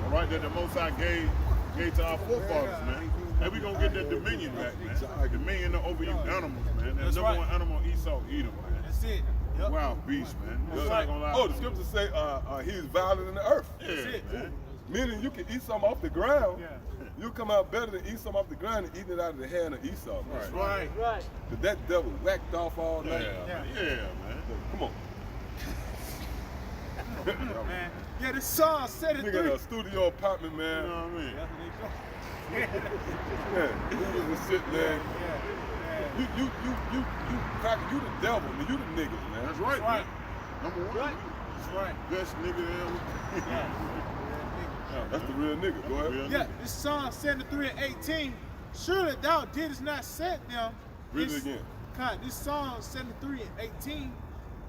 All right, that the Most High gave to our forefathers, man. And we gonna get that dominion back, man. Dominion over you animals, man. That number one animal, Esau, Edom, man. That's it. Yep. Wild beast, man. That's not gonna lie. Oh, the scriptures say he's violent in the earth. Yeah, man. Meaning you can eat something off the ground. You come out better than eat something off the ground and eat it out of the hand of Esau. Man. That's right. Right. But that devil whacked off all night. Yeah, man. Come on. Man. Yeah, this song said it. Nigga in a studio apartment, man. You know what I mean? Yeah, movies and shit, man. You cracker, you the devil, man. You the nigga, man. That's right, man. Number one. Right. That's right. Best nigga ever. That's the real nigga. Go ahead. Yeah, this Psalm 73 and 18. Surely thou didst not set them. Read it again. This Psalm 73 and 18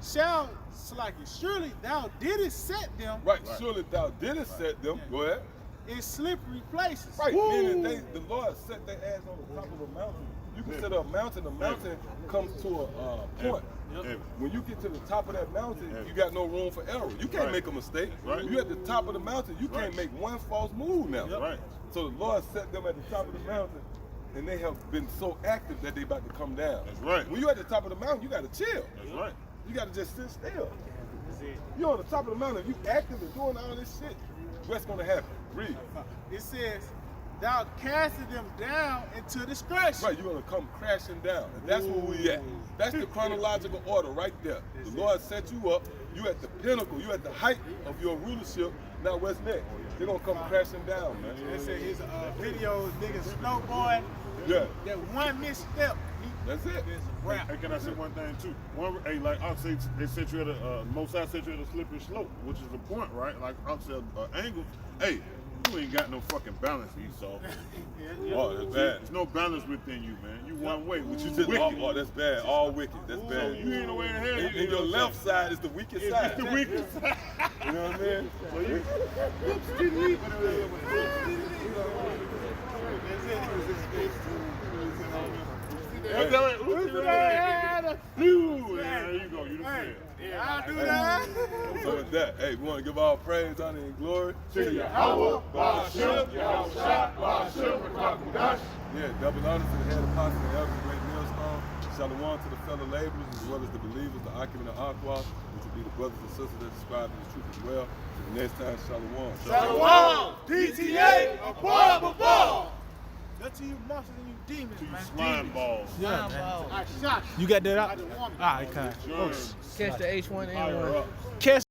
shall like it. Surely thou didst set them. Right. Surely thou didn't set them. Go ahead. In slippery places. Right. Meaning the Lord set their ass on the top of a mountain. You can set up a mountain. The mountain comes to a point. When you get to the top of that mountain, you got no room for error. You can't make a mistake. Right. You at the top of the mountain, you can't make one false move now. Right. So the Lord set them at the top of the mountain, and they have been so active that they about to come down. That's right. When you at the top of the mountain, you got to chill. That's right. You got to just sit still. You're on the top of the mountain. If you active and doing all this shit, what's going to happen? Read. It says, thou casted them down into destruction. Right, you're going to come crashing down. And that's where we at. That's the chronological order right there. The Lord set you up. You at the pinnacle. You at the height of your rulership. Now what's next? They're going to come crashing down, man. They say his video, nigga snowboard. Yeah. That one misstep. That's it. Hey, can I say one thing too? Like Ox say, they set you at a Most High set you at a slippery slope, which is the point, right? Like Ox said, angle. Hey, you ain't got no fucking balance, Esau. Oh, that's bad. There's no balance within you, man. You one way, which is Just, wicked. oh, that's bad. All wicked. That's So bad. you ain't no way in hell. And your left side is the weakest side. It's the weakest side. You know what I mean? So you, There you go. You the fan. I'll do that. So with that, hey, we want to give all praise, honor, and glory To Yahweh, Ba'ashem, Yahweh, Ba'ashem, Rakakudash. Yeah, double honor to the head apostle and elders, great millstone. Shalom to the fellow laborers as well as the believers, the Akim and the Aquas, which will be the brothers and sisters that subscribe to the truth as well. To the next time, shalom. Shalom. DTA, above. That's to you monsters and you demons, To you man. slime balls. Yeah, man. I shot You got that I out? just want All right, okay. Sure. Catch the H1N1. Higher up. Catch